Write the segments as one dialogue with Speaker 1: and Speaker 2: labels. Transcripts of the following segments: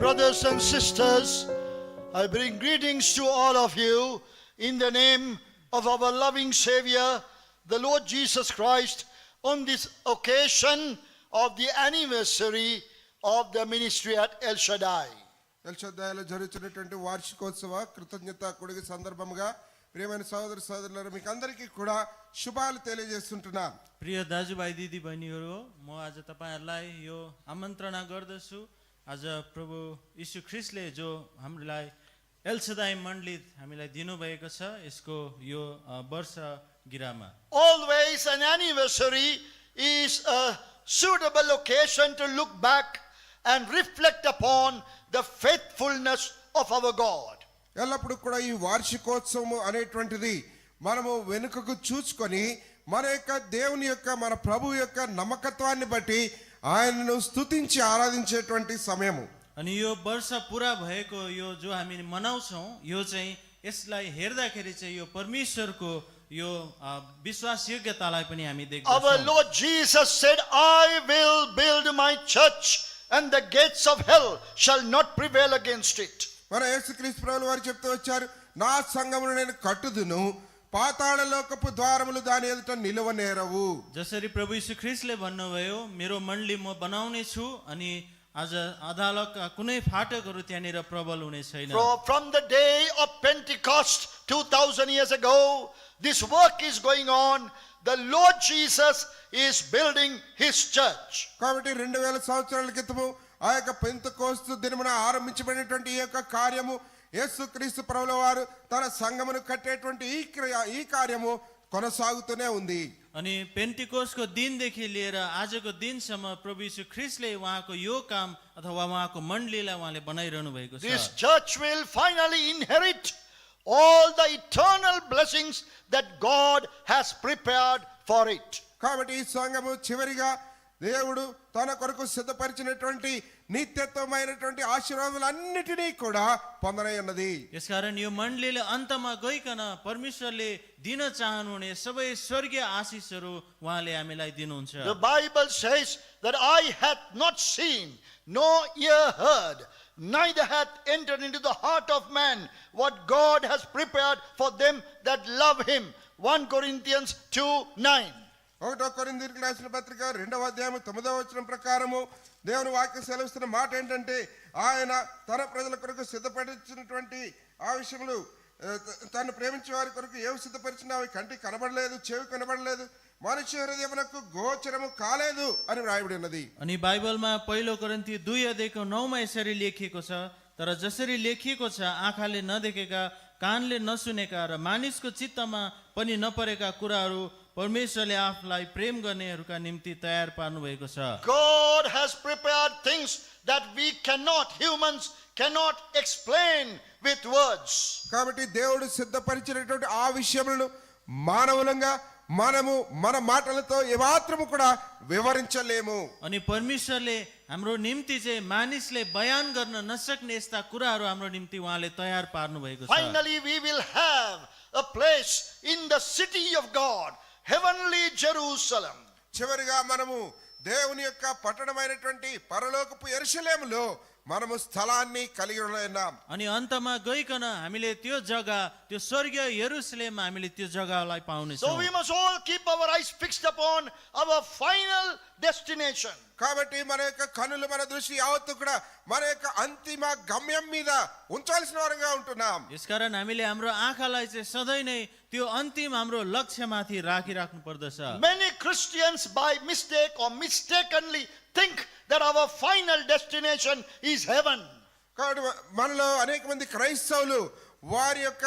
Speaker 1: brothers and sisters, I bring greetings to all of you in the name of our loving Savior, the Lord Jesus Christ, on this occasion of the anniversary of the ministry at El Shaddai.
Speaker 2: El Shaddaiలో జరుగుతున్నటువంటి వార్షికోత్సవ కృతజ్ఞత కూడిక సందర్భంగా ప్రియమైన సహోదర సహోదరులారా మీకు అందరికీ కూడా శుభాలు తెలియజేస్తుంటున్నాను.
Speaker 3: प्रिय दाजुभाइ दिदी बहिनीहरू, म आज तपाईहरुलाई यो आमन्त्रणा गर्दछु। आज प्रभु यीशु ख्रीष्टले जो हामीलाई एल सदाई मण्डली हामीलाई दिनुभएको छ यसको यो वर्ष गिरामा।
Speaker 1: Always an anniversary is a suitable occasion to look back and reflect upon the faithfulness of our God.
Speaker 2: ఎల్లప్పుడూ కూడా ఈ వార్షికోత్సవం అనేటువంటిది మనము వెనుకకు చూసుకొని మన యొక్క దేవుని యొక్క మన ప్రభు యొక్క నమ్మకత్వాన్ని బట్టి ఆయనను స్తుతించి ఆరాధించేటువంటి సమయము।
Speaker 3: अनि यो वर्ष पूरा भएको यो जो हामी मनाउँछौं यो चाहिँ यसलाई हेर्दाखेरि चाहिँ यो परमेश्वरको यो विश्वासयोग्यतालाई पनि हामी देख्छौं।
Speaker 1: Our Lord Jesus said, I will build my church and the gates of hell shall not prevail against it.
Speaker 2: మన యేసుక్రీస్తు ప్రభువు వారు చెప్తూ వచ్చారు, నా సంఘమును నేను కట్టుదును, పాతాళ లోకపు ద్వారములు దాని ఎదుట నిలువనేరవు।
Speaker 3: जसरी प्रभु यीशु ख्रीष्टले भन्नुभयो मेरो मण्डली म बनाउने छु अनि आज अदालतका कुनै फाटकहरू त्यहाँनिर प्रबल हुने छैन।
Speaker 1: From the day of Pentecost 2000 years ago, this work is going on. The Lord Jesus is building his church.
Speaker 2: కాబట్టి 2000 సంవత్సరాల క్రితము ఆ యొక్క పెంతెకోస్తు దినమున ఆరంభించబడినటువంటి ఈ యొక్క కార్యము యేసుక్రీస్తు ప్రభువు వారు తన సంఘమును కట్టేటువంటి ఈ కార్యము కొనసాగుతూనే ఉంది।
Speaker 3: अनि पेन्टिकोस्टको दिनदेखि लिएर आजको दिनसम्म प्रभु यीशु ख्रीष्टले उहाँको यो काम अथवा उहाँको मण्डलीलाई उहाँले बनाइरहनु भएको छ।
Speaker 1: This church will finally inherit all the eternal blessings that God has prepared for it.
Speaker 2: కాబట్టి ఈ సంఘము చివరిగా దేవుడు తన కొరకు సిద్ధపరిచినటువంటి నిత్యత్వమైనటువంటి ఆశీర్వాదాలన్నిటినీ కూడా పొందనయ్యున్నది।
Speaker 3: यसकारण यो मण्डलीले अन्तमा गइकन परमेश्वरले दिन चाहनुहुने सबै स्वर्गीय आशीषहरू उहाँले हामीलाई दिनुहुन्छ।
Speaker 1: The Bible says that eye hath not seen, nor ear heard, neither hath entered into the heart of man what God has prepared for them that love him. 1 Corinthians 2:9.
Speaker 2: 1 కొరింథీయులకు రాసిన పత్రిక 2వ అధ్యాయం 9వ వచనం ప్రకారము దేవుని వాక్యం సెలవిస్తున్న మాట ఏంటంటే, ఆయన తన ప్రజల కొరకు సిద్ధపరిచినటువంటి ఆ విషయములు తను ప్రేమించే వారి కొరకు ఏవి సిద్ధపరిచినా అవి కంటికి కనబడలేదు, చెవి కనబడలేదు, మనుష్య హృదయమునకు గోచరము కాలేదు అని వ్రాయబడి ఉన్నది।
Speaker 3: अनि बाइबलमा पहिलो कोरिन्थी 2 अध्यायको 9मा यसरी लेखिएको छ, तर जसरी लेखिएको छ आँखाले नदेखेका कानले नसुनेका र मानिसको चित्तमा पनि नपरेका कुराहरू परमेश्वरले आफूलाई प्रेम गर्नेहरूका निम्ति तयार पार्नु भएको छ।
Speaker 1: God has prepared things that we humans cannot explain with words.
Speaker 2: కాబట్టి దేవుడు సిద్ధపరిచినటువంటి ఆ విషయములను మానవులంగా మనము మన మాటలతో ఏమాత్రము కూడా వివరించలేము।
Speaker 3: अनि परमेश्वरले हाम्रो निम्ति चाहिँ मानिसले बयान गर्न नसक्ने यस्ता कुराहरू हाम्रो निम्ति उहाँले तयार पार्नु भएको छ।
Speaker 1: Finally we will have a place in the city of God, heavenly Jerusalem.
Speaker 2: చివరిగా మనము దేవుని యొక్క పట్టణమైనటువంటి పరలోకపు యెరూషలేములో మనము స్థలాన్ని కలిగి ఉన్నాం।
Speaker 3: अनि अन्तमा गइकन हामीले त्यो जग्गा त्यो स्वर्गीय यरुशलेममा हामीले त्यो जग्गालाई पाउने
Speaker 1: So
Speaker 3: छौं।
Speaker 1: we must all keep our eyes fixed upon our final destination.
Speaker 2: కాబట్టి మన యొక్క కనులు మన దృష్టి యావత్తు కూడా మన యొక్క అంతిమ గమ్యం మీద ఉంచాల్సిన వారంగా ఉంటున్నాం।
Speaker 3: यसकारण हामीले हाम्रो आँखालाई चाहिँ सधैँ नै त्यो अन्तिम हाम्रो लक्ष्यमाथि राखिराख्नु पर्दछ।
Speaker 1: Many Christians by mistake or mistakenly think that our final destination is heaven.
Speaker 2: కాబట్టి మనలో అనేక మంది క్రైస్తవులు వారి యొక్క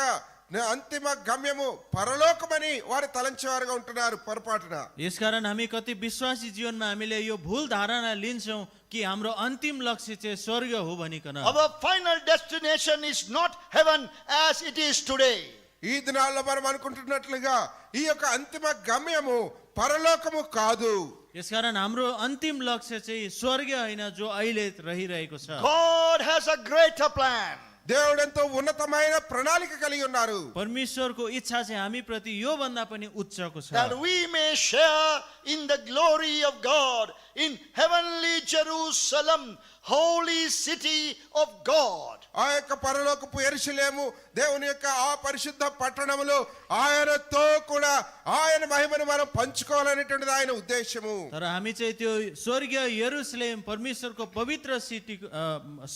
Speaker 2: అంతిమ గమ్యము పరలోకమని వారు తలంచేవారుగా ఉంటున్నారు పొరపాటున।
Speaker 3: यसकारण हामी कति विश्वासी जीवनमा हामीले यो भूल धारणा लिन्छौं कि हाम्रो अन्तिम लक्ष्य चाहिँ स्वर्ग हो भनिकन।
Speaker 1: Our final destination is not heaven as it is today.
Speaker 2: ఈ దినాల్లో మనం అనుకుంటున్నట్లుగా ఈ యొక్క అంతిమ గమ్యము పరలోకము కాదు।
Speaker 3: यसकारण हाम्रो अन्तिम लक्ष्य चाहिँ स्वर्ग हैन जो अहिले रहिरहेको छ।
Speaker 1: God has a greater plan.
Speaker 2: దేవుడు ఎంతో ఉన్నతమైన ప్రణాళిక కలిగి ఉన్నారు.
Speaker 3: परमेश्वरको इच्छा चाहिँ हामी प्रति यो भन्दा पनि उच्चको छ,
Speaker 1: that we may share in the glory of God in heavenly Jerusalem, holy city of God.
Speaker 2: ఆ యొక్క పరలోకపు యెరూషలేము దేవుని యొక్క ఆ పరిశుద్ధ పట్టణములో ఆయనతో కూడా ఆయన మహిమను మనం పంచుకోవాలనేటువంటిది ఆయన ఉద్దేశము.
Speaker 3: तर हामी चाहिँ त्यो स्वर्गीय यरुशलेम परमेश्वरको पवित्र सिटी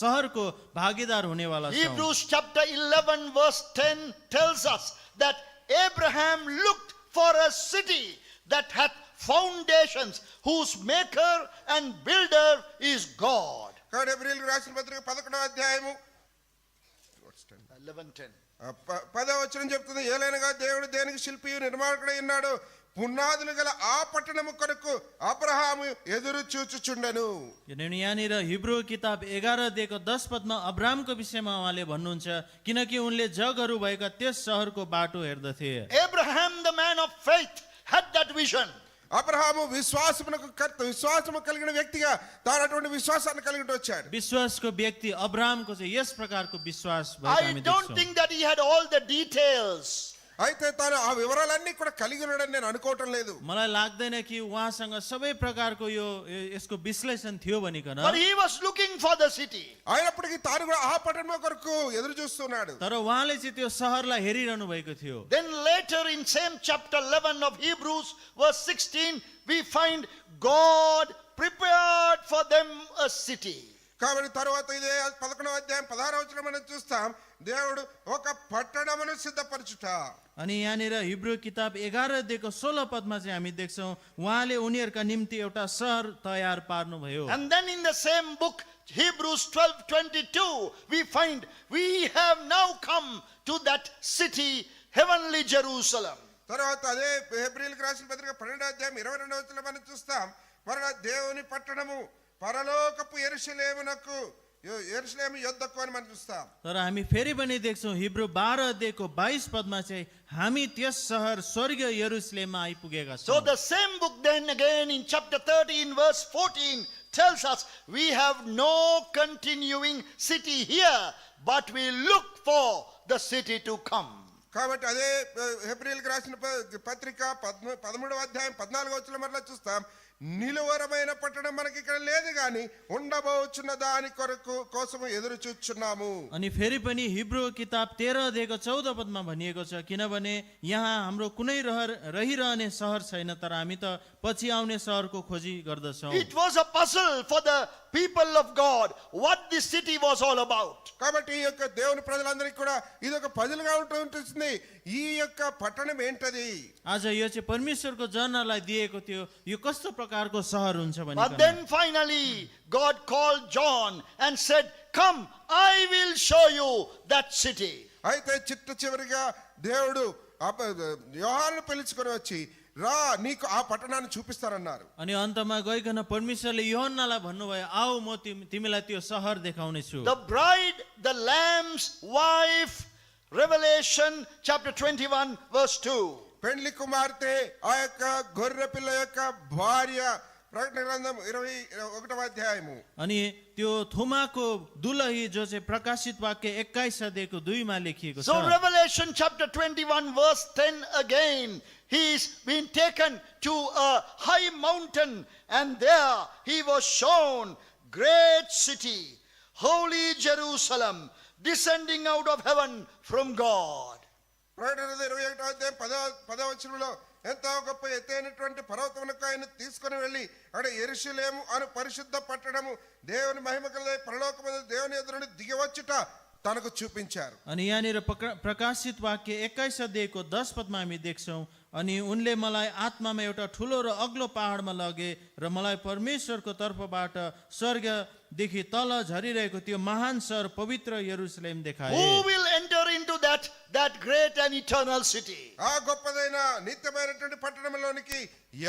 Speaker 3: सहरको भागीदार हुनेवाला छौँ।
Speaker 1: Hebrews chapter 11 verse 10 tells us that Abraham looked for a city that hath foundations, whose maker and builder is God.
Speaker 2: కాబట్టి హెబ్రీయులకు రాసిన పత్రిక 11వ అధ్యాయము
Speaker 1: 11:10.
Speaker 2: 10వ వచనం చెప్తుంది, ఏలైనగా దేవుడు దేనికి శిల్పియు నిర్మాణకుడై ఉన్నాడు, పునాదులు గల ఆ పట్టణము కొరకు అబ్రహాము ఎదురు చూచుచుండెను.
Speaker 3: यहाँनिर हिब्रू किताब 11 देखो 10 पदमा अब्रामको विषयमा उहाँले भन्नुहुन्छ, किनकि उनले जगहरू भएका त्यस सहरको बाटो हेर्दथे।
Speaker 1: Abraham, the man of faith, had that vision.
Speaker 2: Abraham విశ్వాసము కలిగిన వ్యక్తిగా తాను అటువంటి విశ్వాసాన్ని కలిగి వచ్చాడు.
Speaker 3: विश्वासको व्यक्ति अब्रामको चाहिँ यस प्रकारको विश्वास भएको
Speaker 1: I
Speaker 3: हामी
Speaker 1: don't
Speaker 3: देख्छौँ।
Speaker 1: think that he had all the details.
Speaker 2: అయితే తాను ఆ వివరాలన్నీ కూడా కలిగి ఉన్నాడని నేను అనుకోవటం లేదు.
Speaker 3: मलाई लाग्दैन कि उहाँसँग सबै प्रकारको यसको विश्लेषण थियो भनिकन,
Speaker 1: But he was looking for the city.
Speaker 2: అయినప్పటికీ తాను కూడా ఆ పట్టణం కొరకు ఎదురు చూస్తున్నాడు.
Speaker 3: तर उहाँले चाहिँ त्यो सहरलाई हेरिरहनु भएको थियो।
Speaker 1: Then later in same chapter 11 of Hebrews verse 16 we find God prepared for them a city.
Speaker 2: కాబట్టి తరువాత ఇదే 11వ అధ్యాయం 16వ వచనం మనం చూస్తాం, దేవుడు ఒక పట్టణమును సిద్ధపరచుట.
Speaker 3: अनि यहाँनिर हिब्रू किताब 11 देखो 16 पदमा चाहिँ हामी देख्छौँ उहाँले उनीहरूका निम्ति एउटा सहर तयार पार्नुभयो।
Speaker 1: And then in the same book Hebrews 12:22 we find we have now come to that city, heavenly Jerusalem.
Speaker 2: తర్వాత అదే హెబ్రీయులకు రాసిన పత్రిక 12వ అధ్యాయం 22వ వచనం మనం చూస్తాం, మరలా దేవుని పట్టణము పరలోకపు యెరూషలేమునకు యెరూషలేము యొద్దకు అని మనం చూస్తాం.
Speaker 3: तर हामी फेरि पनि देख्छौँ हिब्रू 12 अध्यायको 22 पदमा चाहिँ हामी त्यस सहर स्वर्गीय यरुशलेममा आइपुगेका
Speaker 1: So
Speaker 3: छौँ।
Speaker 1: the same book then again in chapter 13 verse 14 tells us we have no continuing city here, but we look for the city to come.
Speaker 2: కాబట్టి అదే హెబ్రీయులకు రాసిన పత్రిక 13వ అధ్యాయం 14వ వచనం మరలా చూస్తాం, నిలువరమైన పట్టణం మనకి ఇక్కడ లేదు గాని ఉండబోచున్న దాని కొరకు కోసం ఎదురు చూస్తున్నాము.
Speaker 3: अनि फेरि पनि हिब्रू किताब 13 अध्यायको 14 पदमा भनिएको छ, किनभने यहाँ हाम्रो कुनै रहिरहने सहर छैन, तर हामी त पछि आउने सहरको खोजी गर्दछौँ।
Speaker 1: It was a puzzle for the people of God what this city was all about.
Speaker 2: కాబట్టి ఈ యొక్క దేవుని ప్రజలందరికీ కూడా ఇది ఒక పజిల్గా ఉంటుంది, ఈ యొక్క పట్టణం ఏంటది.
Speaker 3: आज यो चाहिँ परमेश्वरको जनहरूलाई दिएको थियो, यो कस्तो प्रकारको सहर हुन्छ
Speaker 1: But
Speaker 3: भनिकन।
Speaker 1: then finally God called John and said, "Come, I will show you that city."
Speaker 2: అయితే చిట్ట చివరిగా దేవుడు యోహానును పిలుచుకొని వచ్చి రా నీకు ఆ పట్టణాన్ని చూపిస్తానన్నారు.
Speaker 3: अनि अन्तमा गइकन परमेश्वरले यूहन्नालाई भन्नुभयो, आऊ म तिमीलाई त्यो सहर देखाउनेछु।
Speaker 1: The bride, the lamb's wife, Revelation chapter 21 verse 2.
Speaker 2: పెండ్లి కుమార్తె ఆ యొక్క గొర్రె పిల్ల యొక్క భార్య, ప్రకటన గ్రంథం 21వ అధ్యాయము.
Speaker 3: अनि त्यो थुमाको दुलही जो चाहिँ प्रकाशित वाक्य 21 अध्यायको 2 मा लेखिएको छ।
Speaker 1: So Revelation chapter 21 verse 10 again, he's been taken to a high mountain and there he was shown great city, holy Jerusalem, descending out of heaven from God.
Speaker 2: ప్రకటన 21వ అధ్యాయం 10వ వచనంలో ఎంతో గొప్ప ఎత్తైనటువంటి పర్వతమునకు ఆయన తీసుకుని వెళ్ళి అక్కడ యెరూషలేము అను పరిశుద్ధ పట్టణము దేవుని మహిమ కల పరలోకమందు దేవుని ఎదురు దిగివచ్చుట తనకు చూపించారు.
Speaker 3: अनि यहाँनिर प्रकाशित वाक्य 21 अध्यायको 10 पदमा हामी देख्छौँ, अनि उनले मलाई आत्मामा एउटा ठुलो र अग्लो पहाडमा लगे र मलाई परमेश्वरको तर्फबाट स्वर्गदेखि तल झरिरहेको त्यो महान सहर पवित्र यरुशलेम देखाए।
Speaker 1: Who will enter into that great and eternal city?
Speaker 2: ఆ గొప్పదైన నిత్యమైనటువంటి పట్టణంలోనికి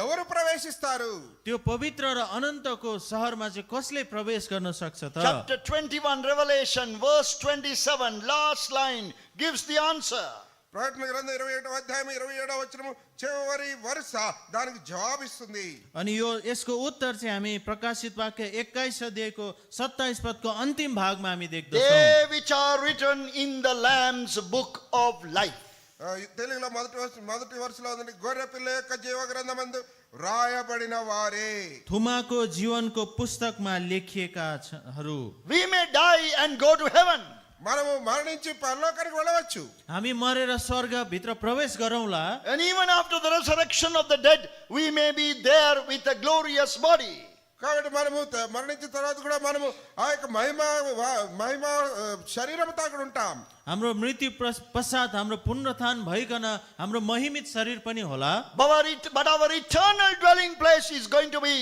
Speaker 2: ఎవరు ప్రవేశిస్తారు?
Speaker 3: त्यो पवित्र र अनन्तको सहरमा चाहिँ कसले प्रवेश गर्न सक्छ त?
Speaker 1: Chapter 21 Revelation verse 27 last line gives the answer.
Speaker 2: ప్రకటన గ్రంథం 21వ అధ్యాయం 27వ వచనము చివరి వరుస దానికి జవాబిస్తుంది.
Speaker 3: अनि यसको उत्तर चाहिँ हामी प्रकाशित वाक्य 21 अध्यायको 27 पदको अन्तिम भागमा हामी देख्दछौँ.
Speaker 1: They which are written in the Lamb's book of life.
Speaker 2: తెలుగులో మొదటి వరుసలో ఉంది, గొర్రె పిల్ల యొక్క జీవ గ్రంథమందు రాయబడిన వారే.
Speaker 3: थुमाको जीवनको पुस्तकमा लेखिएकाहरू.
Speaker 1: We may die and go to heaven.
Speaker 2: మనము మరణించి పరలోకానికి వెళ్ళవచ్చు.
Speaker 3: हामी मरेर स्वर्गभित्र प्रवेश गरौँला.
Speaker 1: And even after the resurrection of the dead, we may be there with a glorious body.
Speaker 2: కాబట్టి మనము మరణించిన తర్వాత కూడా మనము ఆ యొక్క మహిమ శరీరంతో అక్కడ ఉంటాం.
Speaker 3: हाम्रो मृत्यु पश्चात हाम्रो पुनरुत्थान भइकन हाम्रो महिमित शरीर पनि होला.
Speaker 1: But our eternal dwelling place is going to be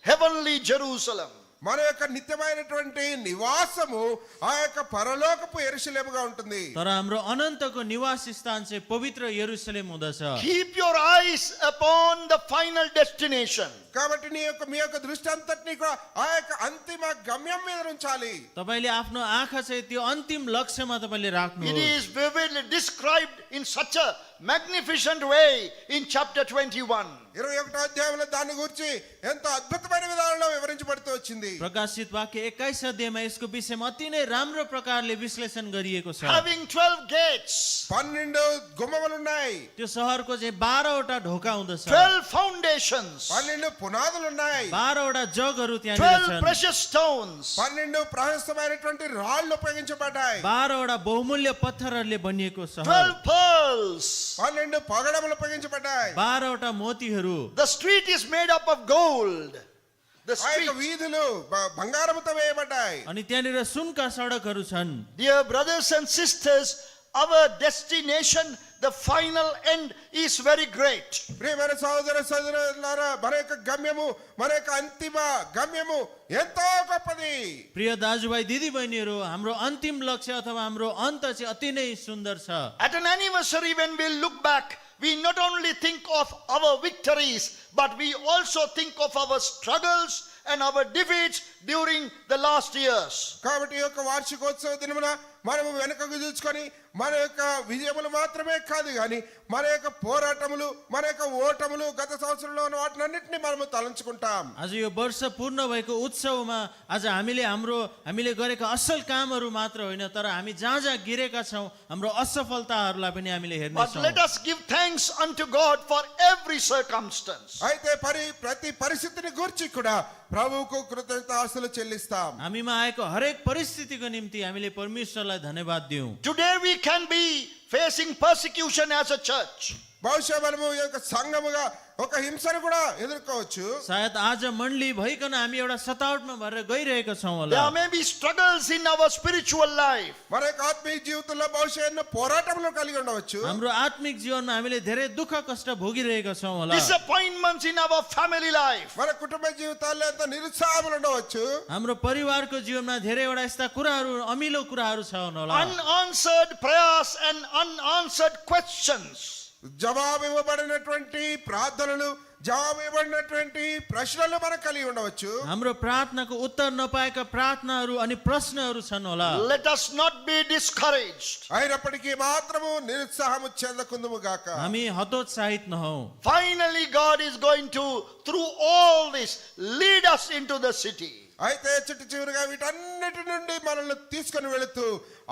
Speaker 1: heavenly Jerusalem.
Speaker 2: మన యొక్క నిత్యమైనటువంటి నివాసము ఆ యొక్క పరలోకపు యెరూషలేముగా ఉంటుంది.
Speaker 3: तर हाम्रो अनन्तको निवास स्थान चाहिँ पवित्र यरुसलेम हुँदछ.
Speaker 1: Keep your eyes upon the final destination.
Speaker 2: కాబట్టి మీ యొక్క దృష్టి అంతటిని కూడా ఆ యొక్క అంతిమ గమ్యం మీద ఉంచాలి.
Speaker 3: तपाईले आफ्नो आँखा चाहिँ त्यो अन्तिम लक्ष्यमा तपाईले
Speaker 1: It
Speaker 3: राख्नुहोस्.
Speaker 1: is vividly described in such a magnificent way in chapter 21.
Speaker 2: 21వ అధ్యాయంలో దాని గురించి ఎంతో అద్భుతమైన విధానంలో వివరించబడుతూ వచ్చింది.
Speaker 3: प्रकाशित वाक्य 21 अध्यायमा यसको विषयमा अति नै राम्रो प्रकारले विश्लेषण गरिएको छ.
Speaker 1: Having 12 gates,
Speaker 2: 12 గుమ్మములు ఉన్నాయి.
Speaker 3: त्यो सहरको चाहिँ 12 वटा ढोका हुँदछ.
Speaker 1: 12 foundations,
Speaker 2: 12 పునాదులు ఉన్నాయి.
Speaker 3: 12 वटा जगहरू त्यहाँ
Speaker 1: 12
Speaker 3: छन्.
Speaker 1: precious stones.
Speaker 2: 12 ప్రశస్తమైనటువంటి రాళ్ళు ఉపయోగించబడ్డాయి.
Speaker 3: 12 वटा बहुमूल्य पत्थरहरूले बनिएको सहर.
Speaker 1: 12 pearls.
Speaker 2: 12 పగడములు ఉపయోగించబడ్డాయి.
Speaker 3: 12 वटा मोतीहरू.
Speaker 1: The street is made up of gold. The
Speaker 2: ఆ యొక్క
Speaker 1: street.
Speaker 2: వీధులు బంగారముతో వేయబడ్డాయి.
Speaker 3: अनि त्यहाँनिर सुनका सडकहरू छन्.
Speaker 1: Dear brothers and sisters, our destination, the final end is very great.
Speaker 2: ప్రియమైన సహోదర సహోదరులారా, మన యొక్క గమ్యము, మన యొక్క అంతిమ గమ్యము ఎంతో గొప్పది.
Speaker 3: प्रिय दाजुभाइ दिदीबहिनीहरू, हाम्रो अन्तिम लक्ष्य अथवा हाम्रो अन्त चाहिँ अति नै सुन्दर छ.
Speaker 1: At an anniversary, when we look back, we not only think of our victories, but we also think of our struggles and our defeats during the last years.
Speaker 2: కాబట్టి ఈ యొక్క వార్షికోత్సవ దినమున మనము వెనుకకు చూసుకొని మన యొక్క విజయములు మాత్రమే కాదు కానీ మన యొక్క పోరాటములు, మన యొక్క ఓటములు, గత సంవత్సరంలో ఉన్న వాటినన్నిటిని మనము తలంచుకుంటాం.
Speaker 3: आज यो वर्ष पूर्ण भएको उत्सवमा आज हामीले गरेका असल कामहरू मात्र होइन, तर हामी जहाँ जहाँ गिरेका छौँ हाम्रो असफलताहरूलाई पनि हामीले
Speaker 1: But
Speaker 3: हेर्नेछौँ.
Speaker 1: let us give thanks unto God for every circumstance.
Speaker 2: అయితే ప్రతి పరిస్థితిని గురించి కూడా ప్రభువుకు కృతజ్ఞతాస్తులు చెల్లిస్తాం.
Speaker 3: हामीमा आएको हरेक परिस्थितिको निम्ति हामीले परमेश्वरलाई धन्यवाद दिउँ.
Speaker 1: Today we can be facing persecution as a church.
Speaker 2: బహుశా మనము ఈ యొక్క సంఘముగా ఒక హింసను కూడా ఎదుర్కోవచ్చు.
Speaker 3: सायद आज मण्डली भइकन हामी एउटा सतावटमा भएर गइरहेका छौँ होला.
Speaker 1: There may be struggles in our spiritual life.
Speaker 2: మన యొక్క ఆత్మీయ జీవితంలో బహుశా ఎన్నో పోరాటములు కలిగి ఉండవచ్చు.
Speaker 3: हाम्रो आत्मिक जीवनमा हामीले धेरै दुःख कष्ट भोगिरहेका छौँ होला.
Speaker 1: Disappointments in our family life.
Speaker 2: మన కుటుంబ జీవితాల్లో ఎంతో నిరుత్సాహములు ఉండవచ్చు.
Speaker 3: हाम्रो परिवारको जीवनमा धेरैवटा यस्ता कुराहरू अमिलो कुराहरू छन् होला.
Speaker 1: Unanswered prayers and unanswered questions.
Speaker 2: జవాబు ఇవ్వబడినటువంటి ప్రార్థనలు, జవాబు ఇవ్వబడినటువంటి ప్రశ్నలు మనకు కలిగి ఉండవచ్చు.
Speaker 3: हाम्रो प्रार्थनाको उत्तर नपाएका प्रार्थनाहरू अनि प्रश्नहरू छन् होला.
Speaker 1: Let us not be discouraged.
Speaker 2: అయినప్పటికీ మాత్రము నిరుత్సాహము చెందకుందుము గాక.
Speaker 3: हामी हतोत्साहित नहौं.
Speaker 1: Finally, God is going to, through all this, lead us into the city.
Speaker 2: అయితే చిట్టు చివరిగా వీటన్నిటి నుండి మనల్ని తీసుకొని వెళుతూ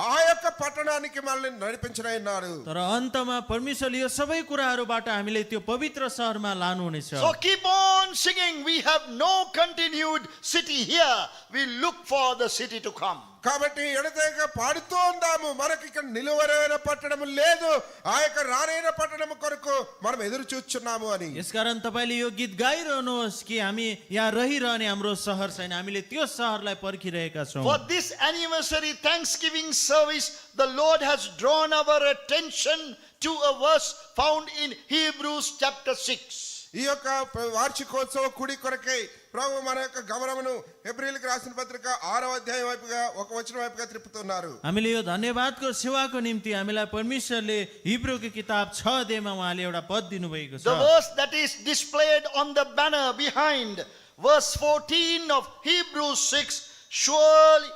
Speaker 2: ఆ యొక్క పట్టణానికి మనల్ని నడిపించనన్నాడు.
Speaker 3: तर अन्तमा परमेश्वरले यो सबै कुराहरूबाट हामीले त्यो पवित्र सहरमा लानुहुनेछ.
Speaker 1: So keep on singing. We have no continued city here. We look for the city to come.
Speaker 2: కాబట్టి ఎడతెగక పాడుతూ ఉందాము, మనకి ఇక్కడ నిలువరైన పట్టణము లేదు, ఆ యొక్క రానైన పట్టణము కొరకు మనం ఎదురు చూస్తున్నాము అని.
Speaker 3: यसकारण तपाईले यो गीत गाइरहनुहोस् कि हामी यहाँ रहिरहने हाम्रो सहर छैन, हामीले त्यो सहरलाई पर्खिरहेका छौँ.
Speaker 1: For this anniversary Thanksgiving service, the Lord has drawn our attention to a verse found in Hebrews chapter 6.
Speaker 2: ఈ యొక్క వార్షికోత్సవ కుడి కొరకై ప్రభు మన యొక్క గమనమును హెబ్రీయులకు రాసిన పత్రిక 6వ అధ్యాయం వైపుగా ఒక వచనం వైపుగా త్రిప్పుతున్నారు.
Speaker 3: हामीले यो धन्यवादको सेवाको निम्ति हामीलाई परमेश्वरले हिब्रूको किताब 6 अध्यायमा उहाँले एउटा पद दिनुभएको छ.
Speaker 1: The verse that is displayed on the banner behind, verse 14 of Hebrews 6, surely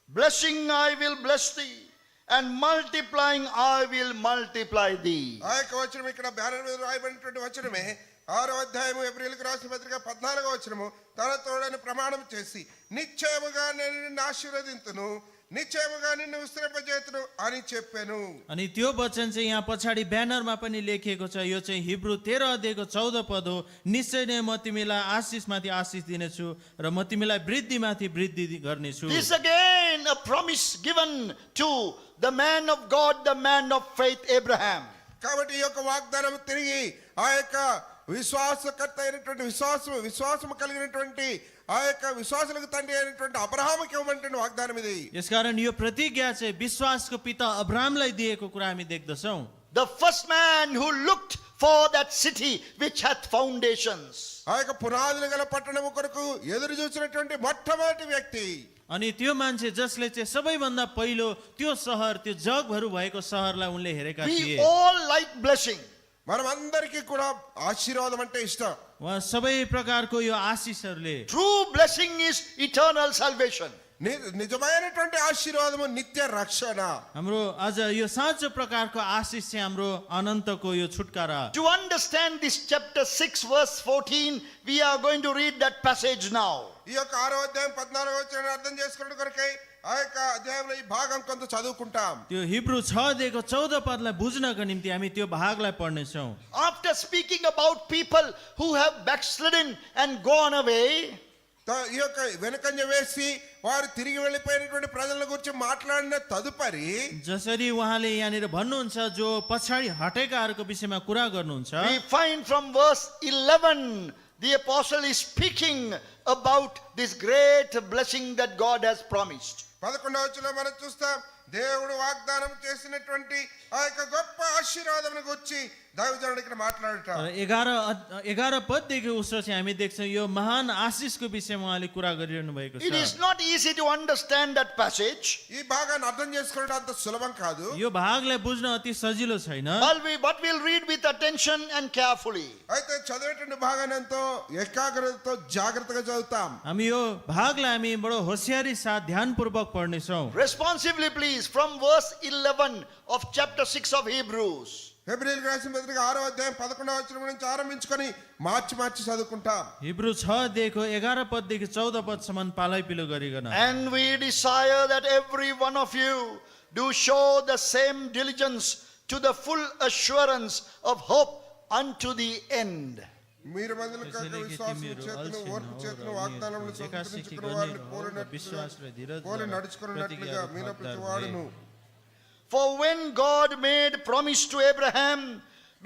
Speaker 1: blessing I will bless thee, and multiplying I will multiply thee.
Speaker 2: ఆ యొక్క వచనం ఇక్కడ బ్యానర్ మీద రాయబడినటువంటి వచనమే 6వ అధ్యాయము ఎబ్రియలుకు రాసిన పత్రిక 14వ వచనము తన తోడని ప్రమాణం చేసి నిశ్చయముగా నేను నిన్ను ఆశీర్వదింతును నిశ్చయముగా నిన్ను విస్తరింపజేతును అని చెప్పాను.
Speaker 3: अनि त्यो वचन चाहिँ यहाँ पछाडि ब्यानरमा पनि लेखिएको छ। यो चाहिँ हिब्रू 13 अध्यायको 14 पद हो। निश्चय नै म तिमीलाई आशिषमाथि आशिष दिनेछु र म तिमीलाई वृद्धिमाथि वृद्धि गर्नेछु।
Speaker 1: This again a promise given to the man of God, the man of faith, Abraham.
Speaker 2: కాబట్టి ఈ యొక్క వాగ్దానం తిరిగి ఆ యొక్క విశ్వాసకర్త అయినటువంటి విశ్వాసము కలిగినటువంటి ఆ యొక్క విశ్వాసులకు తండ్రి అయినటువంటి అబ్రహాముకి ఇవ్వమంటున్న వాగ్దానం ఇది.
Speaker 3: यसकारण यो प्रतिज्ञा चाहिँ विश्वासको पिता अब्राहमलाई दिएको कुरा हामी देख्दछौँ।
Speaker 1: The first man who looked for that city which hath foundations.
Speaker 2: ఆ యొక్క పునాదులు గల పట్టణము కొరకు ఎదురు చూసినటువంటి మొట్టమొదటి వ్యక్తి.
Speaker 3: अनि त्यो मान्छे जसले चाहिँ सबैभन्दा पहिलो त्यो सहर, त्यो जगहरू भएको सहरलाई उनले हेरेका
Speaker 1: We
Speaker 3: थिए।
Speaker 1: all like blessing.
Speaker 2: మనం అందరికీ కూడా ఆశీర్వాదం అంటే ఇష్టం.
Speaker 3: उहाँ सबै प्रकारको यो आशिषहरूले
Speaker 1: True blessing is eternal salvation.
Speaker 2: నిజమైనటువంటి ఆశీర్వాదము నిత్య రక్షణ.
Speaker 3: हाम्रो आज यो साँचो प्रकारको आशिष चाहिँ हाम्रो अनन्तको यो छुटकारा।
Speaker 1: To understand this chapter 6 verse 14, we are going to read that passage now.
Speaker 2: ఈ యొక్క 6వ అధ్యాయం 14వ వచనాన్ని అర్థం చేసుకున్న కొరకై ఆ యొక్క అధ్యాయంలో ఈ భాగం కొంత చదువుకుంటాం.
Speaker 3: त्यो हिब्रू 6 अध्यायको 14 पदलाई बुझ्नको निम्ति हामी त्यो भागलाई पढ्नेछौँ।
Speaker 1: After speaking about people who have backslidden and gone away,
Speaker 2: ఈ యొక్క వెనకంజ వేసి వారు తిరిగి వెళ్ళిపోయినటువంటి ప్రజల గురించి మాట్లాడిన తదుపరి
Speaker 3: जसरी उहाँले यहाँनिर भन्नुहुन्छ जो पछाडि हटेकाहरूको विषयमा कुरा गर्नुहुन्छ,
Speaker 1: we find from verse 11, the apostle is speaking about this great blessing that God has promised.
Speaker 2: 11వ వచనంలో మనం చూస్తాం దేవుడు వాగ్దానం చేసినటువంటి ఆ యొక్క గొప్ప ఆశీర్వాదం గురించి దైవజనుడు ఇక్కడ మాట్లాడటం.
Speaker 3: 11 पददेखि उसो चाहिँ हामी देख्छौँ यो महान आशिषको विषयमा उहाँले कुरा गरिरहनु भएको
Speaker 1: It is
Speaker 3: छ।
Speaker 1: not easy to understand that passage,
Speaker 2: ఈ భాగాన్ని అర్థం చేసుకోవడం అంత సులభం కాదు.
Speaker 3: यो भागलाई बुझ्न अति सजिलो छैन।
Speaker 1: but we'll read with attention and carefully.
Speaker 2: అయితే చదివేటువంటి భాగాన్ని ఎంతో ఏకాగ్రతతో జాగ్రత్తగా చదువుతాం.
Speaker 3: हामी यो भागलाई हामी बडो होसियारी साथ ध्यानपूर्वक पढ्नेछौँ।
Speaker 1: Responsively, please, from verse 11 of chapter 6 of Hebrews.
Speaker 2: హెబ్రీయులకు రాసిన పత్రిక 6వ అధ్యాయం 11వ వచనం నుంచి ఆరంభించుకొని మార్చి చదువుకుంటాం.
Speaker 3: हिब्रू 6 अध्यायको 11 पददेखि 14 पदसम्म पालैपिलो गरिकन।
Speaker 1: And we desire that every one of you do show the same diligence to the full assurance of hope unto the end.
Speaker 2: మీరు మందుల కాక విశ్వాసం చేతను ఓర్పు చేతను వాగ్దానములు స్వతంత్రించుకున్న వారిని పోలి నడుచుకున్నట్లుగా మీలో ప్రతి వాడును.
Speaker 1: For when God made promise to Abraham,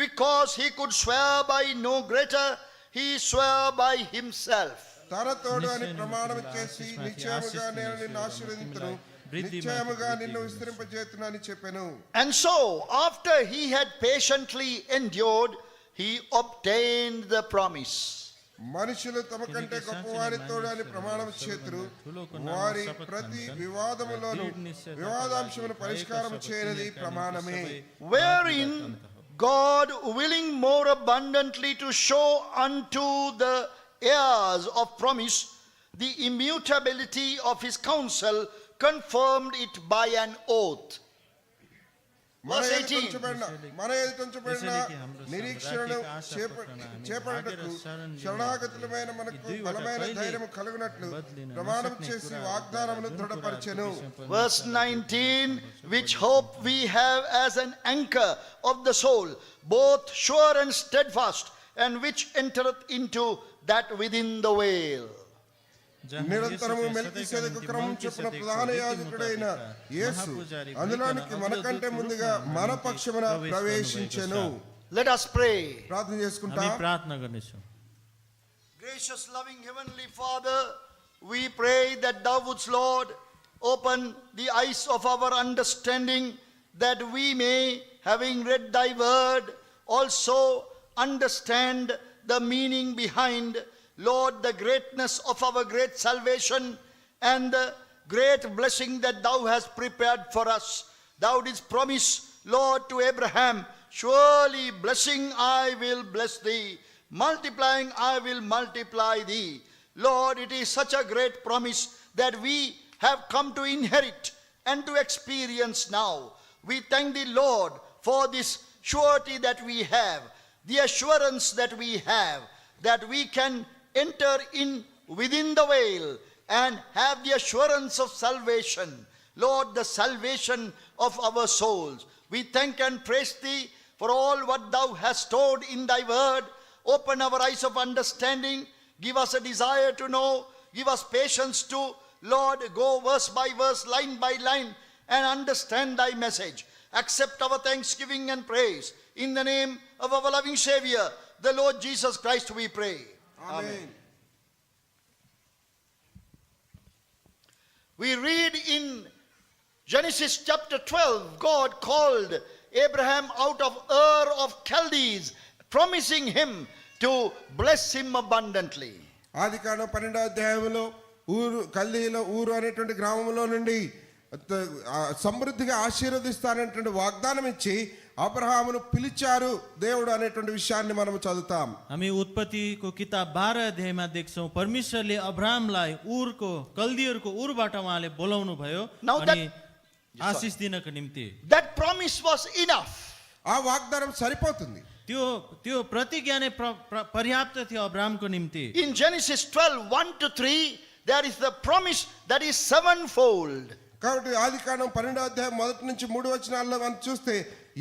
Speaker 1: because he could swear by no greater, he swore by himself.
Speaker 2: తన తోడు అని ప్రమాణం చేసి నిశ్చయముగా నేను నిన్ను ఆశీర్వదింతును నిశ్చయముగా నిన్ను విస్తరింపజేతును అని చెప్పెను.
Speaker 1: And so, after he had patiently endured, he obtained the promise.
Speaker 2: మనుషులు తమ కంటే గొప్ప వారి తోడు అని ప్రమాణం చేతురు వారి ప్రతి వివాదాంశమును పరిష్కారం చేయనిది ప్రమాణమే.
Speaker 1: Wherein God, willing more abundantly to show unto the heirs of promise the immutability of his counsel, confirmed it by an oath.
Speaker 2: మన ఎదుట ఉంచబడిన నిరీక్షణను చేపట్టకు శరణాగతులమైన మనకు బలమైన ధైర్యము కలుగునట్లు ప్రమాణం చేసి వాగ్దానమును దృఢపరచెను.
Speaker 1: Verse 19, which hope we have as an anchor of the soul, both sure and steadfast, and which entereth into that within the veil.
Speaker 2: నిరంతరము మెల్కీసెదెకు క్రమం చొప్పున ప్రధాన యాజకుడైన యేసు అందులోనికి మనకంటే ముందుగా మన పక్షమున ప్రవేశించెను.
Speaker 1: Let us pray.
Speaker 2: ప్రార్థన
Speaker 3: हामी
Speaker 2: చేసుకుంటాం.
Speaker 3: प्रार्थना गर्नेछौँ।
Speaker 1: Gracious, loving Heavenly Father, we pray that Thou wouldst, Lord, open the eyes of our understanding, that we may, having read Thy word, also understand the meaning behind, Lord, the greatness of our great salvation and the great blessing that Thou hast prepared for us. Thou didst promise, Lord, to Abraham, surely blessing I will bless thee, multiplying I will multiply thee. Lord, it is such a great promise that we have come to inherit and to experience now. we thank the Lord for this surety that we have, the assurance that we have, that we can enter in within the veil and have the assurance of salvation. Lord, the salvation of our souls. We thank and praise thee for all what thou hast stored in thy word. Open our eyes of understanding. Give us a desire to know. Give us patience to, Lord, go verse by verse, line by line, and understand thy message. Accept our thanksgiving and praise. In the name of our loving Savior, the Lord Jesus Christ, we pray.
Speaker 2: Amen.
Speaker 1: We read in Genesis chapter 12, God called Abraham out of Ur of Chaldees, promising him to bless him abundantly.
Speaker 2: ఆదికాండం 12వ అధ్యాయంలో కల్దీలో ఊరు అనేటువంటి గ్రామంలో నుండి సమృద్ధిగా ఆశీర్వదిస్తానటువంటి వాగ్దానం ఇచ్చి అబ్రహామును పిలిచారు దేవుడు అనేటువంటి విషయాన్ని మనం చదువుతాం.
Speaker 3: हामी उत्पत्तिको किताब 12 अध्यायमा देख्छौँ परमेश्वरले अब्राहमलाई उरको कल्दीहरूको उरबाट उहाँले बोलाउनु भयो
Speaker 1: Now
Speaker 3: अनि आशिष दिनको निम्ति।
Speaker 1: That promise was enough.
Speaker 2: ఆ వాగ్దానం సరిపోతుంది.
Speaker 3: त्यो प्रतिज्ञा नै पर्याप्त थियो अब्राहमको निम्ति।
Speaker 1: In Genesis 12, 1-3, there is the promise that is sevenfold.
Speaker 2: కాబట్టి ఆదికాండం 12వ అధ్యాయం 1 నుంచి 3 వచనాల్లో మనం చూస్తే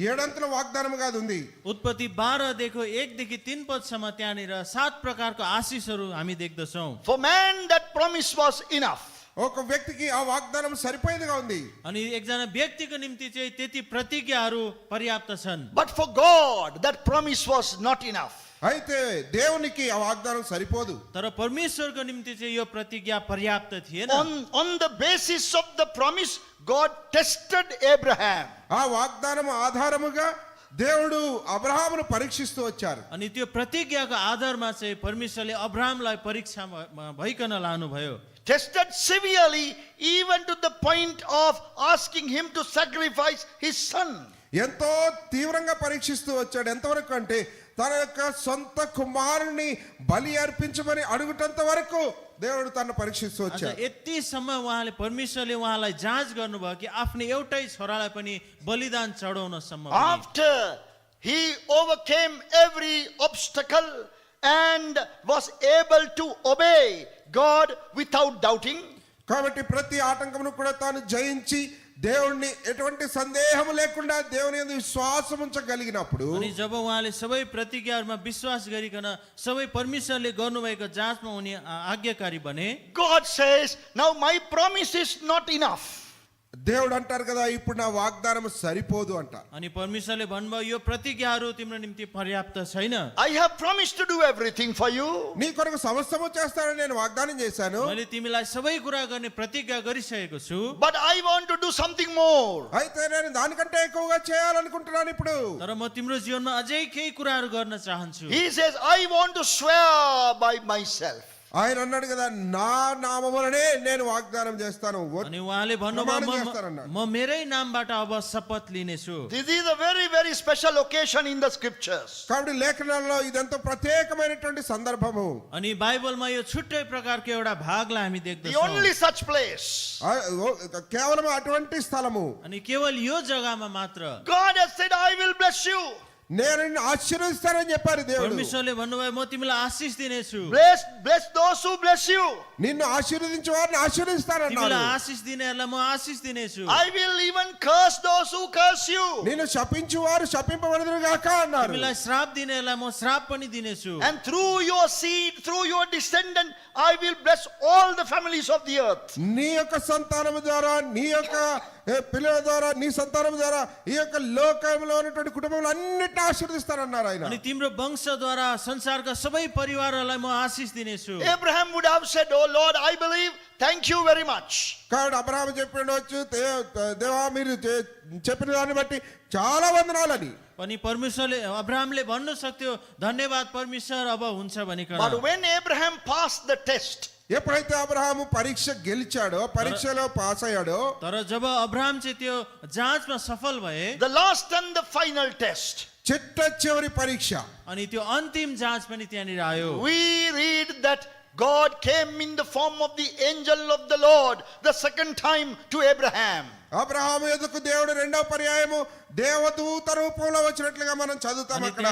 Speaker 2: 7 అంతల వాగ్దానముగా ఉంది.
Speaker 3: उत्पत्ति 12 देखो 1 देखि 3 पदसम्म त्यहाँनिर 7 प्रकारको आशिषहरू हामी देख्दछौँ।
Speaker 1: For man, that promise was enough.
Speaker 2: ఒక వ్యక్తికి ఆ వాగ్దానం సరిపోయేదిగా ఉంది.
Speaker 3: अनि एकजना व्यक्तिको निम्ति चाहिँ त्यति प्रतिज्ञाहरू पर्याप्त छन्।
Speaker 1: But for God, that promise was not enough.
Speaker 2: అయితే దేవునికి ఆ వాగ్దానం సరిపోదు.
Speaker 3: तर परमेश्वरको निम्ति चाहिँ यो प्रतिज्ञा पर्याप्त थिएन।
Speaker 1: On the basis of the promise, God tested Abraham.
Speaker 2: ఆ వాగ్దానం ఆధారముగా దేవుడు అబ్రహామును పరీక్షిస్తూ వచ్చారు.
Speaker 3: अनि त्यो प्रतिज्ञाको आधारमा चाहिँ परमेश्वरले अब्राहमलाई परीक्षामा भइकन लानुभयो।
Speaker 1: Tested severely, even to the point of asking him to sacrifice his son.
Speaker 2: ఎంతో తీవ్రంగా పరీక్షిస్తూ వచ్చాడు. ఎంతవరకు అంటే తన యొక్క సొంత కుమారుని బలి అర్పించమని అడుగుటంత వరకు దేవుడు తనను పరీక్షిస్తూ వచ్చాడు.
Speaker 3: यतिसम्म उहाँले परमेश्वरले उहाँलाई जाँच गर्नुभयो कि आफ्नो एउटै छोरालाई पनि बलिदान चढाउनसम्म।
Speaker 1: After he overcame every obstacle and was able to obey God without doubting.
Speaker 2: కాబట్టి ప్రతి ఆటంకమును కూడా తాను జయించి దేవుణ్ణి ఎటువంటి సందేహము లేకుండా దేవుని యందు విశ్వాసం ఉంచగలిగినప్పుడు
Speaker 3: अनि जब उहाँले सबै प्रतिज्ञाहरूमा विश्वास गरिकन सबै परमेश्वरले गर्नुभएको जाँचमा उनी आज्ञाकारी बने।
Speaker 1: God says, now my promise is not enough.
Speaker 2: దేవుడు అంటారు కదా ఇప్పుడు నా వాగ్దానం సరిపోదు అంట.
Speaker 3: अनि परमेश्वरले भन्नुभयो यो प्रतिज्ञाहरू तिम्रो निम्ति पर्याप्त छैन।
Speaker 1: I have promised to do everything for you.
Speaker 2: నీ కొరకు సమస్తము చేస్తానని నేను వాగ్దానం చేశాను.
Speaker 3: मैले तिमीलाई सबै कुरा गर्ने प्रतिज्ञा गरिसकेको छु।
Speaker 1: But I want to do something more.
Speaker 2: అయితే నేను దానికంటే ఎక్కువగా చేయాలనుకుంటున్నాను ఇప్పుడు.
Speaker 3: तर म तिम्रो जीवनमा अझै केही कुराहरू गर्न चाहन्छु।
Speaker 1: He says, I want to swear by myself.
Speaker 2: ఆయన అన్నాడు కదా నా నామములనే నేను వాగ్దానం చేస్తాను.
Speaker 3: अनि उहाँले भन्नुभयो
Speaker 2: प्रमाण చేస్తానన్నాడు.
Speaker 3: म मेरै नामबाट अब शपथ लिनेछु।
Speaker 1: This is a very, very special occasion in the scriptures.
Speaker 2: కాబట్టి లేఖనాల్లో ఇదంతా ప్రత్యేకమైనటువంటి సందర్భము.
Speaker 3: अनि बाइबलमा यो छुट्टै प्रकारको एउटा भागलाई हामी
Speaker 1: The
Speaker 3: देख्दछौँ।
Speaker 1: only such place.
Speaker 2: కేవలం అటువంటి స్థలము.
Speaker 3: अनि केवल यो जग्गामा मात्र
Speaker 1: God has said, I will bless you.
Speaker 2: నేను నిన్ను ఆశీర్వదిస్తానని చెప్పారు దేవుడు.
Speaker 3: परमेश्वरले भन्नुभयो म तिमीलाई आशिष दिनेछु।
Speaker 1: Bless those who bless you.
Speaker 2: నిన్ను ఆశీర్వదించే వారిని ఆశీర్వదిస్తానన్నాడు.
Speaker 3: तिमीलाई आशिष दिनेहरूलाई म आशिष दिनेछु।
Speaker 1: I will even curse those who curse you.
Speaker 2: నిన్ను శపించు వారు శపింపబడుదురు గాక అన్నారు.
Speaker 3: तिमीलाई श्राप दिनेहरूलाई म श्राप पनि दिनेछु।
Speaker 1: And through your seed, through your descendant, I will bless all the families of the earth.
Speaker 2: నీ యొక్క సంతానము ద్వారా నీ యొక్క పిల్లల ద్వారా నీ సంతానం ద్వారా ఈ యొక్క లోకంలో ఉన్నటువంటి కుటుంబాలు అన్నిటిని ఆశీర్వదిస్తానన్నారు ఆయన.
Speaker 3: अनि तिम्रो वंशद्वारा संसारका सबै परिवारहरूलाई म आशिष दिनेछु।
Speaker 1: Abraham would have said, oh Lord, I believe, thank you very much.
Speaker 2: కాబట్టి అబ్రహాము చెప్పిండొచ్చు దేవా మీరు చెప్పిన దాన్ని బట్టి చాలా వందనాలని.
Speaker 3: अनि परमेश्वरले अब्राहमले भन्नु सक्थ्यो धन्यवाद परमेश्वर अब हुन्छ भनिकन।
Speaker 1: But when Abraham passed the test,
Speaker 2: ఎప్పుడైతే అబ్రహాము పరీక్ష గెలిచాడో పరీక్షలో పాస్ అయ్యాడో
Speaker 3: तर जब अब्राहम चाहिँ त्यो जाँचमा सफल भए
Speaker 1: the last and the final test,
Speaker 2: చిట్ట చివరి పరీక్ష
Speaker 3: अनि त्यो अन्तिम जाँच पनि त्यहाँनिर आयो।
Speaker 1: we read that God came in the form of the angel of the Lord the second time to Abraham.
Speaker 2: Abraham యొద్దకు దేవుడు రెండవ పర్యాయము దేవదూత రూపంలో వచ్చినట్లుగా మనం చదువుతాం
Speaker 3: अनि
Speaker 2: అక్కడ.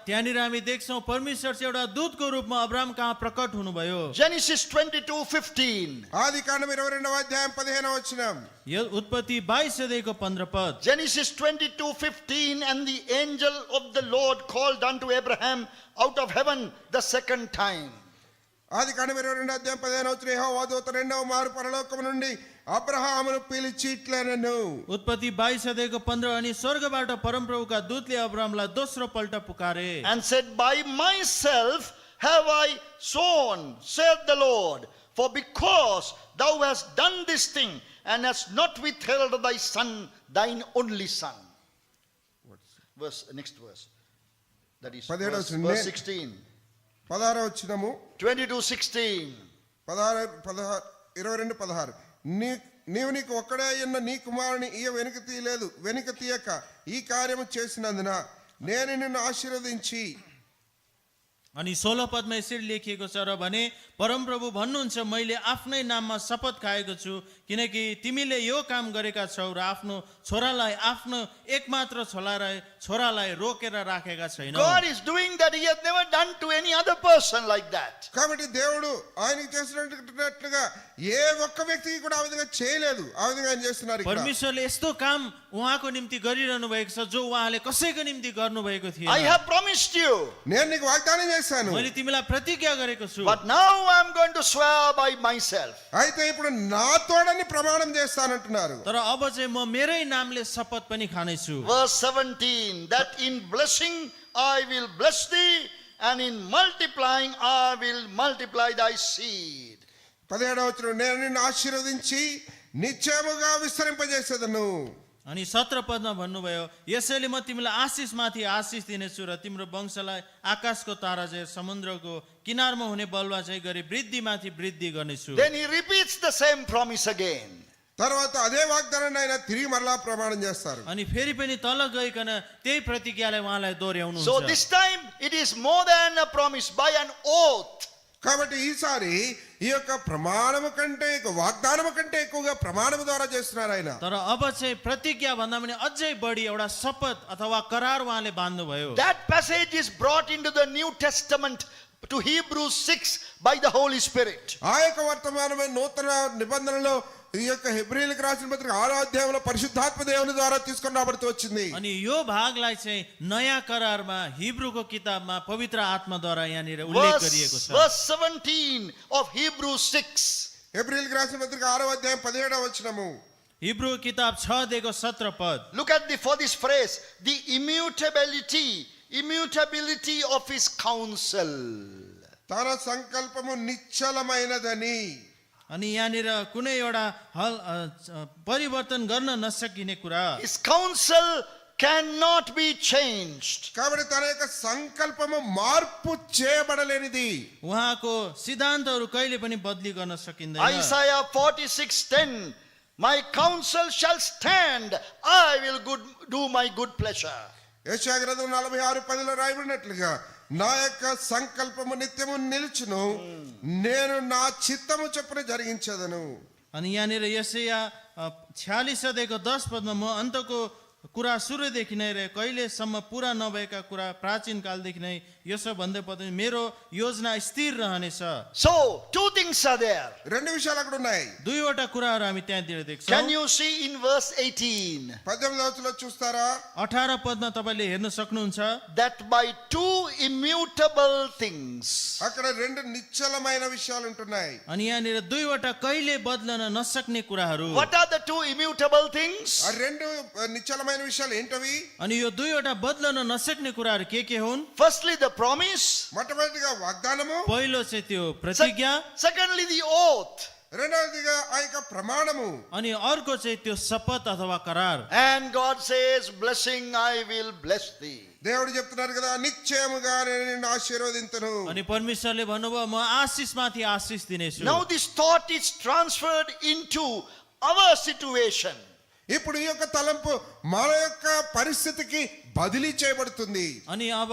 Speaker 3: त्यहाँनिर हामी देख्छौँ परमेश्वर चाहिँ एउटा दूतको रूपमा अब्राहम कहाँ प्रकट हुनुभयो.
Speaker 1: Genesis 22:15.
Speaker 2: ఆదికాండం 22వ అధ్యాయం 15వ వచనం.
Speaker 3: यो उत्पत्ति 22 अध्यायको 15 पद.
Speaker 1: Genesis 22:15, and the angel of the Lord called unto Abraham out of heaven the second time.
Speaker 2: ఆదికాండం 22వ అధ్యాయం 15వ వచనం. యెహోవా దూత రెండవ మారు పరలోకము నుండి అబ్రహామును పిలిచి ఇట్లనెను.
Speaker 3: उत्पत्ति 22 अध्यायको 15. अनि स्वर्गबाट परमप्रभुका दूतले अब्राहमलाई दोस्रो पल्ट पुकारे.
Speaker 1: And said, by myself have I sworn, saith the Lord, for because thou hast done this thing, and hast not withheld thy son, thine only son. Next verse. That is verse 16.
Speaker 2: 16వ వచనము.
Speaker 1: 22:16.
Speaker 2: 22:16. నీవు నీకు ఒక్కడే ఉన్న నీ కుమారుని వెనుక తీయలేదు, వెనుక తీయక ఈ కార్యము చేసినందున నేను నిన్ను ఆశీర్వదించి.
Speaker 3: अनि 16 पदमा यसरी लेखिएको छ, र भने परमप्रभु भन्नुहुन्छ, मैले आफ्नै नाममा शपथ खाएको छु, किनकि तिमीले यो काम गरेका छौ र आफ्नो छोरालाई, आफ्नो एकमात्र छोरालाई रोकेर राखेका छैनौ.
Speaker 1: God is doing that. He has never done to any other person like that.
Speaker 2: కాబట్టి దేవుడు ఆయనకి చేసినట్లుగా ఏ ఒక్క వ్యక్తికి కూడా ఆ విధంగా చేయలేదు. ఆ విధంగా ఆయన చేస్తున్నారు ఇక్కడ.
Speaker 3: परमेश्वरले यस्तो काम उहाँको निम्ति गरिरहनु भएको छ जो उहाँले कसैको निम्ति गर्नुभएको थिएन.
Speaker 1: I have promised you,
Speaker 2: నేను నీకు వాగ్దానం చేశాను,
Speaker 3: मैले तिमीलाई प्रतिज्ञा गरेको छु.
Speaker 1: but now I am going to swear by myself.
Speaker 2: అయితే ఇప్పుడు నా తోడని ప్రమాణం చేస్తానంటున్నారు.
Speaker 3: तर अब चाहिँ म मेरै नामले शपथ पनि खानेछु.
Speaker 1: Verse 17, that in blessing I will bless thee, and in multiplying I will multiply thy seed.
Speaker 2: 17వ వచనం. నేను నిన్ను ఆశీర్వదించి నిశ్చయముగా విస్తరింపజేసేదను.
Speaker 3: अनि 17 पदमा भन्नुभयो, यसैले म तिमीलाई आशिष माथि आशिष दिनेछु र तिम्रो वंशलाई आकाशको तारा चाहिँ समुद्रको किनारमा हुने बलुवा चाहिँ गरी वृद्धि माथि वृद्धि गर्नेछु.
Speaker 1: Then he repeats the same promise again.
Speaker 2: తర్వాత అదే వాగ్దానాన్ని ఆయన తిరిగి మరలా ప్రమాణం చేస్తారు.
Speaker 3: अनि फेरि पनि तल गइकन त्यही प्रतिज्ञालाई उहाँलाई दोहोऱ्याउनुहुन्छ.
Speaker 1: So this time it is more than a promise, by an oath.
Speaker 2: కాబట్టి ఈసారి ఈ యొక్క ప్రమాణము కంటే వాగ్దానము కంటే ఎక్కువగా ప్రమాణము ద్వారా చేస్తున్నారు ఆయన.
Speaker 3: तर अब चाहिँ प्रतिज्ञा भन्दा पनि अझै बढी एउटा शपथ अथवा करार उहाँले बान्नुभयो.
Speaker 1: That passage is brought into the New Testament to Hebrews 6 by the Holy Spirit.
Speaker 2: ఆ యొక్క వర్తమానమే నూతన నిబంధనలో ఈ యొక్క హెబ్రీయులకు రాసిన పత్రిక 6వ అధ్యాయంలో పరిశుద్ధాత్మ దేవుని ద్వారా తీసుకొని రాబడుతూ వచ్చింది.
Speaker 3: अनि यो भागलाई चाहिँ नयाँ करारमा हिब्रूको किताबमा पवित्र आत्माद्वारा यहाँनिर उल्लेख गरिएको छ.
Speaker 1: Verse 17 of Hebrews 6.
Speaker 2: హెబ్రీయులకు రాసిన పత్రిక 6వ అధ్యాయం 17వ వచనము.
Speaker 3: हिब्रू किताब 6 अध्यायको 17 पद.
Speaker 1: Look at for this phrase, the immutability of his counsel.
Speaker 2: తన సంకల్పము నిశ్చలమైనదని.
Speaker 3: अनि यहाँनिर कुनै एउटा परिवर्तन गर्न नसकिने कुरा.
Speaker 1: His counsel cannot be changed.
Speaker 2: కాబట్టి తన యొక్క సంకల్పము మార్పు చేయబడలేనిది.
Speaker 3: उहाँको सिद्धान्तहरू कहिले पनि बदली गर्न सकिँदैन.
Speaker 1: Isaiah 46:10, my counsel shall stand, I will do my good pleasure.
Speaker 2: యెషయా గ్రంథం 46:10లో రాయబడినట్లుగా నా యొక్క సంకల్పము నిత్యము నిలుచును, నేను నా చిత్తము చొప్పున జరిగించదను.
Speaker 3: अनि यहाँनिर यसैया 46 अध्यायको 10 पदमा म अन्तको कुरा सुरुदेखि नै रहे कहिलेसम्म पुरा नभएका कुरा प्राचीन कालदेखि नै यसो भन्दै पर्दैन, मेरो योजना स्थिर रहनेछ.
Speaker 1: So two things are there.
Speaker 2: రెండు విషయాలు అక్కడ ఉన్నాయి.
Speaker 3: दुईवटा कुराहरू हामी त्यहाँतिर देख्छौँ.
Speaker 1: Can you see in verse 18?
Speaker 2: 18వ వచనంలో చూస్తారా?
Speaker 3: 18 पदमा तपाईँले हेर्न सक्नुहुन्छ.
Speaker 1: That by two immutable things.
Speaker 2: అక్కడ రెండు నిశ్చలమైన విషయాలు ఉంటున్నాయి.
Speaker 3: अनि यहाँनिर दुईवटा कहिले बदलन नसक्ने कुराहरू.
Speaker 1: What are the two immutable things?
Speaker 2: ఆ రెండు నిశ్చలమైన విషయాలు ఏంటవి?
Speaker 3: अनि यो दुईवटा बदलन नसक्ने कुराहरू के हुन्?
Speaker 1: Firstly the promise.
Speaker 2: మొట్టమొదటిగా వాగ్దానము.
Speaker 3: पहिलो चाहिँ त्यो प्रतिज्ञा.
Speaker 1: Secondly the oath.
Speaker 2: రెండవదిగా ఆ యొక్క ప్రమాణము.
Speaker 3: अनि अर्को चाहिँ त्यो शपथ अथवा करार.
Speaker 1: And God says, blessing I will bless thee.
Speaker 2: దేవుడు చెప్తున్నారు కదా, నిశ్చయముగా నేను నిన్ను ఆశీర్వదింతును.
Speaker 3: अनि परमेश्वरले भन्नुभयो म आशिषमाथि आशिष दिनेछु.
Speaker 1: Now this thought is transferred into our situation.
Speaker 2: ఇప్పుడు ఈ యొక్క తలంపు మన యొక్క పరిస్థితికి బదిలీ చేయబడుతుంది.
Speaker 3: अनि अब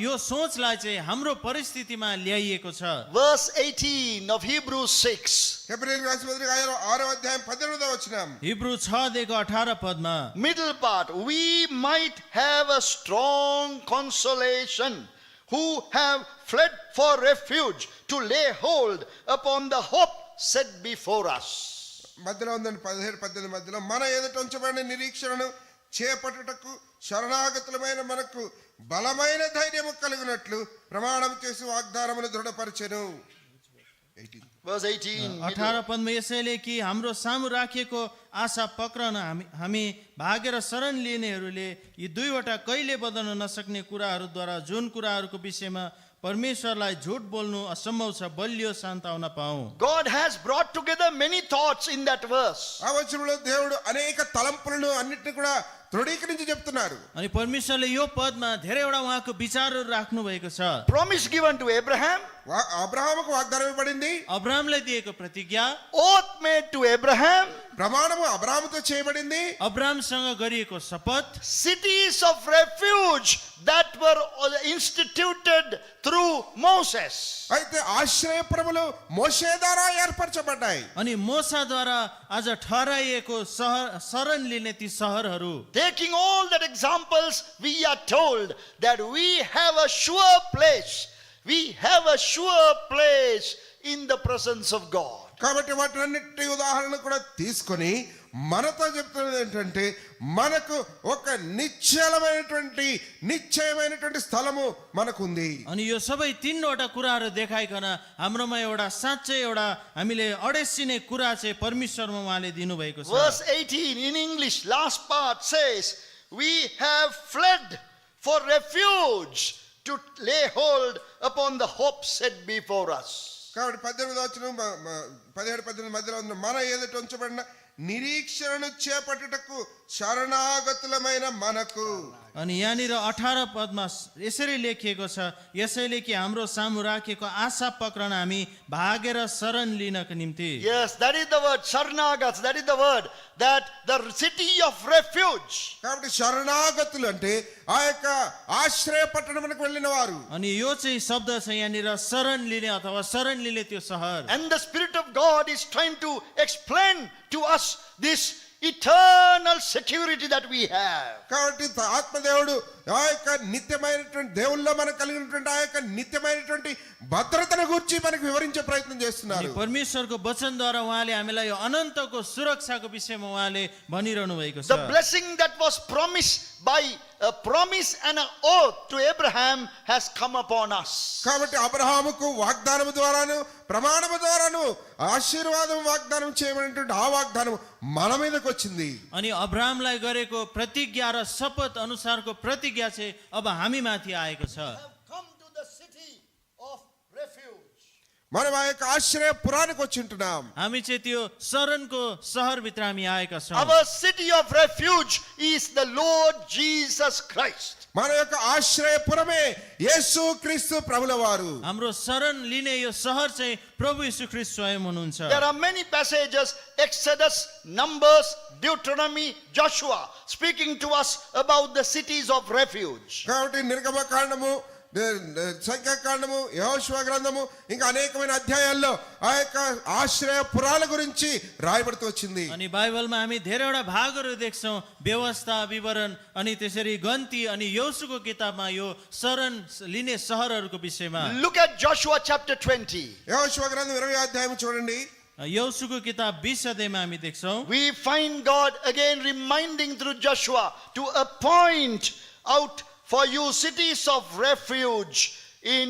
Speaker 3: यो सोचलाई चाहिँ हाम्रो परिस्थितिमा ल्याइएको छ.
Speaker 1: Verse 18 of Hebrews 6.
Speaker 2: హెబ్రీయులకు రాసిన పత్రిక 6వ అధ్యాయం 18వ వచనం.
Speaker 3: Hebrew 6:18 Padma
Speaker 1: Middle part, we might have a strong consolation who have fled for refuge to lay hold upon the hope set before us.
Speaker 2: మధ్యలో ఉందండి 17-18 మధ్యలో, మన ఎదుట ఉంచబడిన నిరీక్షణను చేపట్టుటకు శరణాగతులమైన మనకు బలమైన ధైర్యము కలుగునట్లు ప్రమాణం చేసి వాగ్దానమును దృఢపరచెను. 18.
Speaker 1: Verse 18.
Speaker 3: 18 पदमा यसैले कि हाम्रो सामु राखिएको आशा पक्रन हामी भागेर शरण लिनेहरूले यी दुईवटा कहिले बदल्न नसक्ने कुराहरूद्वारा जुन कुराहरूको विषयमा परमेश्वरलाई झुट बोल्नु असम्भव छ बलियो सान्त्वना पाऊ.
Speaker 1: God has brought together many thoughts in that verse.
Speaker 2: ఆ వచనంలో దేవుడు అనేక తలంపులను అన్నిటిని కూడా దృఢీకరించి చెప్తున్నారు.
Speaker 3: अनि परमेश्वरले यो पदमा धेरैवटा उहाँको विचारहरू राख्नु भएको छ.
Speaker 1: Promise given to Abraham,
Speaker 2: అబ్రహాముకు వాగ్దానం ఇవ్వబడింది.
Speaker 3: अब्राहमलाई दिएको प्रतिज्ञा,
Speaker 1: oath made to Abraham,
Speaker 2: ప్రమాణము అబ్రహాముతో చేయబడింది.
Speaker 3: अब्राहमसँग गरिएको शपथ,
Speaker 1: cities of refuge that were instituted through Moses.
Speaker 2: అయితే ఆశ్రయపురములు మోషే ద్వారా ఏర్పరచబడ్డాయి.
Speaker 3: अनि मोसाद्वारा आज ठहराइएको शरण लिने ती सहरहरू.
Speaker 1: Taking all that examples, we are told that we have a sure place. We have a sure place in the presence of God.
Speaker 2: కాబట్టి వాటన్నిటి ఉదాహరణ కూడా తీసుకొని మనతో చెప్తున్నది ఏంటంటే మనకు ఒక నిశ్చయమైనటువంటి స్థలము మనకుంది.
Speaker 3: अनि यो सबै तीनवटा कुराहरू देखाइकन हाम्रोमा एउटा साँच्चै एउटा हामीले अडेसिने कुरा चाहिँ परमेश्वरमा उहाँले दिनुभएको छ.
Speaker 1: Verse 18 in English, last part says, we have fled for refuge to lay hold upon the hope set before us.
Speaker 2: కాబట్టి 18వ వచనం 17-18 మధ్యలో ఉన్న మన ఎదుట ఉంచబడిన నిరీక్షణను చేపట్టుటకు శరణాగతులమైన మనకు.
Speaker 3: अनि यहाँनिर 18 पदमा यसरी लेखिएको छ, यसैले कि हाम्रो सामु राखेको आशा पक्रन हामी भागेर शरण लिनको निम्ति.
Speaker 1: Yes, that is the word, Sharnagats, that is the word, that the city of refuge.
Speaker 2: కాబట్టి శరణాగతులు అంటే ఆ యొక్క ఆశ్రయ పట్టణమునకు వెళ్ళిన వారు.
Speaker 3: अनि यो चाहिँ शब्द छ यहाँनिर शरण लिने अथवा शरण लिने त्यो सहर.
Speaker 1: And the Spirit of God is trying to explain to us this eternal security that we have.
Speaker 2: కాబట్టి ఆత్మదేవుడు ఆ యొక్క నిత్యమైనటువంటి దేవుల్లో మనకు కలిగినటువంటి ఆ యొక్క నిత్యమైనటువంటి భద్రతను గురించి మనకు వివరించే ప్రయత్నం చేస్తున్నారు.
Speaker 3: अनि परमेश्वरको वचनद्वारा उहाँले हामीलाई यो अनन्तको सुरक्षाको विषयमा उहाँले भनिरहनु भएको छ.
Speaker 1: The blessing that was promised by a promise and an oath to Abraham has come upon us.
Speaker 2: కాబట్టి అబ్రహాముకు వాగ్దానము ద్వారాను ప్రమాణము ద్వారాను ఆశీర్వాదం వాగ్దానం చేయబడినటువంటి ఆ వాగ్దానం మన మీదకి వచ్చింది.
Speaker 3: अनि अब्राहमलाई गरेको प्रतिज्ञा र शपथ अनुसारको प्रतिज्ञा चाहिँ अब हामी माथि आएको छ.
Speaker 1: Have come to the city of refuge.
Speaker 2: మనం ఆ యొక్క ఆశ్రయ పురానికి వచ్చి ఉంటున్నాం.
Speaker 3: हामी चाहिँ त्यो शरणको सहरभित्र हामी आएका छौँ.
Speaker 1: Our city of refuge is the Lord Jesus Christ.
Speaker 2: మన యొక్క ఆశ్రయపురమే యేసుక్రీస్తు ప్రభుల వారు.
Speaker 3: हाम्रो शरण लिने यो सहर चाहिँ प्रभु यीशु ख्रीष्ट स्वयं हुनुहुन्छ.
Speaker 1: There are many passages, Exodus, Numbers, Deuteronomy, Joshua, speaking to us about the cities of refuge.
Speaker 2: కాబట్టి నిర్గమకాండము, సంఖ్యాకాండము, యెహోషువ గ్రంథము ఇంకా అనేకమైన అధ్యాయాల్లో ఆ యొక్క ఆశ్రయ పురాల గురించి రాయబడుతూ వచ్చింది.
Speaker 3: अनि बाइबलमा हामी धेरैवटा भागहरू देख्छौँ, व्यवस्था विवरण अनि त्यसरी गन्ती अनि यहोशुको किताबमा यो शरण लिने सहरहरूको विषयमा.
Speaker 1: Look at Joshua chapter 20.
Speaker 2: యెహోషువ గ్రంథం 20వ అధ్యాయం చూడండి.
Speaker 3: यहोशुको किताब 20 अध्यायमा हामी देख्छौँ.
Speaker 1: We find God again reminding through Joshua to appoint out for you cities of refuge in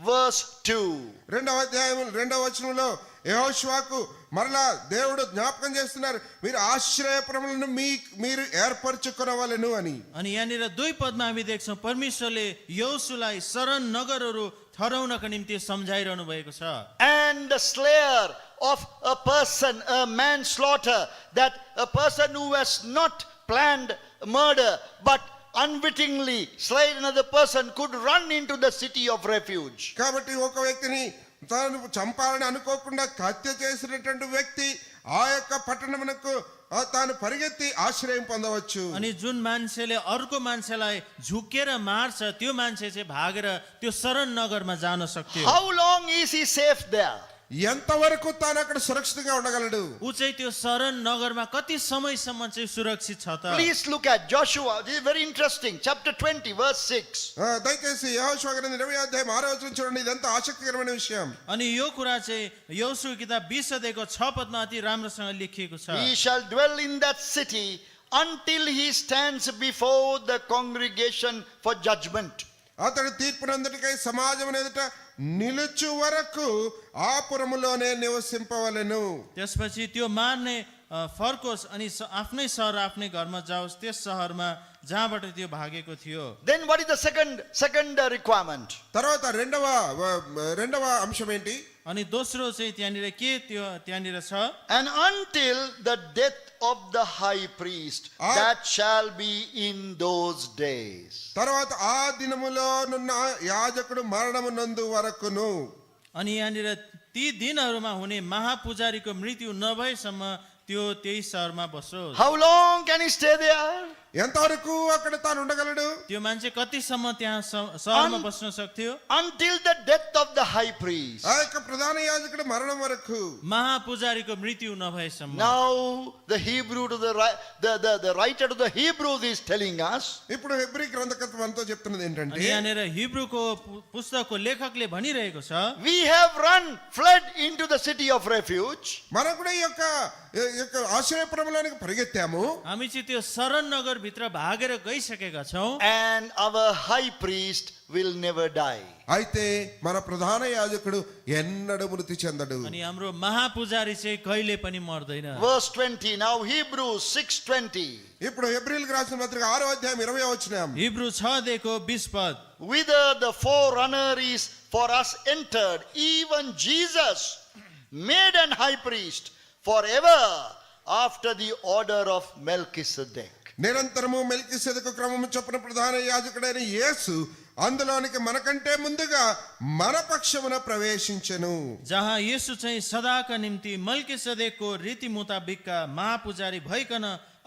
Speaker 1: verse 2.
Speaker 2: 2వ అధ్యాయం 2వ వచనంలో యెహోషువకు మరలా దేవుడు జ్ఞాపకం చేస్తున్నారు, మీరు ఆశ్రయపురములను మీరు ఏర్పరచుకొనవలెను అని.
Speaker 3: अनि यहाँनिर 2 पदमा हामी देख्छौँ परमेश्वरले यहोशुलाई शरण नगरहरू ठहराउनका निम्ति सम्झाइरहनु भएको छ.
Speaker 1: And the slayer of a person, a manslaughter, that a person who has not planned murder but unwittingly slain another person could run into the city of refuge.
Speaker 2: కాబట్టి ఒక వ్యక్తిని తాను చంపాలని అనుకోకుండా హత్య చేసినటువంటి వ్యక్తి ఆ యొక్క పట్టణమునకు తాను పరిగెత్తి ఆశ్రయం పొందవచ్చు.
Speaker 3: अनि जुन मान्छेले अर्को मान्छेलाई झुकेर मार्छ त्यो मान्छे चाहिँ भागेर त्यो शरण नगरमा जान सक्थ्यो.
Speaker 1: How long is he safe there?
Speaker 2: ఎంతవరకు తాను అక్కడ సురక్షితంగా ఉండగలడు?
Speaker 3: ऊ चाहिँ त्यो शरण नगरमा कति समयसम्म चाहिँ सुरक्षित छ त?
Speaker 1: Please look at Joshua. This is very interesting. Chapter 20, verse 6.
Speaker 2: దయచేసి యెహోషువ గ్రంథం 20వ అధ్యాయం 6వ వచనం చూడండి. ఇదంతా ఆసక్తికరమైన విషయం.
Speaker 3: अनि यो कुरा चाहिँ यहोशुवा किताब 20 अध्यायको 6 पदमा अति राम्रोसँग लेखिएको छ.
Speaker 1: He shall dwell in that city until he stands before the congregation for judgment.
Speaker 2: అతడు తీర్పునందుటికై సమాజం ఎదుట నిలుచు వరకు ఆ పురములోనే నివసింపవలెను.
Speaker 3: त्यसपछि त्यो मार्ने फर्कोस् अनि आफ्नै सहर आफ्नै घरमा जाओस् त्यस सहरमा जहाँबाट त्यो भागेको थियो.
Speaker 1: Then what is the second requirement?
Speaker 2: తర్వాత రెండవ అంశం ఏంటి?
Speaker 3: अनि दोस्रो चाहिँ त्यहाँनिर के त्यो त्यहाँनिर छ?
Speaker 1: And until the death of the high priest, that shall be in those days.
Speaker 2: తర్వాత ఆ దినములోనున్న యాజకుడు మరణము నందు వరకును.
Speaker 3: अनि यहाँनिर ती दिनहरूमा हुने महापुजारीको मृत्यु नभएसम्म त्यो त्यही सहरमा बसोस्.
Speaker 1: How long can he stay there?
Speaker 2: ఎంతవరకు అక్కడ తాను ఉండగలడు?
Speaker 3: त्यो मान्छे कतिसम्म त्यहाँ सहरमा बस्न सक्थ्यो?
Speaker 1: Until the death of the high priest.
Speaker 2: ఆ యొక్క ప్రధాన యాజకుడు మరణం వరకు.
Speaker 3: महापुजारीको मृत्यु नभएसम्म.
Speaker 1: Now the Hebrew to the writer to the Hebrews is telling us.
Speaker 2: ఇప్పుడు హెబ్రీ గ్రంథకర్త మనతో చెప్తున్నది ఏంటంటే,
Speaker 3: अनि यहाँनिर हिब्रूको पुस्तकको लेखकले भनिरहेको छ,
Speaker 1: We have fled into the city of refuge.
Speaker 2: మనం కూడా ఈ యొక్క ఆశ్రయపురంలోనికి పరిగెత్తాము.
Speaker 3: हामी चाहिँ त्यो शरण नगर भित्र भागेर गइसकेका छौं.
Speaker 1: And our high priest will never die.
Speaker 2: అయితే మన ప్రధాన యాజకుడు ఎన్నడూ మృతి చెందడు.
Speaker 3: अनि हाम्रो महापुजारी चाहिँ कहिले पनि मर्दैन.
Speaker 1: Verse 20. Now Hebrews 6:20.
Speaker 2: ఇప్పుడు హెబ్రీయులకు రాసిన పత్రిక 6వ అధ్యాయం 20వ వచనం.
Speaker 3: हिब्रू 6 देखो 20 पद.
Speaker 1: Whither the forerunner is for us entered, even Jesus, made an high priest forever after the order of Melchizedek.
Speaker 2: నిరంతరము మెల్కీసెదెకు క్రమము చొప్పున ప్రధాన యాజకుడైన యేసు అందులోనికి మనకంటే ముందుగా మన పక్షమున ప్రవేశించెను.
Speaker 3: जहाँ येशू चाहिँ सदाका निम्ति मल्कीसेदेकको रीति मुताबिकका महापुजारी भइकन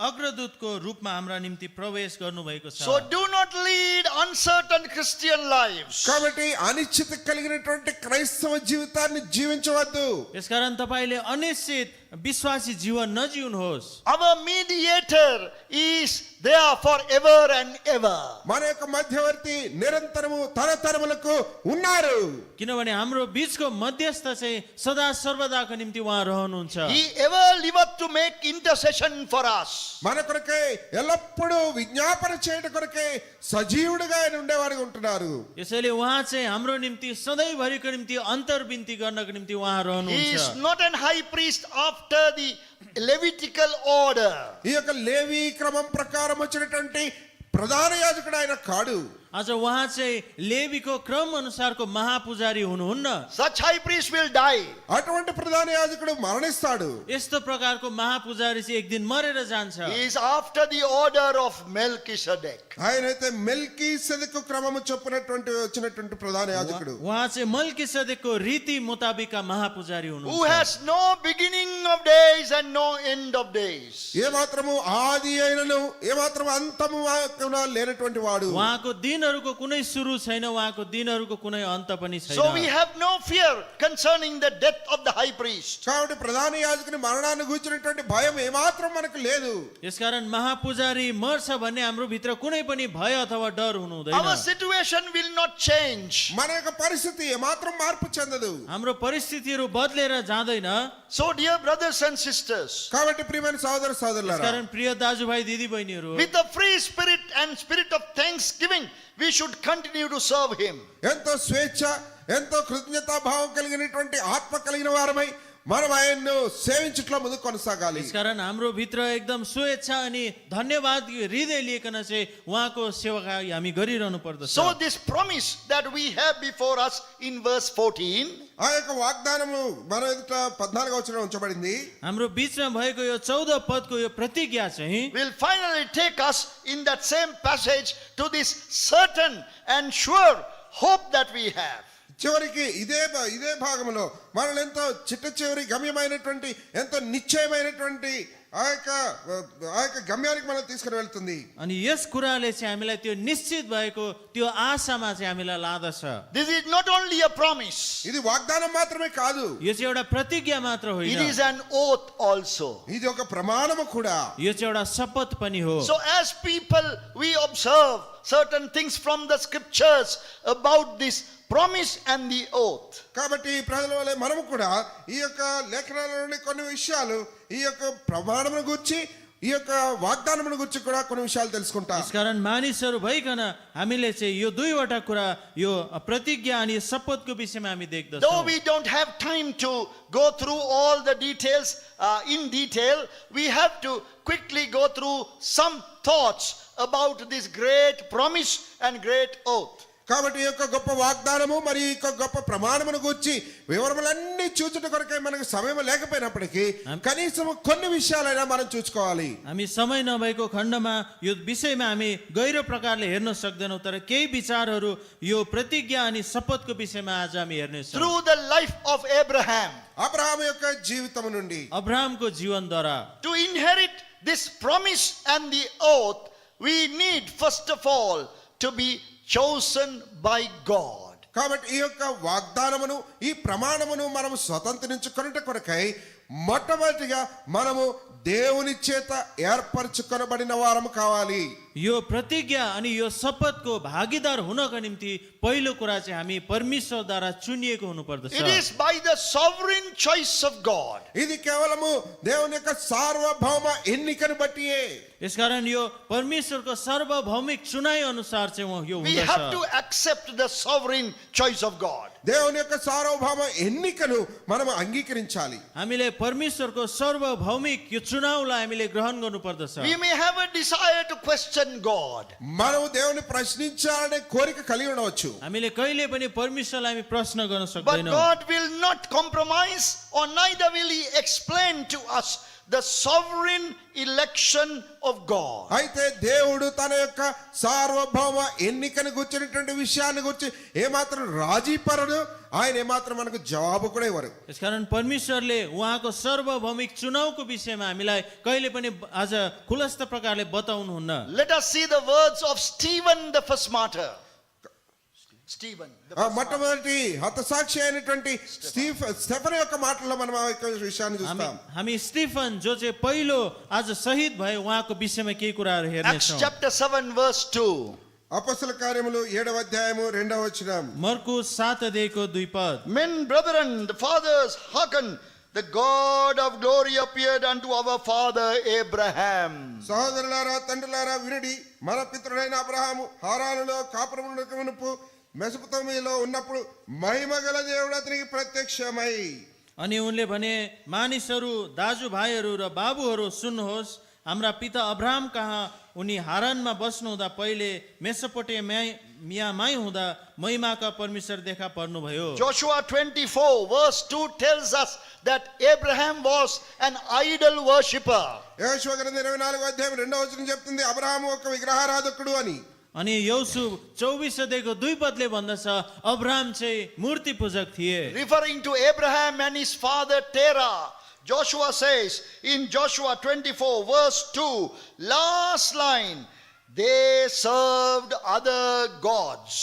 Speaker 3: अग्रदूतको रूपमा हाम्रा निम्ति प्रवेश गर्नुभएको छ.
Speaker 1: So do not lead uncertain Christian lives.
Speaker 2: కాబట్టి అనిశ్చిత కలిగినటువంటి క్రైస్తవ జీవితాన్ని జీవించవద్దు.
Speaker 3: यसकारण तपाईले अनिश्चित विश्वासी जीवन नजिउनुहोस्.
Speaker 1: Our mediator is there forever and ever.
Speaker 2: మన యొక్క మధ్యవర్తి నిరంతరము తరతరములకు ఉన్నారు.
Speaker 3: किनभने हाम्रो बीचको मध्यस्थ चाहिँ सदा सर्वदाको निम्ति उहाँ रहनुहुन्छ.
Speaker 1: He ever liveth to make intercession for us.
Speaker 2: మన కొరకై ఎల్లప్పుడూ విజ్ఞాపన చేయట కొరకై సజీవుడిగా ఆయన ఉండేవాడిగా ఉంటున్నారు.
Speaker 3: यसैले उहाँ चाहिँ हाम्रो निम्ति सधैँभरिको निम्ति अन्तर्विन्ती गर्नको निम्ति उहाँ
Speaker 1: He
Speaker 3: रहनुहुन्छ.
Speaker 1: is not an high priest after the Levitical order.
Speaker 2: ఈ యొక్క లేవీ క్రమం ప్రకారం వచ్చినటువంటి ప్రధాన యాజకుడు ఆయన కాడు.
Speaker 3: आज उहाँ चाहिँ लेवीको क्रम अनुसारको महापुजारी हुनुहुन्न.
Speaker 1: Such high priest will die.
Speaker 2: అటువంటి ప్రధాన యాజకుడు మరణిస్తాడు.
Speaker 3: यस्तो प्रकारको महापुजारी चाहिँ एक दिन मरेर जान्छ.
Speaker 1: He is after the order of Melchizedek.
Speaker 2: ఆయనైతే మెల్కీసెదెకు క్రమము చొప్పునటువంటి వచ్చినటువంటి ప్రధాన యాజకుడు.
Speaker 3: उहाँ चाहिँ मल्कीसेदेकको रीति मुताबिकका महापुजारी
Speaker 1: Who
Speaker 3: हुनुहुन्छ.
Speaker 1: has no beginning of days and no end of days.
Speaker 2: ఏ మాత్రము ఆది అయినను ఏ మాత్రము అంతము లేనటువంటి వాడు.
Speaker 3: उहाँको दिनहरूको कुनै सुरु छैन, उहाँको दिनहरूको कुनै अन्त पनि
Speaker 1: So we
Speaker 3: छैन.
Speaker 1: have no fear concerning the death of the high priest.
Speaker 2: కాబట్టి ప్రధాన యాజకుని మరణాన్ని గూర్చినటువంటి భయం ఏమాత్రం మనకు లేదు.
Speaker 3: यसकारण महापुजारी मर्छ भन्ने हाम्रो भित्र कुनै पनि भय अथवा डर हुनु हुँदैन.
Speaker 1: Our situation will not change.
Speaker 2: మన యొక్క పరిస్థితి ఏమాత్రం మార్పు చెందదు.
Speaker 3: हाम्रो परिस्थितिहरू बदलेर जाँदैन.
Speaker 1: So dear brothers and sisters,
Speaker 2: కాబట్టి ప్రియమైన సహోదర సహోదరులారా,
Speaker 3: यसकारण प्रिय दाजुभाइ दिदीबहिनीहरू,
Speaker 1: with a free spirit and spirit of thanksgiving, we should continue to serve him.
Speaker 2: ఎంతో స్వేచ్ఛ ఎంతో కృతజ్ఞతాభావం కలిగినటువంటి ఆత్మ కలిగిన వారమై మనం ఆయన్ను సేవించుట్లో ముందు కొనసాగాలి.
Speaker 3: यसकारण हाम्रो भित्र एकदम स्वेच्छा अनि धन्यवाद हृदय लिएकन चाहिँ उहाँको सेवा हामी गरिरहनु पर्दछ.
Speaker 1: So this promise that we have before us in verse 14,
Speaker 2: ఆ యొక్క వాగ్దానము మన ఎదుట 14వ వచనంలో ఉంచబడింది.
Speaker 3: हाम्रो बीचमा भएको यो 14 पदको यो प्रतिज्ञा चाहिँ
Speaker 1: will finally take us in that same passage to this certain and sure hope that we have.
Speaker 2: చివరికి ఇదే భాగంలో మనల్ని ఎంతో చిట్ట చివరి గమ్యమైనటువంటి ఎంతో నిశ్చయమైనటువంటి ఆ యొక్క గమ్యానికి మనం తీసుకుని వెళ్తుంది.
Speaker 3: अनि यस कुराले चाहिँ हामीलाई त्यो निश्चित भएको त्यो आशामा चाहिँ हामीलाई लादछ.
Speaker 1: This is not only a promise,
Speaker 2: ఇది వాగ్దానం మాత్రమే కాదు,
Speaker 3: यो चाहिँ एउटा प्रतिज्ञा मात्र
Speaker 1: it
Speaker 3: होइन,
Speaker 1: is an oath also.
Speaker 2: ఇది ఒక ప్రమాణము కూడా.
Speaker 3: यो चाहिँ एउटा शपथ पनि हो.
Speaker 1: So as people, we observe certain things from the scriptures about this promise and the oath.
Speaker 2: కాబట్టి ప్రజల వలె మనము కూడా ఈ యొక్క లేఖనాలలోని కొన్ని విషయాలు ఈ యొక్క ప్రమాణమును గురించి ఈ యొక్క వాగ్దానమును గురించి కూడా కొన్ని విషయాలు తెలుసుకుంటాం.
Speaker 3: यसकारण मानिसहरू भइकन हामीले चाहिँ यो दुईवटा कुरा यो प्रतिज्ञा अनि शपथको विषयमा हामी
Speaker 1: Though
Speaker 3: देख्दछौँ.
Speaker 1: we don't have time to go through all the details in detail, we have to quickly go through some thoughts about this great promise and great oath.
Speaker 2: కాబట్టి ఈ యొక్క గొప్ప వాగ్దానము మరియు ఈ యొక్క గొప్ప ప్రమాణమును గురించి వివరములన్నీ చూచుట కొరకే మనకు సమయం లేకపోయినప్పటికీ కనీసం కొన్ని విషయాలైనా మనం చూసుకోవాలి.
Speaker 3: हामी समय नभएको खण्डमा यो विषयमा हामी गहिरो प्रकारले हेर्न सक्दैनौँ, तर केही विचारहरू यो प्रतिज्ञा अनि शपथको विषयमा आज हामी हेर्नेछौँ.
Speaker 1: Through the life of Abraham,
Speaker 2: Abraham యొక్క జీవితం నుండి
Speaker 3: अब्राहमको जीवनद्वारा
Speaker 1: to inherit this promise and the oath, we need first of all to be chosen by God.
Speaker 2: కాబట్టి ఈ యొక్క వాగ్దానమును ఈ ప్రమాణమును మనము స్వతంత్రించుకొనుట కొరకై మొట్టమొదటిగా మనము దేవుని చేత ఏర్పరచుకొనబడిన వారము కావాలి.
Speaker 3: यो प्रतिज्ञा अनि यो शपथको भागीदार हुनको निम्ति पहिलो कुरा चाहिँ हामी परमेश्वरद्वारा चुनिएको हुनुपर्दछ.
Speaker 1: It is by the sovereign choice of God.
Speaker 2: ఇది కేవలము దేవుని యొక్క సార్వభౌమ ఎన్నికను బట్టియే.
Speaker 3: यसकारण यो परमेश्वरको सार्वभौमिक चुनाइ अनुसार चाहिँ यो
Speaker 1: We have to
Speaker 3: हुँदछ.
Speaker 1: accept the sovereign choice of God.
Speaker 2: దేవుని యొక్క సార్వభౌమ ఎన్నికను మనం అంగీకరించాలి.
Speaker 3: हामीले परमेश्वरको सार्वभौमिक यो चुनावलाई हामीले ग्रहण गर्नुपर्दछ.
Speaker 1: We may have a desire to question God.
Speaker 2: మనము దేవుని ప్రశ్నించాలనే కోరిక కలిగి ఉండవచ్చు.
Speaker 3: हामीले कहिले पनि परमेश्वरलाई हामी प्रश्न गर्न
Speaker 1: But
Speaker 3: सक्दैनौँ.
Speaker 1: God will not compromise, or neither will He explain to us the sovereign election of God.
Speaker 2: అయితే దేవుడు తన యొక్క సార్వభౌమ ఎన్నికను గుర్చినటువంటి విషయాన్ని గురించి ఏమాత్రం రాజీ పరడు, ఆయన ఏమాత్రం మనకు జవాబు కూడా ఇవ్వరు.
Speaker 3: यसकारण परमेश्वरले उहाँको सार्वभौमिक चुनावको विषयमा हामीलाई कहिले पनि आज खुलस्त प्रकारले बताउनुहुन्न.
Speaker 1: Let us see the words of Stephen, the first martyr. Stephen, the first martyr.
Speaker 2: మొట్టమొదటి హతసాక్షి అయినటువంటి స్టెఫెన్ యొక్క మాటల్లో మనం ఆ యొక్క విషయాన్ని చూస్తాం.
Speaker 3: हामी स्टिफन जो चाहिँ पहिलो आज शहीद भए उहाँको विषयमा केही कुराहरू
Speaker 1: Acts
Speaker 3: हेर्नेछौँ.
Speaker 1: chapter 7 verse 2.
Speaker 2: అపొస్తలుల కార్యములు 7వ అధ్యాయము 2వ వచనం.
Speaker 3: मर्कुस 7 अध्यायको 2 पद.
Speaker 1: Men, brethren, the fathers, hearken. The God of glory appeared unto our father Abraham.
Speaker 2: సహోదరులారా తండ్రులారా వినుడి, మన పితరుడైన అబ్రహాము హారానులో కాపురమునకు మునుపు మెసొపొతామియాలో ఉన్నప్పుడు మహిమగల దేవుడు అతనికి ప్రత్యక్షమై.
Speaker 3: अनि उनले भने, मानिसहरू, दाजुभाइहरू र बाबुहरू सुन्नुहोस्, हाम्रा पिता अब्राहम कहाँ उनी हारानमा बस्नु हुँदा पहिले मेसोपोटामियामै हुँदा महिमाका परमेश्वर देखा पर्नुभयो.
Speaker 1: Joshua 24 verse 2 tells us that Abraham was an idol worshipper.
Speaker 2: యెహోషువ గ్రంథం 24వ అధ్యాయం 2వ వచనం చెప్తుంది అబ్రహాము ఒక విగ్రహారాధకుడు అని.
Speaker 3: अनि यौसु 24 अध्यायको 2 पदले भन्दछ अब्राहम चाहिँ मूर्ति पूजक थिए.
Speaker 1: Referring to Abraham and his father Terah, Joshua says in Joshua 24 verse 2, last line, they served other gods.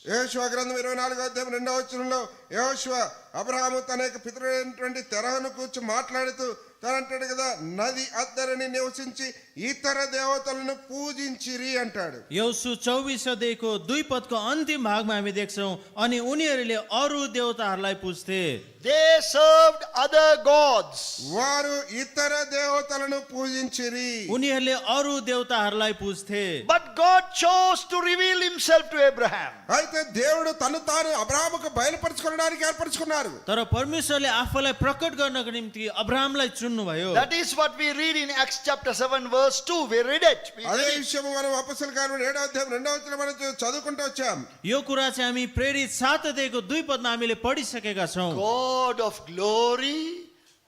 Speaker 2: యెహోషువ గ్రంథం 24వ అధ్యాయం 2వ వచనంలో యెహోషువ అబ్రహాము తన యొక్క పితరుడైనటువంటి తెరహను కూర్చొని మాట్లాడుతూ తనంటాడు కదా, నది అద్దరిని నివసించి ఇతర దేవతలను పూజించిరి అంటాడు.
Speaker 3: यौसु 24 अध्यायको 2 पदको अन्तिम भागमा हामी देख्छौँ अनि उनीहरूले अरू देवताहरूलाई पुज्थे.
Speaker 1: They served other gods.
Speaker 2: వారు ఇతర దేవతలను పూజించిరి.
Speaker 3: उनीहरूले अरू देवताहरूलाई पुज्थे.
Speaker 1: But God chose to reveal himself to Abraham.
Speaker 2: అయితే దేవుడు తను తాను అబ్రహాముకు బయలుపరచుకోవడానికి ఏర్పరచుకున్నారు.
Speaker 3: तर परमेश्वरले आफूलाई प्रकट गर्नको निम्ति अब्राहमलाई चुन्नुभयो.
Speaker 1: That is what we read in Acts chapter 7 verse 2. We read it.
Speaker 2: అదే విషయం మనం అపొస్తలుల కార్యములు 7వ అధ్యాయం 2వ వచనం మనం చదువుకుంటూ వచ్చాం.
Speaker 3: यो कुरा चाहिँ हामी प्रेरित 7 अध्यायको 2 पदमा हामीले पढिसकेका छौँ.
Speaker 1: God of glory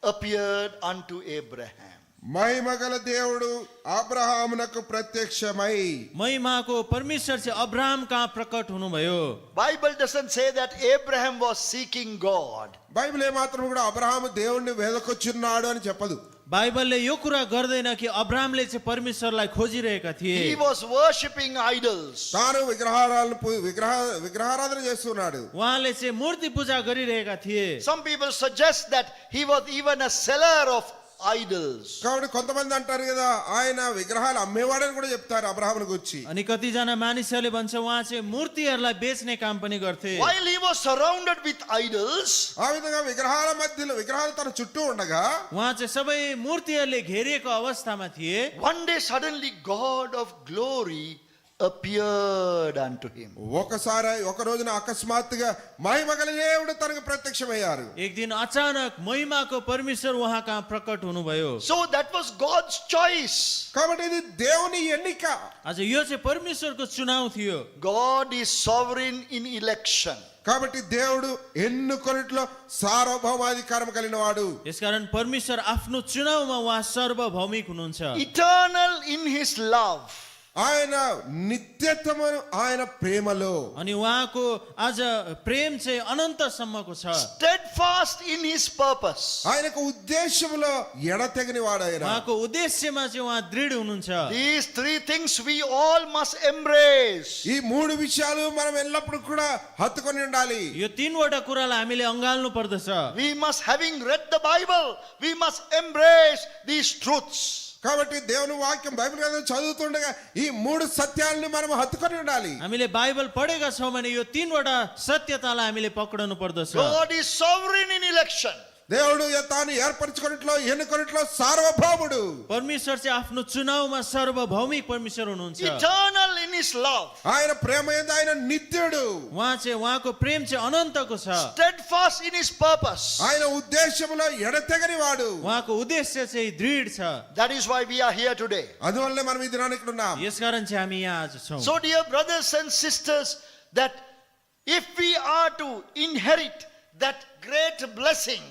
Speaker 1: appeared unto Abraham.
Speaker 2: మహిమగల దేవుడు అబ్రహామునకు ప్రత్యక్షమై
Speaker 3: महिमाको परमेश्वर चाहिँ अब्राहम कहाँ प्रकट हुनुभयो।
Speaker 1: Bible doesn't say that Abraham was seeking God.
Speaker 2: Bible ఏమాత్రం కూడా అబ్రహాము దేవుణ్ణి వెదకొచ్చున్నాడు అని చెప్పదు.
Speaker 3: बाइबलले यो कुरा गर्दैन कि अब्राहमले चाहिँ परमेश्वरलाई खोजिरहेका थिए।
Speaker 1: He was worshipping idols.
Speaker 2: తాను విగ్రహారాధన చేస్తున్నాడు.
Speaker 3: उहाँले चाहिँ मूर्ति पूजा गरिरहेका थिए।
Speaker 1: Some people suggest that he was even a seller of idols.
Speaker 2: కాబట్టి కొంతమంది అంటారు కదా ఆయన విగ్రహాలు అమ్మేవాడని కూడా చెప్తారు అబ్రహాముని గురించి.
Speaker 3: अनि कतिजना मानिसहरूले भन्छ उहाँ चाहिँ मूर्तिहरूलाई बेच्ने काम पनि गर्थे।
Speaker 1: While he was surrounded with idols,
Speaker 2: ఆ విధంగా విగ్రహాల మధ్యలో విగ్రహాలు తన చుట్టూ ఉండగా
Speaker 3: उहाँ चाहिँ सबै मूर्तिहरूले घेरिएको अवस्थामा थिए।
Speaker 1: one day suddenly God of glory appeared unto him.
Speaker 2: ఒక రోజున అకస్మాత్తుగా మహిమగల దేవుడు తనకు ప్రత్యక్షమయ్యారు.
Speaker 3: एक दिन अचानक महिमाको परमेश्वर उहाँ कहाँ प्रकट हुनुभयो।
Speaker 1: So that was God's choice.
Speaker 2: కాబట్టి ఇది దేవుని ఎన్నిక.
Speaker 3: आज यो चाहिँ परमेश्वरको चुनाव थियो।
Speaker 1: God is sovereign in election.
Speaker 2: కాబట్టి దేవుడు ఎన్నుకొనిట్లో సార్వభౌమాధికారం కలిగిన వాడు.
Speaker 3: यसकारण परमेश्वर आफ्नो चुनावमा उहाँ सार्वभौमिक हुनुहुन्छ।
Speaker 1: Eternal in his love.
Speaker 2: ఆయన నిత్యత్వము ఆయన ప్రేమలో.
Speaker 3: अनि उहाँको आज प्रेम चाहिँ अनन्तसम्मको छ।
Speaker 1: Steadfast in his purpose.
Speaker 2: ఆయనకు ఉద్దేశములో ఎడతెగని వాడు ఆయన.
Speaker 3: उहाँको उद्देश्यमा चाहिँ उहाँ दृढ हुनुहुन्छ।
Speaker 1: These three things we all must embrace.
Speaker 2: ఈ మూడు విషయాలు మనం ఎల్లప్పుడూ కూడా హత్తుకొని ఉండాలి.
Speaker 3: यो तीनवटा कुरालाई हामीले अँगाल्नु पर्दछ।
Speaker 1: We must, having read the Bible, we must embrace these truths.
Speaker 2: కాబట్టి దేవుని వాక్యం బైబిల్ గ్రంథం చదువుతుండగా ఈ మూడు సత్యాలను మనం హత్తుకొని ఉండాలి.
Speaker 3: हामीले बाइबल पढेका छौं भने यो तीनवटा सत्यतालाई हामीले पक्राउनु पर्दछ।
Speaker 1: God is sovereign in election.
Speaker 2: దేవుడు తాను ఏర్పరచుకొనిట్లో ఎన్నుకొనిట్లో సార్వభౌముడు.
Speaker 3: परमेश्वर चाहिँ आफ्नो चुनावमा सार्वभौमिक परमेश्वर हुनुहुन्छ।
Speaker 1: Eternal in his love.
Speaker 2: ఆయన ప్రేమ యందు ఆయన నిత్యుడు.
Speaker 3: उहाँ चाहिँ उहाँको प्रेम चाहिँ अनन्तको छ।
Speaker 1: Steadfast in his purpose.
Speaker 2: ఆయన ఉద్దేశములో ఎడతెగని వాడు.
Speaker 3: उहाँको उद्देश्य चाहिँ दृढ छ।
Speaker 1: That is why we are here today.
Speaker 2: అందువల్లే మనం ఈ దినానికి ఇక్కడ ఉన్నాం.
Speaker 3: यसकारण चाहिँ हामी यहाँ आज छौं।
Speaker 1: So dear brothers and sisters, that if we are to inherit that great blessing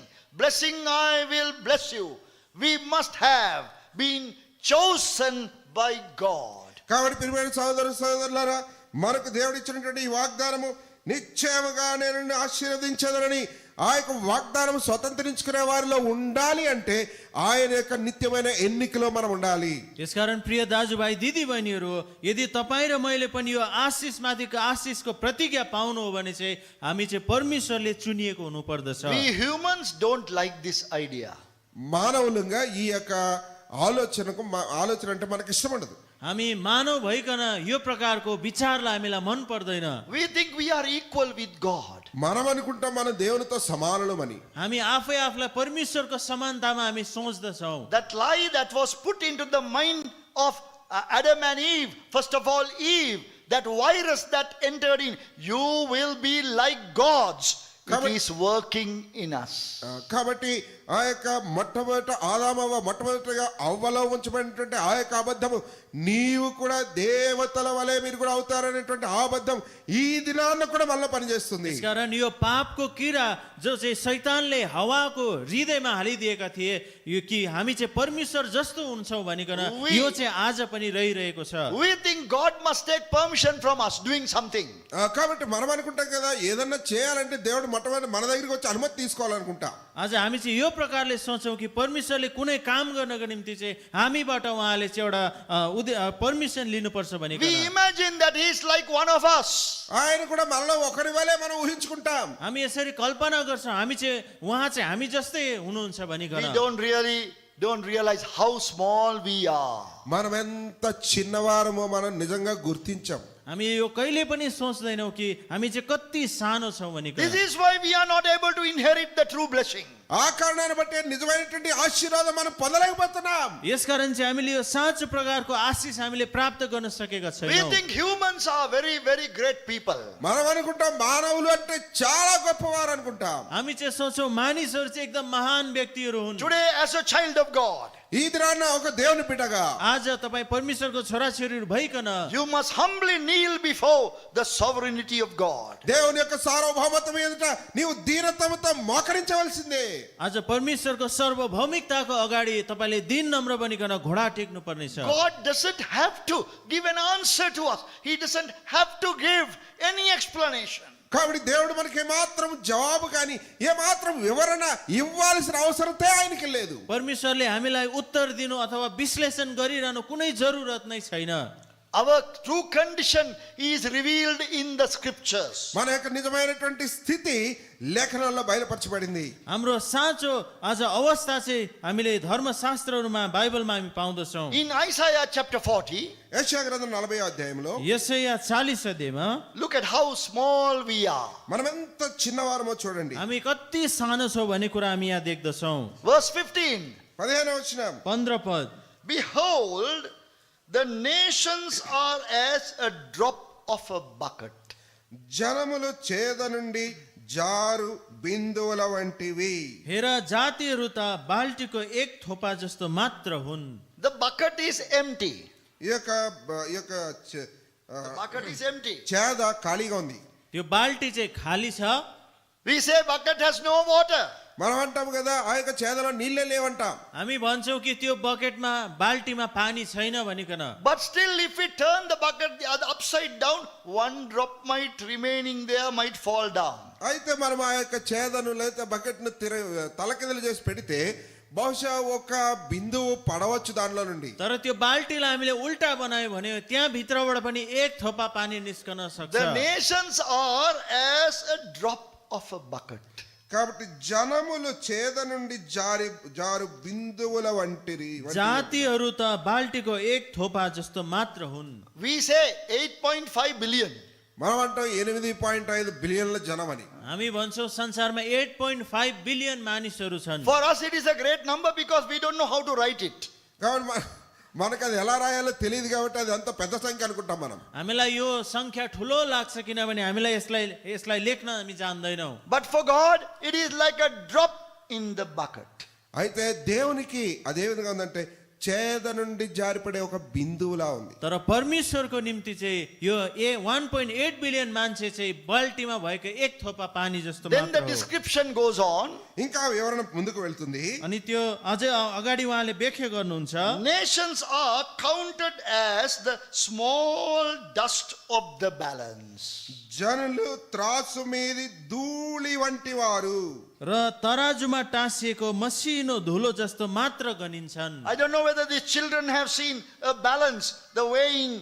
Speaker 1: I will bless you, we must have been chosen by God.
Speaker 2: కాబట్టి ప్రియమైన సహోదరులారా మనకు దేవుడు ఇచ్చినటువంటి ఈ వాగ్దానము నిశ్చయముగా నేను నిన్ను ఆశీర్వదించదనని ఆ యొక్క వాగ్దానం స్వతంత్రించుకునే వారిలో ఉండాలి అంటే ఆయన యొక్క నిత్యమైన ఎన్నికలో మనం ఉండాలి.
Speaker 3: यसकारण प्रिय दाजुभाइ दिदी बहिनीहरू, यदि तपाईँ र मैले पनि यो आशिषमाथिको आशिषको प्रतिज्ञा पाउनु हो भने चाहिँ हामी चाहिँ परमेश्वरले चुनिएको हुनु पर्दछ।
Speaker 1: We humans don't like this idea.
Speaker 2: మానవులుగా ఈ యొక్క ఆలోచన అంటే మనకి ఇష్టం ఉండదు.
Speaker 3: हामी मानव भइकन यो प्रकारको विचारलाई हामीलाई मन पर्दैन।
Speaker 1: We think we are equal with God.
Speaker 2: మనం అనుకుంటాం మనం దేవునితో సమానులమని.
Speaker 3: हामी आफै आफूलाई परमेश्वरको समानतामा हामी सोच्दछौँ।
Speaker 1: That lie that was put into the mind of Adam and Eve, first of all Eve, that virus that entered in, you will be like gods, it is working in us.
Speaker 2: కాబట్టి ఆ యొక్క మొట్టమొదటిగా అవ్వలో ఉంచబడినటువంటి ఆ యొక్క అబద్ధము నీవు కూడా దేవతల వలె మీరు కూడా అవుతారనేటువంటి ఆ అబద్ధం ఈ దినాన్న కూడా మళ్ళీ పనిచేస్తుంది.
Speaker 3: यसकारण यो पापको किरा जो चाहिँ शैतानले हवाको हृदयमा हालिदिएका थिए यो कि हामी चाहिँ परमेश्वर जस्तो हुन्छौँ भनिकन यो चाहिँ आज पनि रहिरहेको छ।
Speaker 1: We think God must take permission from us doing something.
Speaker 2: కాబట్టి మనం అనుకుంటాం కదా ఏదన్నా చేయాలంటే దేవుడు మొట్టమొదటి మన దగ్గరికి వచ్చి అనుమతి తీసుకోవాలనుకుంటా.
Speaker 3: आज हामी चाहिँ यो प्रकारले सोच्छौँ कि परमेश्वरले कुनै काम गर्नको निम्ति चाहिँ हामीबाट उहाँले चाहिँ एउटा पर्मिसन लिनुपर्छ भनेको।
Speaker 1: We imagine that he is like one of us.
Speaker 2: ఆయన కూడా మనలో ఒకరి వలె మనం ఊహించుకుంటాం.
Speaker 3: हामी यसरी कल्पना गर्छौँ हामी चाहिँ उहाँ चाहिँ हामी जस्तै हुनुहुन्छ भनिकन।
Speaker 1: We don't realize how small we are.
Speaker 2: మనం ఎంత చిన్నవారమో మనం నిజంగా గుర్తించాం.
Speaker 3: हामी यो कहिले पनि सोच्दैनौँ कि हामी चाहिँ कति सानो छौँ भनिकन।
Speaker 1: This is why we are not able to inherit the true blessing.
Speaker 2: ఆ కారణాన్ని బట్టి నిజమైనటువంటి ఆశీర్వాదం మనం పొందలేకపోతున్నాం.
Speaker 3: यसकारण चाहिँ हामीले यो साँचो प्रकारको आशिष हामीले प्राप्त गर्न सकेका
Speaker 1: We
Speaker 3: छैनौँ।
Speaker 1: think humans are very, very great people.
Speaker 2: మనం అనుకుంటాం మానవులు అంటే చాలా గొప్పవారు అనుకుంటాం.
Speaker 3: हामी चाहिँ सोच्छौँ मानिसहरू चाहिँ एकदम महान व्यक्तिहरू हुन्।
Speaker 1: Today, as a child of God,
Speaker 2: ఈ దినాన ఒక దేవుని బిడ్డగా
Speaker 3: आज तपाईँ परमेश्वरको छोराछोरीहरू भइकन
Speaker 1: you must humbly kneel before the sovereignty of God.
Speaker 2: దేవుని యొక్క సార్వభౌమత్వం ఎదుట నీవు దీనత్వముతో మోకరించవలసిందే.
Speaker 3: आज परमेश्वरको सार्वभौमिकताको अगाडि तपाईँले दिन नम्र बनिकन घोडा टेक्नु पर्नेछ
Speaker 1: God doesn't have to give an answer to us. He doesn't have to give any explanation.
Speaker 2: కాబట్టి దేవుడు మనకి ఏమాత్రం జవాబు కానీ ఏమాత్రం వివరణ ఇవ్వాల్సిన అవసరతే ఆయనకి లేదు.
Speaker 3: परमेश्वरले हामीलाई उत्तर दिनु अथवा विश्लेषण गरिरहनु कुनै जरुरत नै छैन.
Speaker 1: Our true condition is revealed in the scriptures.
Speaker 2: మన యొక్క నిజమైనటువంటి స్థితి లేఖనాల్లో బయలుపరచబడింది.
Speaker 3: हाम्रो साँचो आज अवस्था चाहिँ हामीले धर्मशास्त्रहरूमा बाइबलमा हामी पाउँदछौँ.
Speaker 1: In Isaiah chapter 40,
Speaker 2: యెషయా గ్రంథం 40వ అధ్యాయంలో
Speaker 3: यसैया 40 अध्यायमा
Speaker 1: look at how small we are.
Speaker 2: మనం ఎంత చిన్నవారమో చూడండి.
Speaker 3: हामी कति सानो छौँ भन्ने कुरा हामी यहाँ देख्दछौँ.
Speaker 1: Verse 15.
Speaker 2: 15వ వచనం
Speaker 3: 15 पद.
Speaker 1: Behold, the nations are as a drop of a bucket.
Speaker 2: జనములు చేద నుండి జారు బిందువుల వంటివి.
Speaker 3: हेर जातिहरू त बाल्टीको एक थोपा जस्तो मात्र हुन्.
Speaker 1: The bucket is empty.
Speaker 2: ఈ యొక్క
Speaker 1: The bucket is empty.
Speaker 2: చేద ఖాళీగా ఉంది.
Speaker 3: त्यो बाल्टी चाहिँ खाली छ.
Speaker 1: We say bucket has no water.
Speaker 2: మనం అంటాం కదా ఆ యొక్క చేదలో నీళ్ళే లేవంటాం.
Speaker 3: हामी भन्छौँ कि त्यो बकेटमा बाल्टीमा पानी छैन भनिकन.
Speaker 1: But still, if we turn the bucket the other upside down, one drop might remaining there might fall down.
Speaker 2: అయితే మనం ఆ యొక్క చేదను లేదా బకెట్ ను తలకిందులు చేసి పెడితే బహుశా ఒక బిందువు పడవచ్చు దానిలో నుండి.
Speaker 3: तर त्यो बाल्टीलाई हामीले उल्टा बनायो भने त्यहाँ भित्रबाट पनि एक थोपा पानी निस्कन सक्छ.
Speaker 1: The nations are as a drop of a bucket.
Speaker 2: కాబట్టి జనములు చేద నుండి జారు బిందువుల వంటిరి.
Speaker 3: जातिहरू त बाल्टीको एक थोपा जस्तो मात्र हुन्.
Speaker 1: We say 8.5 billion.
Speaker 2: మనం అంటాం 8.5 బిలియన్ల జనం అని.
Speaker 3: हामी भन्छौँ संसारमा 8.5 बिलियन मानिसहरू छन्.
Speaker 1: For us it is a great number because we don't know how to write it.
Speaker 2: కాబట్టి మనకు అది ఎలా రాయాలో తెలియదు కాబట్టి అది అంత పెద్ద సంఖ్య అనుకుంటాం మనం.
Speaker 3: हामीलाई यो संख्या ठुलो लाग्छ किनभने हामीलाई यसलाई लेख्न हामी जान्दैनौँ.
Speaker 1: But for God it is like a drop in the bucket.
Speaker 2: అయితే దేవునికి అదే విధంగా ఉందంటే చేద నుండి జారిపడే ఒక బిందువులా ఉంది.
Speaker 3: तर परमेश्वरको निम्ति चाहिँ यो 1.8 बिलियन मान्छे चाहिँ बाल्टीमा भएको एक थोपा पानी जस्तो
Speaker 1: Then the
Speaker 3: मात्र हो.
Speaker 1: description goes on.
Speaker 2: ఇంకా వివరణ ముందుకు వెళ్తుంది.
Speaker 3: अनि त्यो अझै अगाडि उहाँले व्याख्या गर्नुहुन्छ.
Speaker 1: Nations are counted as the small dust of the balance.
Speaker 2: జనులు త్రాసు మీది ధూళి వంటి వారు.
Speaker 3: र तराजुमा टाँसिएको मसिनो धुलो जस्तो मात्र गनिन्छन्.
Speaker 1: I don't know whether these children have seen a balance, the weighing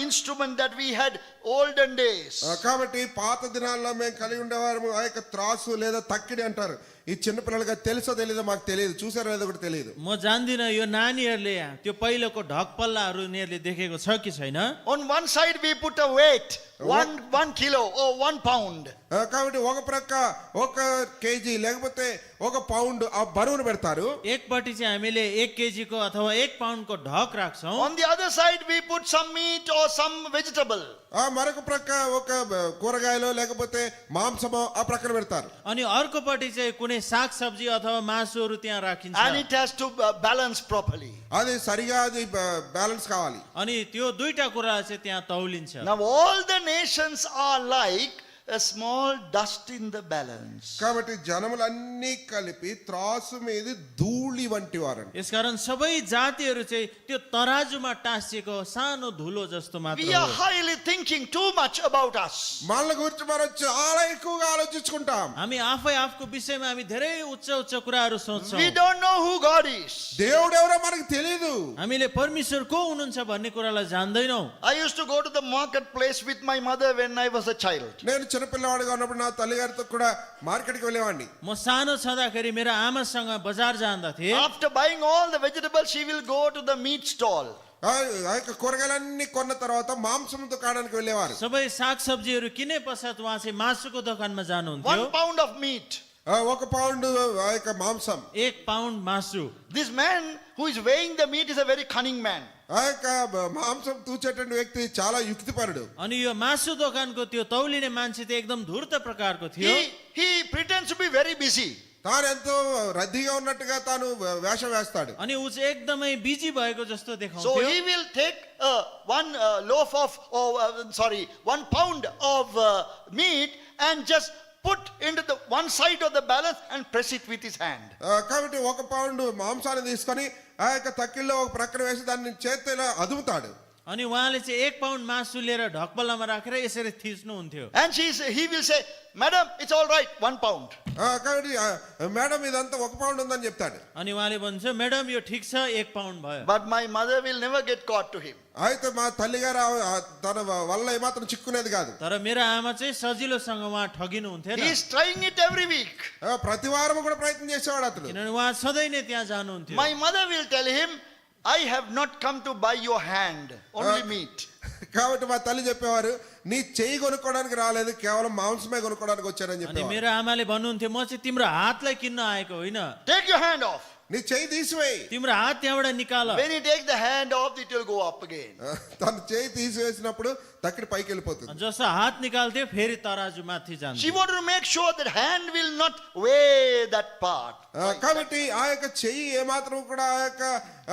Speaker 1: instrument that we had olden days.
Speaker 2: కాబట్టి పాత దినాల్లో మేము కలిగి ఉండేవారు ఆ యొక్క త్రాసు లేదా తక్కిడి అంటారు. ఈ చిన్న పిల్లలకి తెలుసో తెలీదో మాకు తెలియదు, చూసారో లేదో కూడా తెలియదు.
Speaker 3: म जान्दिनँ यो नानीहरूले त्यो पहिलोको ढकपल्लाहरू उनीहरूले देखेको छ कि छैन.
Speaker 1: On one side we put a weight, 1 kilo or 1 pound.
Speaker 2: కాబట్టి ఒక ప్రక్క 1 కేజీ లేకపోతే 1 పౌండ్ ఆ బరువును పెడతారు.
Speaker 3: एकपट्टि चाहिँ हामीले 1 केजीको अथवा 1 पाउन्डको ढक राख्छौँ.
Speaker 1: On the other side we put some meat or some vegetable.
Speaker 2: ఆ మరొక ప్రక్క ఒక కూరగాయలు లేకపోతే మాంసమో ఆ ప్రక్కన పెడతారు.
Speaker 3: अनि अर्कोपट्टि चाहिँ कुनै साग सब्जी अथवा मासुहरू त्यहाँ राखिन्छ.
Speaker 1: And it has to balance properly.
Speaker 2: అది సరిగా అది బ్యాలెన్స్ కావాలి.
Speaker 3: अनि त्यो दुईटा कुरा चाहिँ त्यहाँ तौलिन्छ.
Speaker 1: Now all the nations are like a small dust in the balance.
Speaker 2: కాబట్టి జనములన్నీ కలిపి త్రాసు మీద ధూళి వంటి వారండి.
Speaker 3: यसकारण सबै जातिहरू चाहिँ त्यो तराजुमा टाँसिएको सानो धुलो जस्तो मात्र
Speaker 1: We are
Speaker 3: हो.
Speaker 1: highly thinking too much about us.
Speaker 2: మనల గురించి మనం చాలా ఎక్కువగా ఆలోచించుకుంటాం.
Speaker 3: हामी आफै आफूको विषयमा हामी धेरै उच्च उच्च कुराहरू सोच्छौँ.
Speaker 1: We don't know who God is.
Speaker 2: దేవుడు ఎవరో మనకు తెలియదు.
Speaker 3: हामीले परमेश्वर को हुनुहुन्छ भन्ने कुरालाई जान्दैनौँ.
Speaker 1: I used to go to the marketplace with my mother when I was a child.
Speaker 2: నేను చిన్నపిల్లవాడిగా ఉన్నప్పుడు నా తల్లిగారితో కూడా మార్కెట్కి వెళ్ళేవాడిని.
Speaker 3: म सानो छँदाखेरि मेरो आमासँग बजार जाँदा थिएँ.
Speaker 1: After buying all the vegetables, she will go to the meat stall.
Speaker 2: ఆ యొక్క కూరగాయలన్నీ కొన్న తర్వాత మాంసం దుకాణానికి వెళ్ళేవారు.
Speaker 3: सबै साग सब्जीहरू किने पश्चात उहाँ चाहिँ मासुको दोकानमा जानुहुन्थ्यो.
Speaker 1: 1 pound of meat.
Speaker 2: 1 పౌండ్ ఆ యొక్క మాంసం.
Speaker 3: 1 पाउन्ड मासु.
Speaker 1: This man who is weighing the meat is a very cunning man.
Speaker 2: ఆ యొక్క మాంసం తూచేటువంటి వ్యక్తి చాలా యుక్తిపరుడు.
Speaker 3: अनि यो मासु दोकानको त्यो तौलिने मान्छे चाहिँ एकदम धूर्त प्रकारको थियो.
Speaker 1: He pretends to be very busy.
Speaker 2: తాను ఎంతో రద్దీగా ఉన్నట్టుగా తాను వేషం వేస్తాడు.
Speaker 3: अनि ऊ चाहिँ एकदमै बिजी भएको जस्तो
Speaker 1: So
Speaker 3: देखाउँथ्यो.
Speaker 1: he will take 1 pound of meat and just put into the one side of the balance and press it with his hand.
Speaker 2: కాబట్టి 1 పౌండ్ మాంసాన్ని తీసుకొని ఆ యొక్క తక్కిల్లో ఒక ప్రక్కన వేసి దాన్ని చేతిలో అదుముతాడు.
Speaker 3: अनि उहाँले चाहिँ 1 पाउन्ड मासु लिएर ढकबल्लामा राखेर यसरी थिच्नुहुन्थ्यो.
Speaker 1: And he will say, Madam, it's all right, 1 pound.
Speaker 2: కాబట్టి మేడం ఇదంతా 1 పౌండ్ ఉందని చెప్తాడు.
Speaker 3: अनि उहाँले भन्छ म्याडम यो ठिक छ 1 पाउन्ड भयो.
Speaker 1: But my mother will never get caught to him.
Speaker 2: అయితే మా తల్లిగారు తన వల్ల ఏమాత్రం చిక్కునేది కాదు.
Speaker 3: तर मेरो आमा चाहिँ सजिलोसँग उहाँ ठगिनुहुन्थेन.
Speaker 1: He is trying it every week.
Speaker 2: ప్రతి వారం కూడా ప్రయత్నం చేసేవాడు అతను.
Speaker 3: किनभने उहाँ सधैँ नै त्यहाँ जानुहुन्थ्यो.
Speaker 1: My mother will tell him, I have not come to buy your hand, only meat.
Speaker 2: కాబట్టి మా తల్లి చెప్పేవారు నీ చెయ్యి కొనుక్కోవడానికి రాలేదు, కేవలం మాంసమే కొనుక్కోవడానికి వచ్చానని
Speaker 3: अनि
Speaker 2: చెప్పేవారు.
Speaker 3: मेरो आमाले भन्नुहुन्थ्यो म चाहिँ तिम्रो हातलाई किन्न आएको होइन,
Speaker 1: Take your hand off.
Speaker 2: నీ చెయ్యి తీసివేయి.
Speaker 3: तिम्रो हात त्यहाँबाट निकाल.
Speaker 1: When you take the hand off, it will go up again.
Speaker 2: తన చెయ్యి తీసివేసినప్పుడు తక్కిడి పైకి వెళ్ళిపోతుంది.
Speaker 3: जसो हात निकाल्थ्यो फेरि तराजु माथि
Speaker 1: She
Speaker 3: जान्छ.
Speaker 1: wanted to make sure that hand will not weigh that part.
Speaker 2: కాబట్టి ఆ యొక్క చెయ్యి ఏమాత్రం కూడా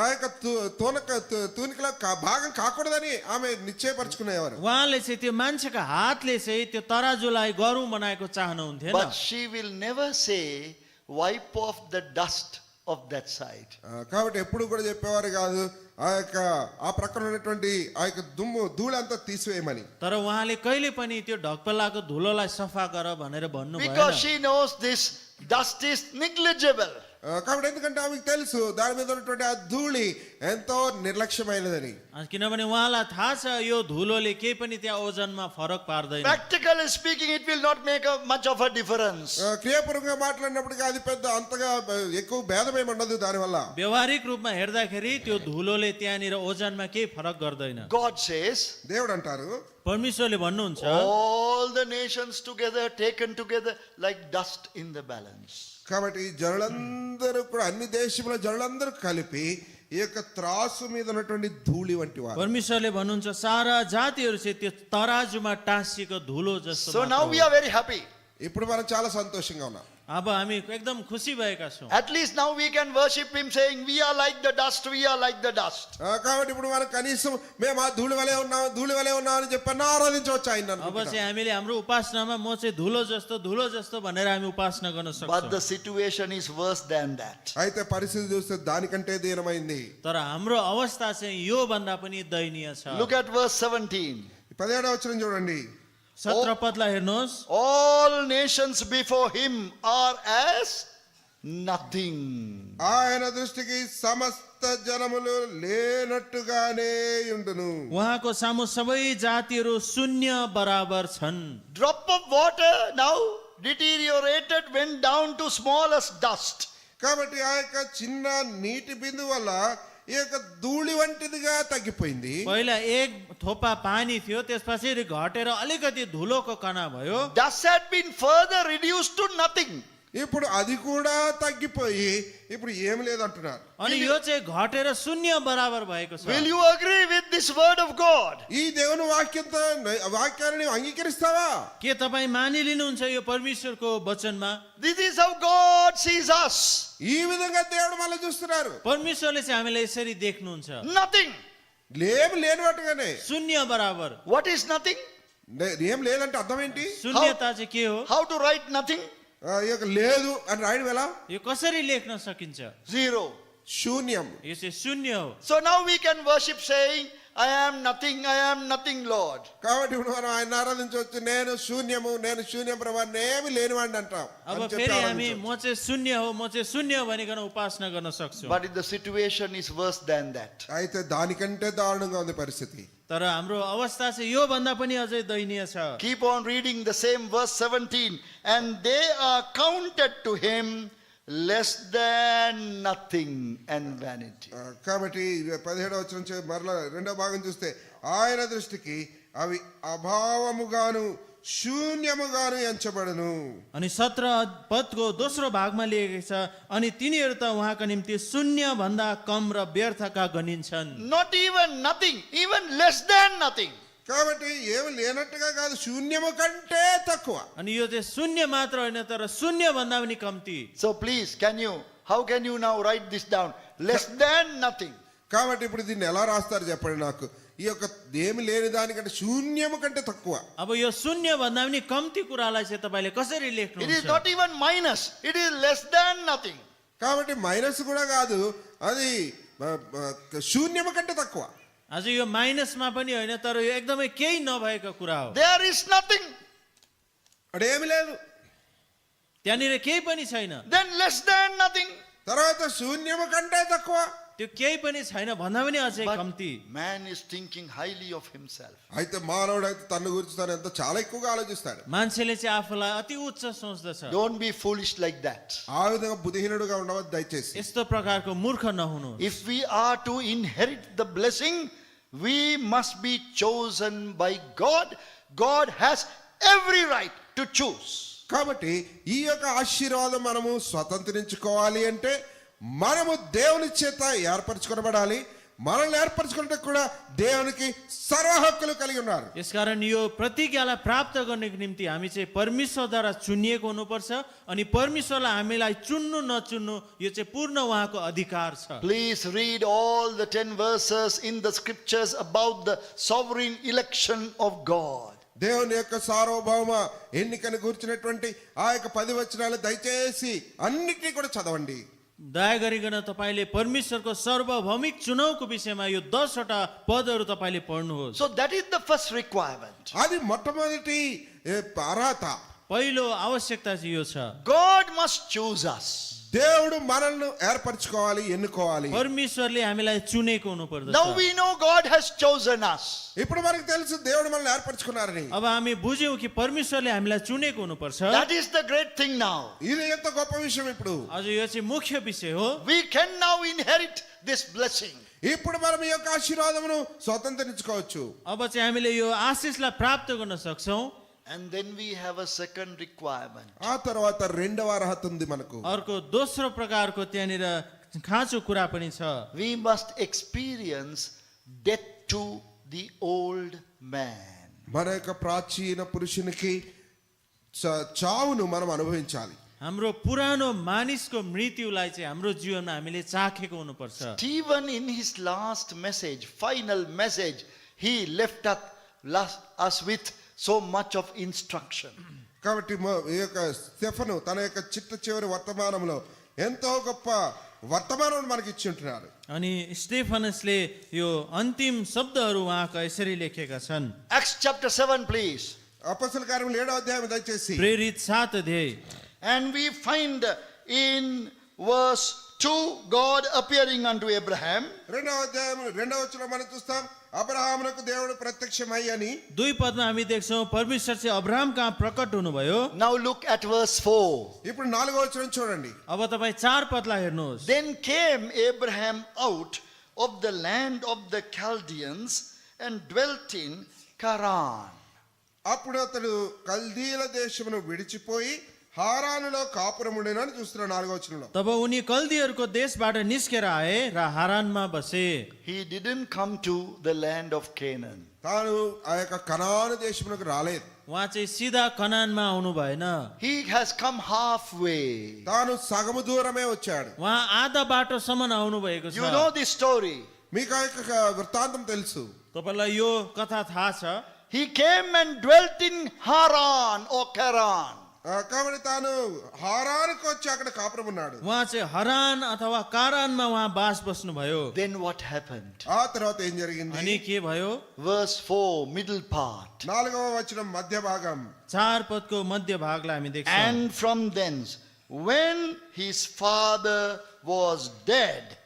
Speaker 2: ఆ యొక్క తూనికలో భాగం కాకూడదని ఆమె నిశ్చయపరచుకునేవారు.
Speaker 3: उहाँले चाहिँ त्यो मान्छेको हातले चाहिँ त्यो तराजुलाई गरौँ बनाएको चाहनुहुन्थेन.
Speaker 1: But she will never say, wipe off the dust of that side.
Speaker 2: కాబట్టి ఎప్పుడు కూడా చెప్పేవారు కాదు ఆ యొక్క ఆ ప్రక్కన ఉన్నటువంటి ఆ యొక్క ధూళంతా తీసివేయమని.
Speaker 3: तर उहाँले कहिले पनि त्यो ढकपल्लाको धुलोलाई सफा गर भनेर भन्नु
Speaker 1: Because
Speaker 3: भएन.
Speaker 1: she knows this dust is negligible.
Speaker 2: కాబట్టి ఎందుకంటే ఆమెకు తెలుసు దాని మీద ఉన్నటువంటి ఆ ధూళి ఎంతో నిర్లక్ష్యమైనదని.
Speaker 3: किनभने उहाँलाई थाहा छ यो धुलोले केही पनि त्यहाँ ओजनमा फरक पार्दैन.
Speaker 1: Practically speaking, it will not make much of a difference.
Speaker 2: క్రియాపూర్వకంగా మాట్లాడినప్పటికీ అది పెద్ద అంతగా ఎక్కువ భేదమేమి ఉండదు దానివల్ల.
Speaker 3: व्यवहारिक रूपमा हेर्दाखेरि त्यो धुलोले त्यहाँनिर ओजनमा केही फरक गर्दैन.
Speaker 1: God says,
Speaker 2: దేవుడు అంటారు
Speaker 3: परमेश्वरले भन्नुहुन्छ
Speaker 1: all the nations together, taken together like dust in the balance.
Speaker 2: కాబట్టి జనులందరూ కూడా అన్ని దేశముల జనులందరూ కలిపి ఈ యొక్క త్రాసు మీద ఉన్నటువంటి ధూళి వంటి వారు.
Speaker 3: परमेश्वरले भन्नुहुन्छ सारा जातिहरू चाहिँ त्यो तराजुमा टाँसिएको धुलो जस्तो
Speaker 1: So
Speaker 3: मात्र
Speaker 1: now
Speaker 3: हो.
Speaker 1: we are very happy.
Speaker 2: ఇప్పుడు మనం చాలా సంతోషంగా ఉన్నాం.
Speaker 3: अब हामी एकदम खुसी भएका छौँ.
Speaker 1: At least now we can worship him saying, we are like the dust, we are like the dust.
Speaker 2: కాబట్టి ఇప్పుడు మనం కనీసం మేము ఆ ధూళి వలె ఉన్నాం అని చెప్పని ఆరాధించవచ్చు ఆయన.
Speaker 3: अब चाहिँ हामीले हाम्रो उपासनामा म चाहिँ धुलो जस्तो भनेर हामी उपासना गर्न
Speaker 1: But the
Speaker 3: सक्छौँ.
Speaker 1: situation is worse than that.
Speaker 2: అయితే పరిస్థితి చూస్తే దానికంటే దీనమైంది.
Speaker 3: तर हाम्रो अवस्था चाहिँ यो भन्दा पनि दयनीय छ.
Speaker 1: Look at verse 17.
Speaker 2: 17వ వచనం చూడండి.
Speaker 3: 17 पदलाई हेर्नुहोस्.
Speaker 1: All nations before him are as nothing.
Speaker 2: ఆయన దృష్టికి సమస్త జనములు లేనట్టుగానే ఉండును.
Speaker 3: उहाँको सामु सबै जातिहरू शून्य बराबर छन्.
Speaker 1: Drop of water now deteriorated, went down to smallest dust.
Speaker 2: కాబట్టి ఆ యొక్క చిన్న నీటి బిందువు వల్ల ఈ యొక్క ధూళి వంటిదిగా తగ్గిపోయింది.
Speaker 3: पहिला एक थोपा पानी थियो, त्यसपछि घटेर अलिकति धुलोको कणा भयो.
Speaker 1: Dust had been further reduced to nothing.
Speaker 2: ఇప్పుడు అది కూడా తగ్గిపోయి ఇప్పుడు ఏమి లేదంటున్నారు.
Speaker 3: अनि यो चाहिँ घटेर शून्य बराबर भएको छ.
Speaker 1: Will you agree with this word of God?
Speaker 2: ఈ దేవుని వాక్యాన్ని నీవు అంగీకరిస్తావా?
Speaker 3: के तपाईँ मानिलिनुहुन्छ यो परमेश्वरको वचनमा?
Speaker 1: This is how God sees us.
Speaker 2: ఈ విధంగా దేవుడు మళ్ళీ చూస్తున్నారు.
Speaker 3: परमेश्वरले चाहिँ हामीलाई यसरी देख्नुहुन्छ.
Speaker 1: Nothing.
Speaker 2: లేనట్టుగానే.
Speaker 3: शून्य बराबर.
Speaker 1: What is nothing?
Speaker 2: ఏం లేదంటే అర్థం ఏంటి?
Speaker 3: शून्यता चाहिँ के हो?
Speaker 1: How to write nothing?
Speaker 2: ఈ యొక్క లేదు అని రాయడం ఎలా?
Speaker 3: यो कसरी लेख्न सकिन्छ?
Speaker 1: Zero.
Speaker 2: శూన్యం.
Speaker 3: यो चाहिँ शून्य हो.
Speaker 1: So now we can worship saying, I am nothing, Lord.
Speaker 2: కాబట్టి ఇప్పుడు మనం ఆయన ఆరాధించవచ్చు. నేను శూన్యం ప్రభా, నేమి లేనివాడిని అంటాం.
Speaker 3: अब फेरि हामी म चाहिँ शून्य हो भनिकन उपासना गर्न सक्छौँ.
Speaker 1: But the situation is worse than that.
Speaker 2: అయితే దానికంటే దారుణంగా ఉంది పరిస్థితి.
Speaker 3: तर हाम्रो अवस्था चाहिँ यो भन्दा पनि अझै दयनीय छ.
Speaker 1: Keep on reading the same verse 17. And they are counted to him less than nothing and vanity.
Speaker 2: కాబట్టి 17వ వచనం మరలా రెండో భాగం చూస్తే ఆయన దృష్టికి అవి అభావముగాను శూన్యముగాను ఎంచబడును.
Speaker 3: अनि 17 पदको दोस्रो भागमा लेखेको छ, अनि तिनीहरू त उहाँको निम्ति शून्य भन्दा कम र व्यर्थका गनिन्छन्.
Speaker 1: Not even nothing, even less than nothing.
Speaker 2: కాబట్టి ఏమి లేనట్టుగా కాదు, శూన్యము కంటే తక్కువ.
Speaker 3: अनि यो चाहिँ शून्य मात्र होइन, तर शून्य भन्दा पनि कम्ती.
Speaker 1: So please, how can you now write this down? Less than nothing.
Speaker 2: కాబట్టి ఇప్పుడు దీన్ని ఎలా రాస్తారు చెప్పండి నాకు. ఈ యొక్క ఏమి లేని దానికంటే శూన్యము కంటే తక్కువ.
Speaker 3: अब यो शून्य भन्दा पनि कम्ती कुरालाई चाहिँ तपाईँले कसरी
Speaker 1: It is
Speaker 3: लेख्नुहुन्छ?
Speaker 1: not even minus, it is less than nothing.
Speaker 2: కాబట్టి మైనస్ కూడా కాదు, అది శూన్యము కంటే తక్కువ.
Speaker 3: आज यो माइनसमा पनि होइन, तर यो एकदमै केही नभएको कुरा हो।
Speaker 1: There is nothing.
Speaker 2: అడేమి లేదు.
Speaker 3: त्यहाँनिर केही पनि छैन,
Speaker 1: Then less than nothing.
Speaker 2: తర్వాత శూన్యము కంటే తక్కువ.
Speaker 3: त्यो केही पनि छैन भन्दा पनि अझै
Speaker 1: But
Speaker 3: कम्ती।
Speaker 1: man is thinking highly of himself.
Speaker 2: అయితే మానవుడు అయితే తన గురించి తను ఎంత చాలా ఎక్కువగా ఆలోచిస్తాడు.
Speaker 3: मान्छेले चाहिँ आफूलाई अति उच्च सोच्दछ।
Speaker 1: Don't be foolish like that.
Speaker 2: ఆ విధంగా బుద్ధిహీనుడుగా ఉండవద్దు దయచేసి.
Speaker 3: यस्तो प्रकारको मूर्ख नहुनु।
Speaker 1: If we are to inherit the blessing, we must be chosen by God. God has every right to choose.
Speaker 2: కాబట్టి ఈ యొక్క ఆశీర్వాదం మనము స్వతంత్రించుకోవాలి అంటే మనము దేవుని చేత ఏర్పరచుకొనబడాలి. మనల్ని ఏర్పరచుకున్నట్టు కూడా దేవునికి సర్వ హక్కులు కలిగి ఉన్నారు.
Speaker 3: यसकारण यो प्रतिज्ञालाई प्राप्त गर्नको निम्ति हामी चाहिँ परमेश्वरद्वारा चुनिएको हुनुपर्छ अनि परमेश्वरलाई हामीलाई चुन्नु नचुन्नु यो चाहिँ पूर्ण उहाँको अधिकार छ।
Speaker 1: Please read all the 10 verses in the scriptures about the sovereign election of God.
Speaker 2: దేవుని యొక్క సార్వభౌమ ఎన్నికను గురించినటువంటి ఆ యొక్క 10 వచనాలు దయచేసి అన్నిటినీ కూడా చదవండి.
Speaker 3: दया गरिकन तपाईँले परमेश्वरको सार्वभौमिक चुनावको विषयमा यो 10 वटा पदहरू तपाईँले पढ्नुहोस्।
Speaker 1: So that is the first requirement.
Speaker 2: అది మొట్టమొదటి అర్హత.
Speaker 3: पहिलो आवश्यकता चाहिँ यो छ,
Speaker 1: God must choose us.
Speaker 2: దేవుడు మనల్ని ఏర్పరచుకోవాలి, ఎన్నుకోవాలి.
Speaker 3: परमेश्वरले हामीलाई चुनेको हुनुपर्दछ।
Speaker 1: Now we know God has chosen us.
Speaker 2: ఇప్పుడు మనకు తెలుసు దేవుడు మనల్ని ఏర్పరచుకున్నారని.
Speaker 3: अब हामी बुझ्यौँ कि परमेश्वरले हामीलाई चुनेको हुनुपर्छ।
Speaker 1: That is the great thing now.
Speaker 2: ఇది ఎంత గొప్ప విషయం. ఇప్పుడు
Speaker 3: अझ यो चाहिँ मुख्य विषय हो।
Speaker 1: We can now inherit this blessing.
Speaker 2: ఇప్పుడు మనం ఈ యొక్క ఆశీర్వాదమును స్వతంత్రించుకోవచ్చు.
Speaker 3: अब चाहिँ हामीले यो आशिषलाई प्राप्त गर्न सक्छौँ।
Speaker 1: And then we have a second requirement.
Speaker 2: ఆ తర్వాత రెండవ అర్హత ఉంది మనకు.
Speaker 3: अर्को दोस्रो प्रकारको त्यहाँनिर खाँचो कुरा पनि छ।
Speaker 1: We must experience death to the old man.
Speaker 2: మన యొక్క ప్రాచీన పురుషునికి చావును మనం అనుభవించాలి.
Speaker 3: हाम्रो पुरानो मानिसको मृत्युलाई चाहिँ हाम्रो जीवनमा हामीले चाखेको हुनुपर्छ।
Speaker 1: Stephen in his last message, final message, he left us with so much of instruction.
Speaker 2: కాబట్టి ఈ యొక్క స్టెఫను తన యొక్క చివరి వర్తమానంలో ఎంతో గొప్ప వర్తమానం మనకి ఇచ్చి ఉంటున్నారు.
Speaker 3: अनि स्टेफनसले यो अन्तिम शब्दहरू उहाँका यसरी लेखेका छन्।
Speaker 1: Acts chapter 7 please.
Speaker 2: అపొస్తలుల కార్యములు 7వ అధ్యాయం దయచేసి.
Speaker 3: प्रेरित 7 अध्याय।
Speaker 1: And we find in verse 2 God appearing unto Abraham.
Speaker 2: 2వ అధ్యాయం 2వ వచనం మనం చూస్తాం. అబ్రహామునకు దేవుడు ప్రత్యక్షమై అని.
Speaker 3: 2 पदमा हामी देख्छौँ परमेश्वर चाहिँ अब्राहम कहाँ प्रकट हुनुभयो।
Speaker 1: Now look at verse 4.
Speaker 2: ఇప్పుడు 4వ వచనం చూడండి.
Speaker 3: अब तपाईँ 4 पदलाई हेर्नुहोस्।
Speaker 1: Then came Abraham out of the land of the Chaldeans and dwelt in Charan.
Speaker 2: అప్పుడు అతడు కల్దీల దేశమును విడిచిపోయి హారానులో కాపురముండెను అని చూస్తున్నాడు 4వ వచనంలో.
Speaker 3: तब उनी कल्दीहरूको देशबाट निस्केर आए र हारानमा बसे।
Speaker 1: He didn't come to the land of Canaan.
Speaker 2: తాను ఆ యొక్క కనాను దేశమునకు రాలేదు.
Speaker 3: उहाँ चाहिँ सिधा कनानमा आउनु भएन,
Speaker 1: He has come halfway.
Speaker 2: తాను సగము దూరమే వచ్చాడు.
Speaker 3: उहाँ आधा बाटोसम्म आउनु भएको
Speaker 1: You
Speaker 3: छ।
Speaker 1: know this story.
Speaker 2: మీకు ఆ యొక్క వృత్తాంతం తెలుసు.
Speaker 3: तपाईलाई यो कथा थाहा छ।
Speaker 1: He came and dwelt in Haran or Charan.
Speaker 2: కాబట్టి తాను హారానుకు వచ్చి అక్కడ కాపురం ఉన్నాడు.
Speaker 3: उहाँ चाहिँ हरान अथवा कारानमा उहाँ बास बस्नुभयो।
Speaker 1: Then what happened?
Speaker 2: ఆ తర్వాత ఏం జరిగింది?
Speaker 3: अनि के भयो?
Speaker 1: Verse 4, middle part.
Speaker 2: 4వ వచనం మధ్య భాగం.
Speaker 3: 4 पदको मध्य भागलाई हामी देख्छौँ।
Speaker 1: And from thence, when his father was dead,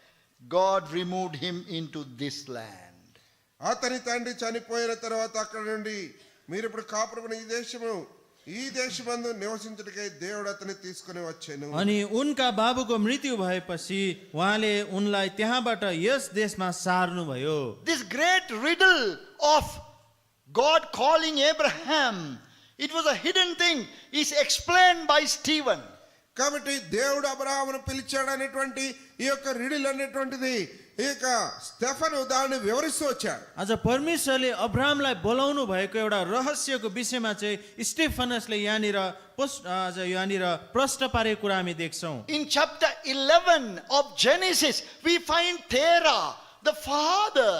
Speaker 1: God removed him into this land.
Speaker 2: అతని తండ్రి చనిపోయిన తర్వాత అక్కడ నుండి మీరు ఇప్పుడు కాపురం ఈ దేశమందు నివసించుటకై దేవుడు అతన్ని తీసుకొని వచ్చెను.
Speaker 3: अनि उनका बाबुको मृत्यु भएपछि उहाँले उनलाई त्यहाँबाट यस देशमा सार्नुभयो।
Speaker 1: This great riddle of God calling Abraham, it was a hidden thing, is explained by Stephen.
Speaker 2: కాబట్టి దేవుడు అబ్రహామును పిలిచాడు అనేటువంటి ఈ యొక్క రిడిల్ అనేటువంటిది ఈ యొక్క స్టెఫను దాన్ని వివరిస్తూ వచ్చాడు.
Speaker 3: आज परमेश्वरले अब्राहमलाई बोलाउनु भएको एउटा रहस्यको विषयमा चाहिँ स्टेफनसले यहाँनिर प्रश्न पारेको कुरा हामी देख्छौँ।
Speaker 1: In chapter 11 of Genesis, we find Terah, the father,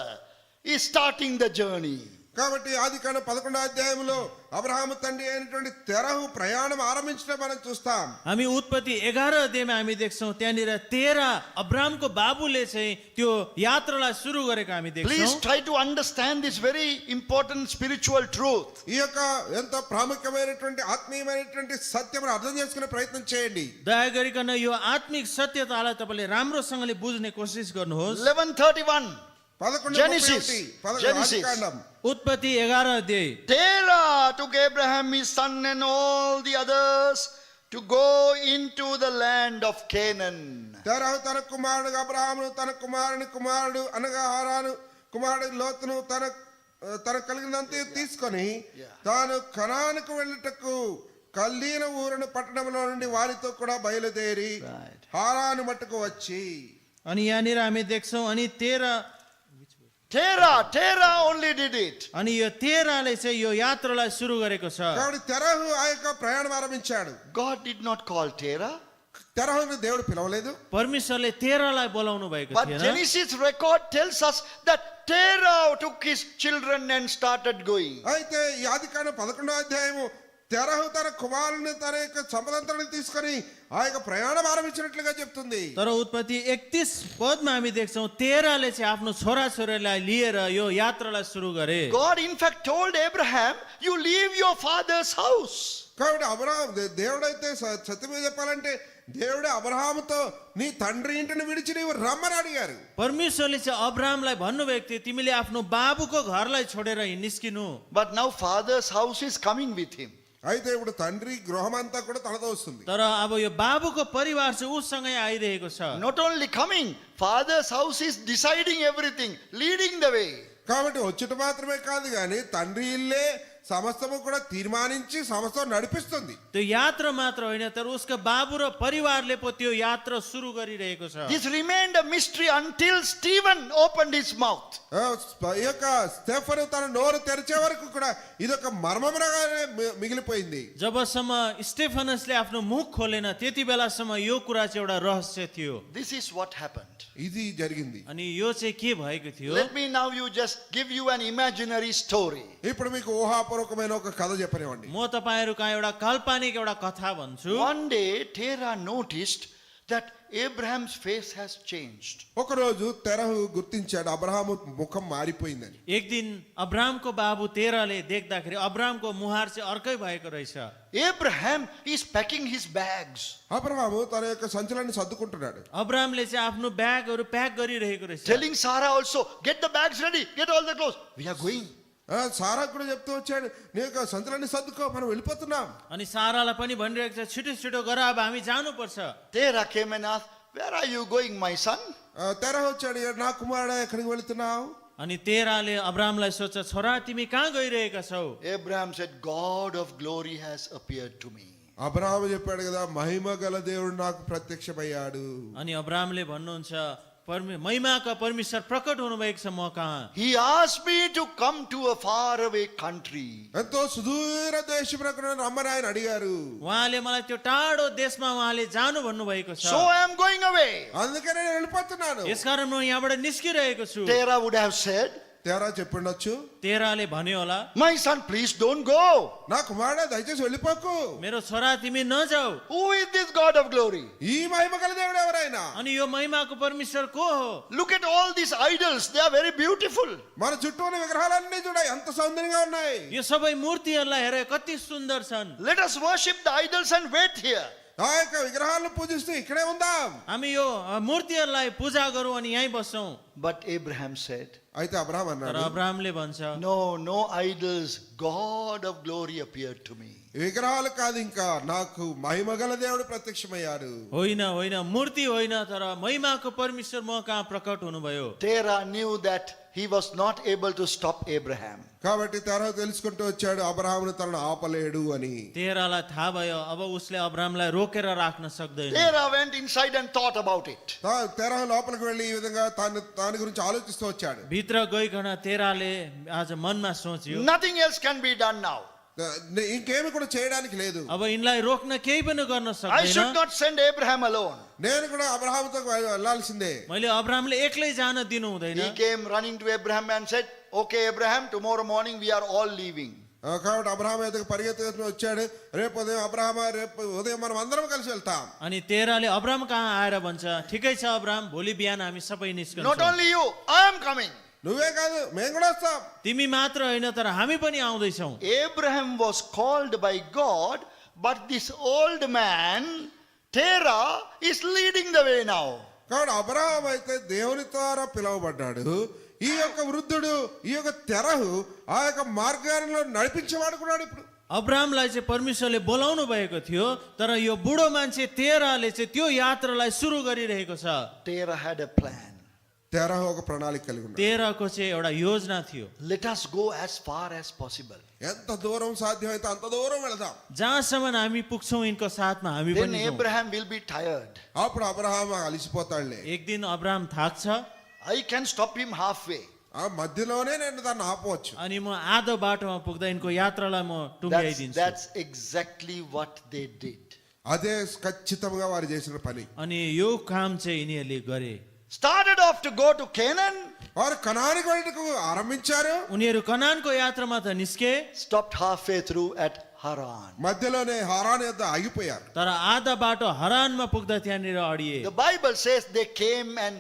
Speaker 1: is starting the journey.
Speaker 2: కాబట్టి ఆదికాండం 11వ అధ్యాయంలో అబ్రహాము తండ్రి అయినటువంటి తెరహు ప్రయాణం ఆరంభించడం మనం చూస్తాం.
Speaker 3: हामी उत्पत्ति 11 अध्यायमा हामी देख्छौँ त्यहाँनिर तेरा अब्रामको बाबुले चाहिँ त्यो यात्रालाई सुरु गरेको हामी
Speaker 1: Please
Speaker 3: देख्छौँ.
Speaker 1: try to understand this very important spiritual truth.
Speaker 2: ఈ యొక్క ఎంతో ప్రాముఖ్యమైనటువంటి ఆత్మీయమైనటువంటి సత్యమును అర్థం చేసుకునే ప్రయత్నం చేయండి.
Speaker 3: दया गरिकन यो आत्मिक सत्यतालाई तपाईँले राम्रोसँगले बुझ्ने कोसिस गर्नुहोस्.
Speaker 1: 11:31.
Speaker 2: 11:31
Speaker 1: Genesis.
Speaker 2: ఆదికాండం.
Speaker 3: उत्पत्ति 11 अध्याय.
Speaker 1: Terah took Abraham his son and all the others to go into the land of Canaan.
Speaker 2: తెరహు తన కుమారుడు అబ్రహామును తన కుమారుడు అనగా హారాను కుమారుడు లోతును తన కలిగినంత తీసుకొని తాను కనానుకు వెళ్ళుటకు కల్దీన ఊరును పట్టణంలో నుండి వారితో కూడా బయలుదేరి
Speaker 1: Right.
Speaker 2: హారాను మట్టుకు వచ్చి.
Speaker 3: अनि यहाँनिर हामी देख्छौँ अनि
Speaker 1: Terah only did it.
Speaker 3: अनि यो तेराले चाहिँ यो यात्रालाई सुरु गरेको छ.
Speaker 2: కాబట్టి తెరహు ఆ యొక్క ప్రయాణం ఆరంభించాడు.
Speaker 1: God did not call Terah.
Speaker 2: తెరహును దేవుడు పిలవలేదు.
Speaker 3: परमेश्वरले तेरालाई बोलाउनु भएको
Speaker 1: But
Speaker 3: थिएन.
Speaker 1: Genesis record tells us that Terah took his children and started going.
Speaker 2: అయితే ఈ ఆదికాండం 11వ అధ్యాయము తెరహు తన కుమారుని తన యొక్క సంపదంతలను తీసుకొని ఆ యొక్క ప్రయాణం ఆరంభించినట్లుగా చెప్తుంది.
Speaker 3: तर उत्पत्ति 31 पदमा हामी देख्छौँ तेराले चाहिँ आफ्नो छोराछोरीलाई लिएर यो यात्रालाई सुरु गरे.
Speaker 1: God in fact told Abraham, you leave your father's house.
Speaker 2: కాబట్టి దేవుడైతే సత్యం చెప్పాలంటే దేవుడే అబ్రహాముతో నీ తండ్రి ఇంటిని విడిచి నీవు రమ్మని అడిగారు.
Speaker 3: परमेश्वरले चाहिँ अब्राहमलाई भन्नुभएको थियो तिमीले आफ्नो बाबुको घरलाई छोडेर निस्किनु.
Speaker 1: But now father's house is coming with him.
Speaker 2: అయితే ఇప్పుడు తండ్రి గృహం అంతా కూడా తనతో వస్తుంది.
Speaker 3: तर अब यो बाबुको परिवार चाहिँ उसँगै आइरहेको छ.
Speaker 1: Not only coming, father's house is deciding everything, leading the way.
Speaker 2: కాబట్టి వచ్చుట మాత్రమే కాదు కానీ తండ్రి ఇల్లే సమస్తము కూడా తీర్మానించి సమస్తం నడిపిస్తుంది.
Speaker 3: त्यो यात्रा मात्र होइन तर उसको बाबु र परिवारले पो त्यो यात्रा सुरु गरिरहेको छ.
Speaker 1: This remained a mystery until Stephen opened his mouth.
Speaker 2: ఈ యొక్క స్టెఫను తన నోరు తెరిచే వరకు కూడా ఇదొక మర్మముగానే మిగిలిపోయింది.
Speaker 3: जबसम्म स्टेफनसले आफ्नो मुख खोलेन त्यति बेलासम्म यो कुरा चाहिँ एउटा रहस्य थियो.
Speaker 1: This is what happened.
Speaker 2: ఇది జరిగింది.
Speaker 3: अनि यो चाहिँ के भएको थियो?
Speaker 1: Let me now give you an imaginary story.
Speaker 2: ఇప్పుడు మీకు ఊహాపూర్వకమైన ఒక కథ చెప్పనివ్వండి.
Speaker 3: म तपाईहरु कहाँ एउटा काल्पनिक एउटा कथा भन्छु.
Speaker 1: One day Terah noticed that Abraham's face has changed.
Speaker 2: ఒక రోజు తెరహు గుర్తించాడు అబ్రహాము ముఖం మారిపోయిందని.
Speaker 3: एक दिन अब्रामको बाबु तेराले देख्दाखेरि अब्रामको मुहार चाहिँ अर्कै भएको रहेछ.
Speaker 1: Abraham is packing his bags.
Speaker 2: Abraham తన యొక్క సంచులను సర్దుకుంటున్నాడు.
Speaker 3: अब्रामले चाहिँ आफ्नो ब्यागहरु प्याक गरिरहेको रहेछ.
Speaker 1: Telling Sarah also, get the bags ready, get all the clothes. We are going.
Speaker 2: సారా కూడా చెప్తూ వచ్చాడు నీ యొక్క సంచులన్నీ సర్దుకో మనం వెళ్ళిపోతున్నాం.
Speaker 3: अनि सारालाई पनि भनिरहेको छ छिटो छिटो गर अब हामी जानुपर्छ.
Speaker 1: Terah came and asked, where are you going, my son?
Speaker 2: తెరహు వచ్చాడు నా కుమారుడా ఎక్కడికి వెళుతున్నావు?
Speaker 3: अनि तेराले अब्रामलाई सोध्छ छोरा तिमी कहाँ गइरहेका छौ?
Speaker 1: Abraham said, God of glory has appeared to me.
Speaker 2: Abraham చెప్పాడు కదా మహిమ గల దేవుడు నాకు ప్రత్యక్షమయ్యాడు.
Speaker 3: अनि अब्रामले भन्नुहुन्छ महिमाका परमेश्वर प्रकट हुनुभएको छ म कहाँ.
Speaker 1: He asked me to come to a faraway country.
Speaker 2: ఎంతో సుదూర దేశమునకు రమ్మని ఆయన అడిగారు.
Speaker 3: उहाँले मलाई त्यो टाढो देशमा उहाँले जानु भन्नुभएको छ.
Speaker 1: So I am going away.
Speaker 2: అందుకే నేను వెళ్ళిపోతున్నాను.
Speaker 3: यसकारण म यहाँबाट निस्किरहेको छु.
Speaker 1: Terah would have said,
Speaker 2: తెరా చెప్పిండొచ్చు
Speaker 3: तेराले भन्यो होला
Speaker 1: my son, please don't go.
Speaker 2: నా కుమారుడా దయచేసి వెళ్ళిపోకు.
Speaker 3: मेरो छोरा तिमी नजाऊ.
Speaker 1: Who is this God of glory?
Speaker 2: ఈ మహిమ గల దేవుడు ఎవరైనా?
Speaker 3: अनि यो महिमाको परमेश्वर को हो?
Speaker 1: Look at all these idols. They are very beautiful.
Speaker 2: మన చుట్టూ ఉన్న విగ్రహాలన్నీ చూడ ఎంత సౌందర్యంగా ఉన్నాయి.
Speaker 3: यो सबै मूर्तिहरूलाई हेरे कति सुन्दर छन्.
Speaker 1: Let us worship the idols and wait here.
Speaker 2: ఆ యొక్క విగ్రహాలను పూజిస్తూ ఇక్కడే ఉందాం.
Speaker 3: हामी यो मूर्तिहरूलाई पूजा गरौँ अनि यहीँ बसौँ.
Speaker 1: But Abraham said,
Speaker 2: అయితే అబ్రహాం
Speaker 3: तर
Speaker 2: అన్నాడు
Speaker 3: अब्रामले भन्छ
Speaker 1: no idols. God of glory appeared to me.
Speaker 2: విగ్రహాలు కాదు ఇంకా నాకు మహిమ గల దేవుడు ప్రత్యక్షమయ్యాడు.
Speaker 3: होइन होइन मूर्ति होइन तर महिमाको परमेश्वर म कहाँ प्रकट हुनुभयो.
Speaker 1: Terah knew that he was not able to stop Abraham.
Speaker 2: కాబట్టి తెరహు తెలుసుకుంటూ వచ్చాడు అబ్రహామును తనను ఆపలేడు అని.
Speaker 3: तेरालाई थाहा भयो अब उसले अब्रामलाई रोकेर राख्न सक्दैन.
Speaker 1: Terah went inside and thought about it.
Speaker 2: తెరహు లోపలికి వెళ్ళి ఈ విధంగా దాని గురించి ఆలోచిస్తూ వచ్చాడు.
Speaker 3: भित्र गइकन तेराले आज मनमा सोच्यो
Speaker 1: Nothing else can be done now.
Speaker 2: ఇంకేమి కూడా చేయడానికి లేదు.
Speaker 3: अब यिनलाई रोक्न केही पनि गर्न
Speaker 1: I should
Speaker 3: सक्दैन.
Speaker 1: not send Abraham alone.
Speaker 2: నేను కూడా అబ్రహాముతో వెళ్ళాల్సిందే.
Speaker 3: मैले अब्राहमले एक्लै जान दिनु हुँदैन.
Speaker 1: He came running to Abraham and said, okay, Abraham, tomorrow morning we are all leaving.
Speaker 2: కాబట్టి అబ్రహాం ఎదుగు పరిగెత్తుకుని వచ్చాడు. రేపు ఉదయం అబ్రహాం రేపు ఉదయం మనం అందరం కలిసి వెళ్తాం.
Speaker 3: अनि तेराले अब्राहम कहाँ आएर भन्छ, ठिकै छ अब्राहम, भोलि बिहान हामी सबै
Speaker 1: Not
Speaker 3: निस्कन्छौँ.
Speaker 1: only you, I am coming.
Speaker 2: నువ్వే కాదు మేము కూడా వస్తాం.
Speaker 3: तिमी मात्र होइन तर हामी पनि आउँदैछौँ.
Speaker 1: Abraham was called by God, but this old man, Terah, is leading the way now.
Speaker 2: కాబట్టి అబ్రహాం అయితే దేవుని ద్వారా పిలువబడ్డాడు. ఈ యొక్క వృద్ధుడు ఈ యొక్క తెరహు ఆ యొక్క మార్గాల్లో నడిపించేవాడు కూడా ఇప్పుడు.
Speaker 3: अब्राहमलाई चाहिँ परमेश्वरले बोलाउनु भएको थियो, तर यो बुढो मान्छे तेराले चाहिँ त्यो यात्रालाई सुरु गरिरहेको छ.
Speaker 1: Terah had a plan.
Speaker 2: తెరహు ఒక ప్రణాళిక కలిగి ఉన్నాడు.
Speaker 3: तेराको चाहिँ एउटा योजना थियो.
Speaker 1: Let us go as far as possible.
Speaker 2: ఎంత దూరం సాధ్యమైతే అంత దూరం వెళదాం.
Speaker 3: जहाँसम्म हामी पुग्छौँ यिनको साथमा हामी
Speaker 1: Then
Speaker 3: पनि जाउँ.
Speaker 1: Abraham will be tired.
Speaker 2: అప్పుడు అబ్రహాం అలసిపోతాడులే.
Speaker 3: एक दिन Abraham थाक्छ
Speaker 1: I can stop him halfway.
Speaker 2: ఆ మధ్యలోనే నేను దాన్ని ఆపవచ్చు.
Speaker 3: अनि म आधो बाटोमा पुग्दा यिनको यात्रालाई म टुङ्ग्याइदिन्छु.
Speaker 1: That's exactly what they did.
Speaker 2: అదే ఖచ్చితంగా వారు చేసిన పని.
Speaker 3: अनि यो काम चाहिँ यिनीहरूले गरे.
Speaker 1: Started off to go to Canaan,
Speaker 2: వారు కనానికి వెళ్ళటకు ఆరంభించారు.
Speaker 3: उनीहरू कनानको यात्रामा त निस्के,
Speaker 1: stopped halfway through at Haran.
Speaker 2: మధ్యలోనే హారాన్ యొద్ద ఆగిపోయారు.
Speaker 3: तर आधा बाटो हरानमा पुग्दा त्यहाँनिर अडिए.
Speaker 1: The Bible says they came and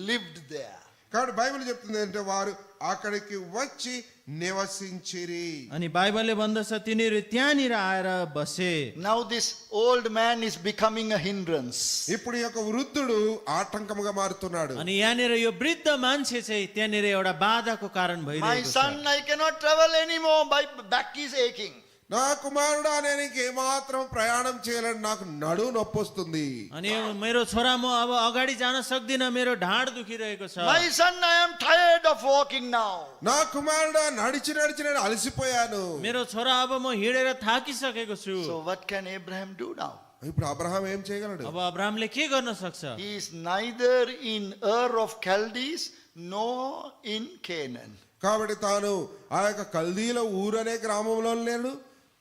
Speaker 1: lived there.
Speaker 2: కాబట్టి బైబిల్ చెప్తుంది అంటే వారు అక్కడికి వచ్చి నివసించిరి.
Speaker 3: अनि बाइबलले भन्दछ तिनीहरू त्यहाँनिर आएर बसे.
Speaker 1: Now this old man is becoming a hindrance.
Speaker 2: ఇప్పుడు ఈ యొక్క వృద్ధుడు ఆటంకముగా మారుతున్నాడు.
Speaker 3: अनि यहाँनिर यो वृद्ध मान्छे चाहिँ त्यहाँनिर एउटा बाधाको कारण
Speaker 1: My
Speaker 3: भइरहेको छ.
Speaker 1: son, I cannot travel anymore. My back is aching.
Speaker 2: నా కుమారుడా నేను ఇంకేమాత్రం ప్రయాణం చేయలేను, నాకు నడుము నొప్పి వస్తుంది.
Speaker 3: अनि मेरो छोरा म अब अगाडि जान सक्दिनँ, मेरो ढाड दुखिरहेको छ.
Speaker 1: My son, I am tired of walking now.
Speaker 2: నా కుమారుడా నడిచి నడిచి నేను అలసిపోయాను.
Speaker 3: मेरो छोरा अब म हिँडेर थाकिसकेको छु.
Speaker 1: So what can Abraham do now?
Speaker 2: ఇప్పుడు అబ్రహాం ఏం చేయగలడు?
Speaker 3: अब अब्राहमले के गर्न सक्छ?
Speaker 1: He is neither in Ur of Chaldees nor in Canaan.
Speaker 2: కాబట్టి తాను ఆ యొక్క కల్దీల ఊరనే గ్రామంలో లేడు,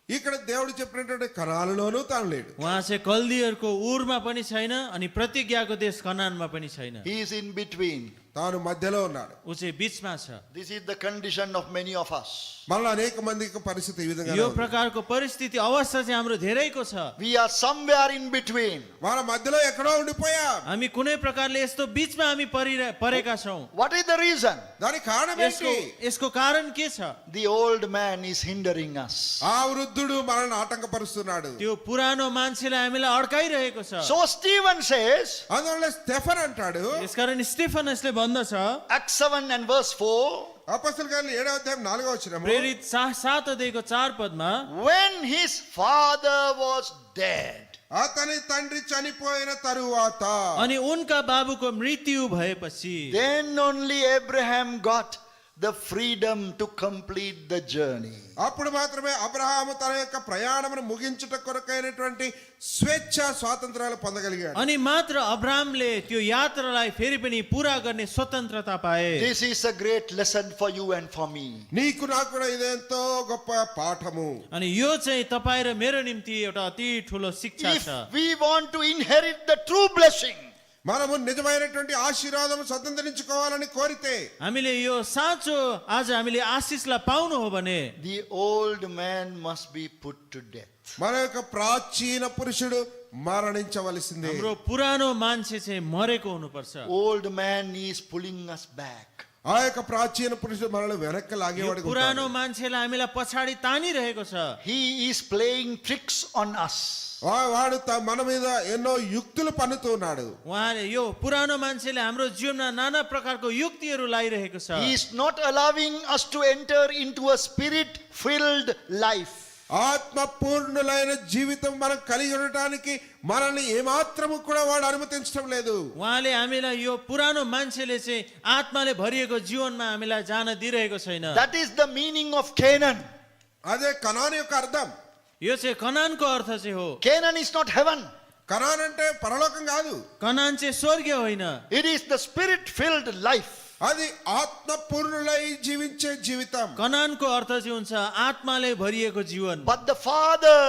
Speaker 2: ఇక్కడ దేవుడు చెప్పినటువంటి కనాలులోనూ తాను లేడు.
Speaker 3: उहाँ चाहिँ कल्दीहरूको उरमा पनि छैन अनि प्रतिज्ञाको देश कनानमा पनि छैन.
Speaker 1: He is in between.
Speaker 2: తాను మధ్యలో ఉన్నాడు.
Speaker 3: ऊ चाहिँ बिचमा छ.
Speaker 1: This is the condition of many of us.
Speaker 2: మనలో అనేక మందికి పరిస్థితి ఈ విధంగా
Speaker 3: यो
Speaker 2: ఉంది.
Speaker 3: प्रकारको परिस्थिति अवस्था चाहिँ हाम्रो धेरैको छ.
Speaker 1: We are somewhere in between.
Speaker 2: మన మధ్యలో ఎక్కడో ఉండిపోయాం.
Speaker 3: हामी कुनै प्रकारले यस्तो बिचमा हामी परेका छौँ.
Speaker 1: What is the reason?
Speaker 2: దానికి కారణం ఏంటి?
Speaker 3: यसको कारण के छ?
Speaker 1: The old man is hindering us.
Speaker 2: ఆ వృద్ధుడు మనల్ని ఆటంకపరుస్తున్నాడు.
Speaker 3: त्यो पुरानो मान्छेलाई हामीलाई अड्काइरहेको छ.
Speaker 1: So Stephen says,
Speaker 2: అందువల్ల స్టెఫన్ అంటాడు,
Speaker 3: यसकारण स्टेफनसले भन्दछ,
Speaker 1: Acts 7 and verse 4,
Speaker 2: అపొస్తలుల కార్యాలు 7వ అధ్యాయం 4వ వచనము,
Speaker 3: प्रेरित 7 अध्यायको 4 Padma,
Speaker 1: when his father was dead.
Speaker 2: అతని తండ్రి చనిపోయిన తరువాత
Speaker 3: अनि उनका बाबुको मृत्यु भएपछि
Speaker 1: Then only Abraham got the freedom to complete the journey.
Speaker 2: అప్పుడు మాత్రమే అబ్రహాము తన యొక్క ప్రయాణమును ముగించుట కొరకైనటువంటి స్వేచ్ఛ స్వాతంత్రాలు పొందగలిగాడు.
Speaker 3: अनि मात्र अब्राहमले त्यो यात्रालाई फेरि पनि पूरा गर्ने स्वतन्त्रता पाए.
Speaker 1: This is a great lesson for you and for me.
Speaker 2: నీకు నాకు కూడా ఇదెంతో గొప్ప పాఠము.
Speaker 3: अनि यो चाहिँ तपाईँ र मेरो निम्ति एउटा अति ठुलो शिक्षा
Speaker 1: If
Speaker 3: छ.
Speaker 1: we want to inherit the true blessing,
Speaker 2: మనము నిజమైనటువంటి ఆశీర్వాదము స్వతంత్రించుకోవాలని కోరితే
Speaker 3: हामीले यो साँचो आज हामीले आशिषलाई पाउनु हो भने
Speaker 1: the old man must be put to death.
Speaker 2: మన యొక్క ప్రాచీన పురుషుడు మరణించవలసిందే.
Speaker 3: हाम्रो पुरानो मान्छे चाहिँ मरेको हुनुपर्छ.
Speaker 1: Old man is pulling us back.
Speaker 2: ఆ యొక్క ప్రాచీన పురుషుడు మనల్ని వెనక్కి
Speaker 3: यो
Speaker 2: లాగేవాడు.
Speaker 3: पुरानो मान्छेलाई हामीलाई पछाडि तानिरहेको छ.
Speaker 1: He is playing tricks on us.
Speaker 2: వాడు మన మీద ఎన్నో యుక్తులు పన్నుతున్నాడు.
Speaker 3: उहाँले यो पुरानो मान्छेले हाम्रो जीवनमा नाना प्रकारको युक्तिहरू लाइरहेको छ.
Speaker 1: He is not allowing us to enter into a spirit filled life.
Speaker 2: ఆత్మ పూర్ణులైన జీవితం మనం కలిగి ఉండటానికి మనల్ని ఏమాత్రము కూడా వాడు అనుమతించడం లేదు.
Speaker 3: उहाँले हामीलाई यो पुरानो मान्छेले चाहिँ आत्माले भरिएको जीवनमा हामीलाई जान दिइरहेको छैन.
Speaker 1: That is the meaning of Canaan.
Speaker 2: అదే కనాను యొక్క అర్థం.
Speaker 3: यो चाहिँ कनानको अर्थ चाहिँ हो.
Speaker 1: Canaan is not heaven.
Speaker 2: Canaan అంటే పరలోకం కాదు.
Speaker 3: कनान चाहिँ स्वर्गीय होइन.
Speaker 1: It is the spirit filled life.
Speaker 2: అది ఆత్మపూర్ణులై జీవించే జీవితం.
Speaker 3: कनानको अर्थ चाहिँ हुन्छ आत्माले भरिएको जीवन.
Speaker 1: But the Father,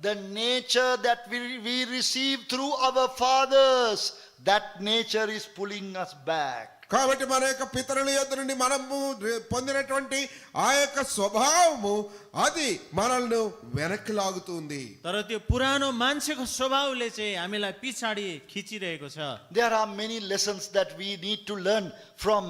Speaker 1: the nature that we receive through our fathers, that nature is pulling us back.
Speaker 2: కాబట్టి మన యొక్క పితరుల యొద్ద నుండి మనము పొందినటువంటి ఆ యొక్క స్వభావము అది మనల్ని వెనక్కి లాగుతుంది.
Speaker 3: तर त्यो पुरानो मान्छेको स्वभावले चाहिँ हामीलाई पछाडि खिचिरहेको छ.
Speaker 1: There are many lessons that we need to learn from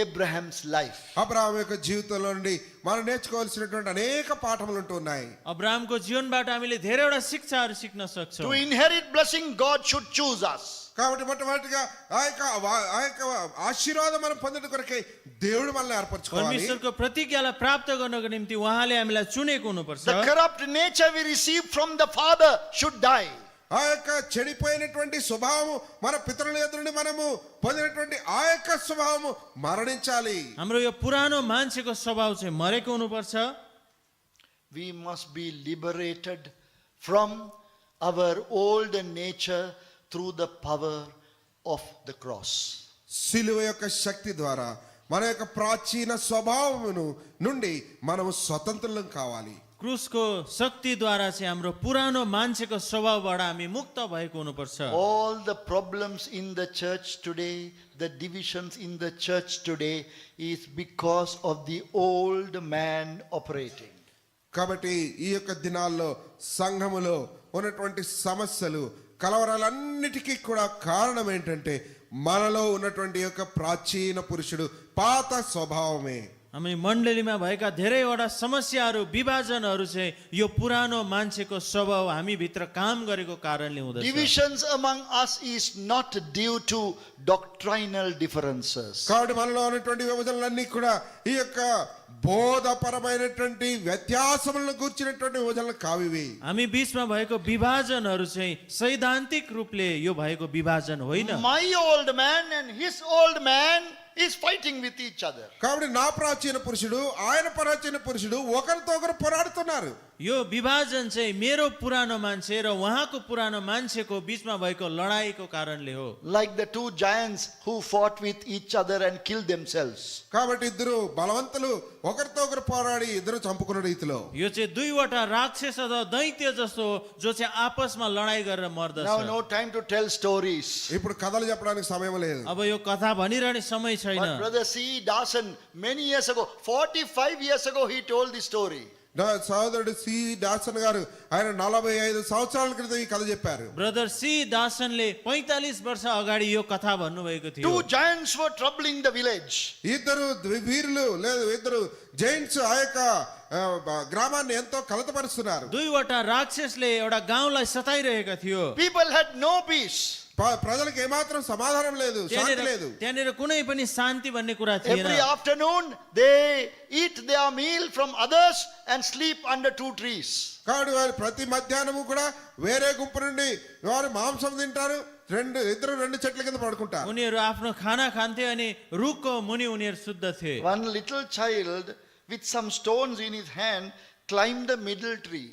Speaker 1: Abraham's life.
Speaker 2: Abraham యొక్క జీవితంలో నుండి మనం నేర్చుకోవాల్సినటువంటి అనేక పాఠములు ఉంటున్నాయి.
Speaker 3: अब्राहमको जीवनबाट हामीले धेरैवटा शिक्षाहरू सिक्न सक्छौँ.
Speaker 1: To inherit blessing, God should choose us.
Speaker 2: కాబట్టి మొట్టమొదటిగా ఆ యొక్క ఆశీర్వాదం మనం పొందడం కొరకే దేవుడు మనల్ని ఏర్పరచుకోవాలి.
Speaker 3: परमेश्वरको प्रतिज्ञालाई प्राप्त गर्नको निम्ति उहाँले हामीलाई चुनेको हुनुपर्छ.
Speaker 1: The corrupt nature we receive from the Father should die.
Speaker 2: ఆ యొక్క చెడిపోయినటువంటి స్వభావము మన పితరుల యొద్ద నుండి మనము పొందినటువంటి ఆ యొక్క స్వభావము మరణించాలి.
Speaker 3: हाम्रो यो पुरानो मान्छेको स्वभाव चाहिँ मरेको हुनुपर्छ.
Speaker 1: We must be liberated from our old nature through the power of the cross.
Speaker 2: సిలువ యొక్క శక్తి ద్వారా మన యొక్క ప్రాచీన స్వభావమును నుండి మనము స్వతంత్రులం కావాలి.
Speaker 3: क्रुसको शक्तिद्वारा चाहिँ हाम्रो पुरानो मान्छेको स्वभावबाट हामी मुक्त भएको हुनुपर्छ.
Speaker 1: All the problems in the church today, the divisions in the church today is because of the old man operating.
Speaker 2: కాబట్టి ఈ యొక్క దినాల్లో సంఘములో ఉన్నటువంటి సమస్యలు కలవరాలన్నిటికీ కూడా కారణం ఏంటంటే మనలో ఉన్నటువంటి యొక్క ప్రాచీన పురుషుడు పాత స్వభావమే.
Speaker 3: हामी मण्डलीमा भएका धेरैवटा समस्याहरू विभाजनहरू चाहिँ यो पुरानो मान्छेको स्वभाव हामी भित्र काम गरेको कारणले हुँदछ.
Speaker 1: Divisions among us is not due to doctrinal differences.
Speaker 2: కాబట్టి మనలో ఉన్నటువంటి విభజనలన్నీ కూడా ఈ యొక్క బోధపరమైనటువంటి వ్యత్యాసములను కూర్చున్నటువంటి విభజనలు కావివి.
Speaker 3: हामी बीचमा भएको विभाजनहरू चाहिँ सैद्धान्तिक रूपले यो भएको विभाजन होइन.
Speaker 1: My old man and his old man is fighting with each other.
Speaker 2: కాబట్టి నా ప్రాచీన పురుషుడు ఆయన ప్రాచీన పురుషుడు ఒకరితో ఒకరు పోరాడుతున్నారు.
Speaker 3: यो विभाजन चाहिँ मेरो पुरानो मान्छे र उहाँको पुरानो मान्छेको बीचमा भएको लडाईको कारणले हो.
Speaker 1: Like the two giants who fought with each other and killed themselves.
Speaker 2: కాబట్టి ఇద్దరు బలవంతులు ఒకరితో ఒకరు పోరాడి ఇద్దరు చంపుకున్న రీతిలో
Speaker 3: यो चाहिँ दुईवटा राक्षस अथवा दैत्य जस्तो जो चाहिँ आपसमा लडाई गरेर मर्दछ.
Speaker 1: Now no time to tell stories.
Speaker 2: ఇప్పుడు కథలు చెప్పడానికి సమయం లేదు.
Speaker 3: अब यो कथा भनिरहने समय छैन.
Speaker 1: But brother C. Dawson, many years ago, 45 years ago, he told the story.
Speaker 2: నా సోదరుడు సి దాసన్ గారు ఆయన 45 సంవత్సరాల క్రితం ఈ కథ చెప్పారు.
Speaker 3: ब्रदर सी दासनले 45 वर्ष अगाडि यो कथा भन्नुभएको थियो.
Speaker 1: Two giants were troubling the village.
Speaker 2: ఇద్దరు వీరులు లేదు ఇద్దరు జైంట్స్ ఆ యొక్క గ్రామాన్ని ఎంతో కలతపరుస్తున్నారు.
Speaker 3: दुईवटा राक्षसले एउटा गाउँलाई सताइरहेका थियो.
Speaker 1: People had no peace.
Speaker 2: ప్రజలకు ఏమాత్రం సమాధానం లేదు, శాంతి లేదు.
Speaker 3: त्यहाँनिर कुनै पनि शान्ति भन्ने कुरा थिएन.
Speaker 1: Every afternoon they eat their meal from others and sleep under two trees.
Speaker 2: కాబట్టి వారు ప్రతి మధ్యాహ్నము కూడా వేరే గుంపు నుండి వారు మాంసం తింటారు, ఇద్దరు రెండు చెట్ల కింద పడుకుంటారు.
Speaker 3: उनीहरू आफ्नो खाना खान्थे अनि रुखको मुनि उनीहरू शुद्ध थिए.
Speaker 1: One little child with some stones in his hand climbed the middle tree.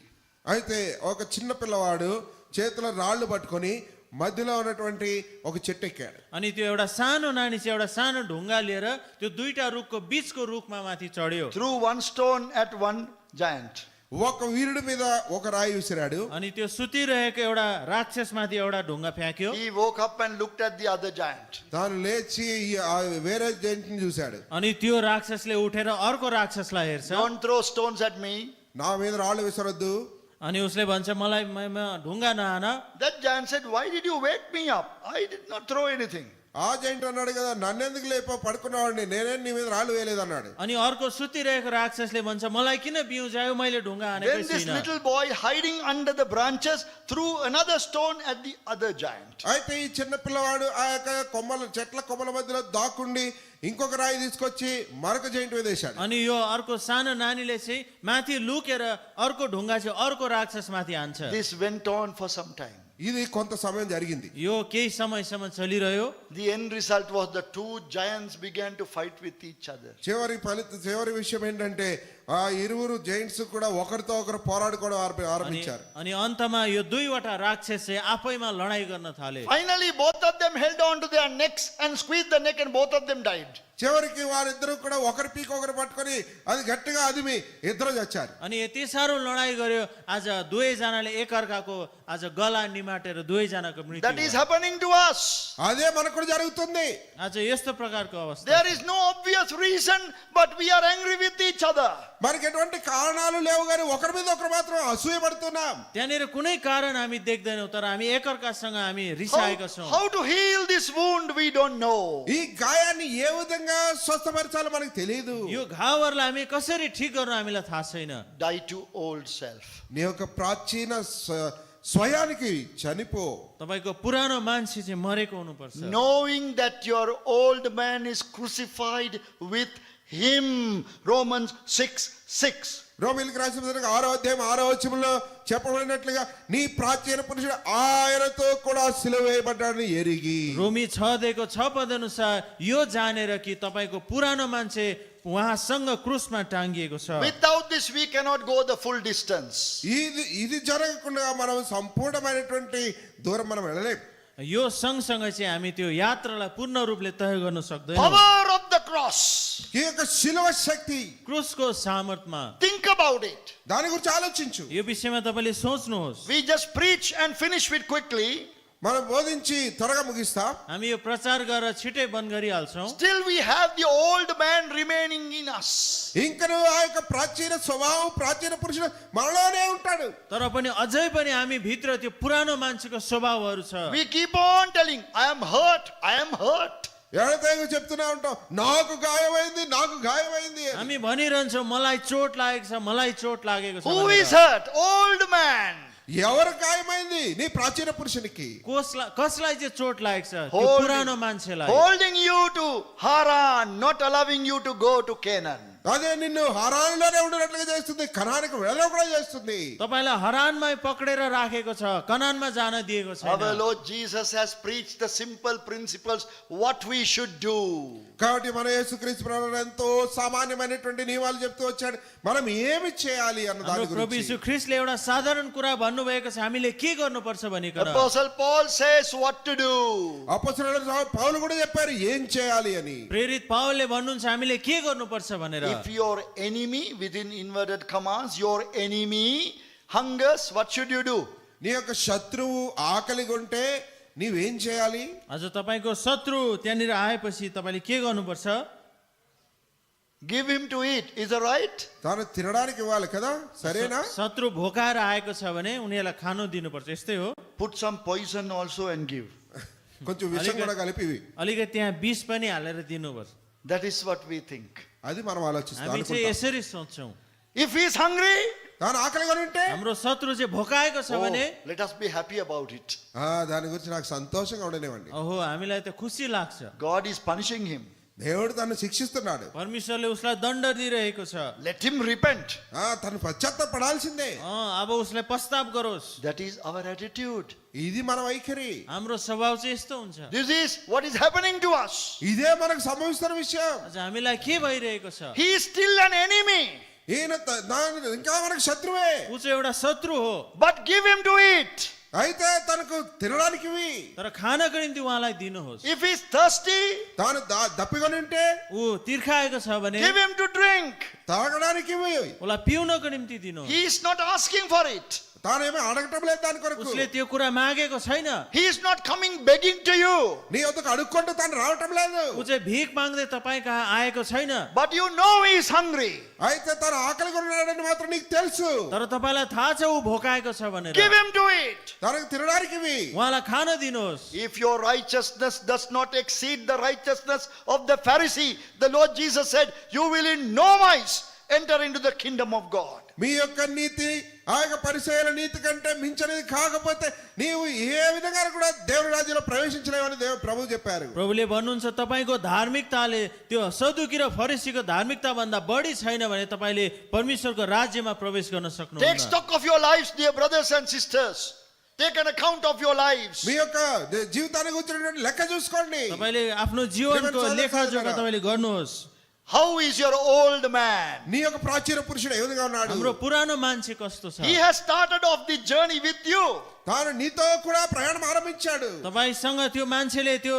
Speaker 2: అయితే ఒక చిన్న పిల్లవాడు చేతిలో రాళ్లు పట్టుకొని మధ్యలో ఉన్నటువంటి ఒక చెట్టు ఎక్కాడు.
Speaker 3: अनि त्यो एउटा सानो नानी चाहिँ एउटा सानो ढुङ्गा लिएर त्यो दुईटा रुखको बीचको रुखमा माथि चढ्यो.
Speaker 1: Threw one stone at one giant.
Speaker 2: ఒక వీరుడి మీద ఒక రాయి విసిరాడు.
Speaker 3: अनि त्यो सुतिरहेको एउटा राक्षस माथि एउटा ढुङ्गा फ्याँक्यो.
Speaker 1: He woke up and looked at the other giant.
Speaker 2: తాను లేచి వేరే జంతుని చూశాడు.
Speaker 3: अनि त्यो राक्षसले उठेर अर्को राक्षसलाई हेर्छ.
Speaker 1: Don't throw stones at me.
Speaker 2: నా మీద రాళ్ళు విసరొద్దు.
Speaker 3: अनि उसले भन्छ मलाई ढुङ्गा नहान.
Speaker 1: That giant said, why did you wake me up? I did not throw anything.
Speaker 2: ఆ జంట అన్నాడు కదా నన్నెందుకు లేపో పడుకున్నావాడిని నేనే నీ మీద రాళ్ళు వేయలేదు అన్నాడు.
Speaker 3: अनि अर्को सुतिरहेको राक्षसले भन्छ मलाई किन बिउजायो मैले ढुङ्गा हानेकै
Speaker 1: Then this
Speaker 3: छैन.
Speaker 1: little boy hiding under the branches threw another stone at the other giant.
Speaker 2: అయితే ఈ చిన్న పిల్లవాడు ఆ యొక్క చెట్ల కొమ్మల మధ్యలో దాక్కుండి ఇంకొక రాయి తీసుకొచ్చి మరొక జైంట్ మీద వేశాడు.
Speaker 3: अनि यो अर्को सानो नानीले चाहिँ माथि लुकेर अर्को ढुङ्गा चाहिँ अर्को राक्षस माथि हान्छ.
Speaker 1: This went on for some time.
Speaker 2: ఇది కొంత సమయం జరిగింది.
Speaker 3: यो केही समयसम्म चलिरह्यो.
Speaker 1: The end result was the two giants began to fight with each other.
Speaker 2: చివరి విషయం ఏంటంటే ఆ ఇరువురు జైంట్స్ కూడా ఒకరితో ఒకరు పోరాడుకోవడం ఆరంభించారు.
Speaker 3: अनि अन्तमा यो दुईवटा राक्षस चाहिँ आफैमा लडाई गर्न थाले.
Speaker 1: Finally, both of them held on to their necks and squeezed the neck, and both of them died.
Speaker 2: చివరికి వారిద్దరూ కూడా ఒకరి పీక ఒకరు పట్టుకొని అది గట్టిగా అదిమి ఇద్దరు చచ్చారు.
Speaker 3: अनि यति साह्रो लडाई गर्यो, आज दुवैजनाले एकअर्काको आज गला निमाटेर दुवैजनाको मृत्यु
Speaker 1: That is
Speaker 3: भयो.
Speaker 1: happening to us.
Speaker 2: అదే మనకు కూడా జరుగుతుంది.
Speaker 3: आज यस्तो प्रकारको अवस्था.
Speaker 1: There is no obvious reason, but we are angry with each other.
Speaker 2: మనకి ఎటువంటి కారణాలు లేవు కానీ ఒకరి మీద ఒకరు మాత్రం అసూయ పడుతున్నాం.
Speaker 3: त्यहाँनिर कुनै कारण हामी देख्दैनौँ, तर हामी एकअर्कासँग हामी रिसाएका छौँ.
Speaker 1: How to heal this wound, we don't know.
Speaker 2: ఈ గాయాన్ని ఏ విధంగా స్వస్థపరచాలో మనకు తెలియదు.
Speaker 3: यो घाउहरूलाई हामी कसरी ठिक गर्नु हामीलाई थाहा छैन.
Speaker 1: Die to old self.
Speaker 2: నీ యొక్క ప్రాచీన స్వయానికి చనిపో.
Speaker 3: तपाईको पुरानो मान्छे चाहिँ मरेको हुनुपर्छ.
Speaker 1: Knowing that your old man is crucified with him. Romans 6:6.
Speaker 2: రోమీయులకు రాసిన పత్రిక 6వ అధ్యాయం 6వ వచనంలో చెప్పబడినట్లుగా నీ ప్రాచీన పురుషుడు ఆయనతో కూడా సిలువ వేయబడ్డాడని ఎరిగి.
Speaker 3: रोमी 6:6 पद अनुसार यो जानेर कि तपाईको पुरानो मान्छे उहाँसँग क्रुसमा टाङ्गिएको छ.
Speaker 1: Without this, we cannot go the full distance.
Speaker 2: ఇది జరగకుండా మనం సంపూర్ణమైనటువంటి దూరం మనం వెళ్ళలేం.
Speaker 3: यो सँगसँगै चाहिँ हामी त्यो यात्रालाई पूर्ण रूपले तय गर्न सक्दैनौँ.
Speaker 1: Power of the cross.
Speaker 2: ఈ యొక్క సిలువ శక్తి
Speaker 3: क्रुसको सामर्थमा
Speaker 1: Think about it.
Speaker 2: దాని గురించి ఆలోచించు.
Speaker 3: यो विषयमा तपाईले सोच्नुहोस्.
Speaker 1: We just preach and finish it quickly.
Speaker 2: మనం బోధించి త్వరగా ముగిస్తాం.
Speaker 3: हामी यो प्रचार गरेर छिटै बन्द गरिहाल्छौँ.
Speaker 1: Still we have the old man remaining in us.
Speaker 2: ఇంకను ఆ యొక్క ప్రాచీన స్వభావం ప్రాచీన పురుషుడు మనలోనే ఉంటాడు.
Speaker 3: तर पनि अझै पनि हामी भित्र त्यो पुरानो मान्छेको स्वभावहरू छ.
Speaker 1: We keep on telling, I am hurt, I am hurt.
Speaker 2: ఎడతెగ చెప్తూనే ఉంటాం నాకు గాయమైంది నాకు గాయమైంది అని.
Speaker 3: हामी भनिरहन्छौँ मलाई चोट लागेको छ, मलाई चोट लागेको छ
Speaker 1: Who
Speaker 3: भनेर.
Speaker 1: is hurt? Old man.
Speaker 2: ఎవరు గాయమైంది నీ ప్రాచీన పురుషునికి.
Speaker 3: कसलाई चाहिँ चोट लागेको छ? त्यो
Speaker 1: Holding-
Speaker 3: पुरानो मान्छेलाई.
Speaker 1: Holding you to Haran, not allowing you to go to Canaan.
Speaker 2: అదే నిన్ను హరాన్లోనే ఉండేట్లుగా చేస్తుంది కనానికి వెళ్ళకుండా చేస్తుంది.
Speaker 3: तपाईलाई हरानमै पक्रेर राखेको छ, कनानमा जान दिएको
Speaker 1: Our
Speaker 3: छैन.
Speaker 1: Lord Jesus has preached the simple principles what we should do.
Speaker 2: కాబట్టి మన యేసుక్రీస్తు ప్రభువు ఎంతో సామాన్యమైనటువంటి నియమాలు చెప్తూ వచ్చాడు. మనం ఏమి చేయాలి అన్న దాని
Speaker 3: हाम्रो प्रभु यीशु
Speaker 2: గురించి.
Speaker 3: ख्रीष्टले एउटा साधारण कुरा भन्नुभएको छ, हामीले के गर्नुपर्छ भनिकन.
Speaker 1: Apostle Paul says what to do.
Speaker 2: అపొస్తలుడైన పౌలు కూడా చెప్పారు ఏం చేయాలి అని.
Speaker 3: प्रेरित पावलले भन्नुहुन्छ हामीले के गर्नुपर्छ भनेर.
Speaker 1: If your enemy, within inverted commas, your enemy hungers, what should you do?
Speaker 2: నీ యొక్క శత్రువు ఆకలిగా ఉంటే నీవేం చేయాలి?
Speaker 3: आज तपाईको शत्रु त्यहाँनिर आएपछि तपाईले के गर्नुपर्छ?
Speaker 1: Give him to eat. Is that right?
Speaker 2: తాను తినడానికి ఇవ్వాలి కదా, సరేనా?
Speaker 3: शत्रु भोकाएर आएको छ भने उनीहरूलाई खानु दिनुपर्छ. यस्तै हो.
Speaker 1: Put some poison also and give.
Speaker 2: కొంచెం విషం కూడా కలిపి
Speaker 3: अलिकति त्यहाँ विष पनि हालेर दिनुपर्छ.
Speaker 1: That is what we think.
Speaker 2: అది మనం ఆలోచిస్తాం
Speaker 3: हामी चाहिँ
Speaker 2: అనుకుంటాం.
Speaker 3: यसरी सोच्छौँ.
Speaker 1: If he is hungry,
Speaker 2: తాను ఆకలిగా ఉంటే
Speaker 3: हाम्रो शत्रु चाहिँ भोकाएको छ भने
Speaker 1: let us be happy about it.
Speaker 2: దాని గురించి నాకు సంతోషంగా ఉండనివ్వండి.
Speaker 3: ओहो हामीलाई त खुसी लाग्छ.
Speaker 1: God is punishing him.
Speaker 2: దేవుడు తను శిక్షిస్తున్నాడు.
Speaker 3: परमेश्वरले उसलाई दण्ड दिइरहेको छ.
Speaker 1: Let him repent.
Speaker 2: తను పశ్చాత్తాపడాల్సిందే.
Speaker 3: अब उसलाई पश्चाताप गरोस्.
Speaker 1: That is our attitude.
Speaker 2: ఇది మన వైఖరి.
Speaker 3: हाम्रो स्वभाव चाहिँ यस्तो हुन्छ.
Speaker 1: This is what is happening to us.
Speaker 2: ఇదే మనకు సంభవిస్తున్న విషయం.
Speaker 3: आज हामीलाई के भइरहेको छ?
Speaker 1: He is still an enemy.
Speaker 2: ఈయన ఇంకా మనకు శత్రువే.
Speaker 3: ऊ चाहिँ एउटा शत्रु हो.
Speaker 1: But give him to eat.
Speaker 2: అయితే తనకు తినడానికి ఇవ్వి.
Speaker 3: तर खानको निम्ति उहाँलाई दिनुहोस्.
Speaker 1: If he is thirsty,
Speaker 2: తాను దప్పికొని ఉంటే
Speaker 3: ऊ तिर्खाएको छ भने
Speaker 1: give him to drink.
Speaker 2: తాగడానికి ఇవ్వి.
Speaker 3: उसलाई पिउनको निम्ति दिनुहोस्.
Speaker 1: He is not asking for it.
Speaker 2: తానేమీ అడగటం లేదు దాని కొరకు.
Speaker 3: उसले त्यो कुरा मागेको छैन.
Speaker 1: He is not coming begging to you.
Speaker 2: నీ వద్దకు అడుక్కుంటూ తాను రావటం లేదు.
Speaker 3: ऊ चाहिँ भिख माग्दै तपाईँ कहाँ आएको छैन.
Speaker 1: But you know he is hungry.
Speaker 2: అయితే తను ఆకలిగా ఉన్నాడని మాత్రం నీకు తెలుసు.
Speaker 3: तर तपाईँलाई थाहा छ ऊ भोकाएको छ भनेर.
Speaker 1: Give him to eat.
Speaker 2: తనకు తినడానికి ఇవ్వి.
Speaker 3: उहाँलाई खान दिनुहोस्.
Speaker 1: If your righteousness does not exceed the righteousness of the Pharisee, the Lord Jesus said, you will in no wise enter into the kingdom of God.
Speaker 2: మీ యొక్క నీతి ఆ యొక్క పరిచయాల నీతి కంటే మించినది కాకపోతే నీవు ఏ విధంగా కూడా దేవుని రాజ్యంలో ప్రవేశించలేవని ప్రభు చెప్పారు.
Speaker 3: प्रभुले भन्नुहुन्छ तपाईको धार्मिकताले त्यो सदुकी र फरिसीको धार्मिकता भन्दा बढी छैन भने तपाईले परमेश्वरको राज्यमा प्रवेश गर्न
Speaker 1: Take
Speaker 3: सक्नुहुन्न.
Speaker 1: stock of your lives, dear brothers and sisters. Take an account of your lives.
Speaker 2: మీ యొక్క జీవితానికి వచ్చినటువంటి లెక్క చూసుకోండి.
Speaker 3: तपाईले आफ्नो जीवनको लेखाजोखा तपाईले गर्नुहोस्.
Speaker 1: how is your old man?
Speaker 2: నీ యొక్క ప్రాచీన పురుషుడు ఏ విధంగా ఉన్నాడు?
Speaker 3: हाम्रो पुरानो मान्छे कस्तो छ?
Speaker 1: He has started off the journey with you.
Speaker 2: తాను నీతో కూడా ప్రయాణం ఆరంభించాడు.
Speaker 3: तपाईसँग त्यो मान्छेले त्यो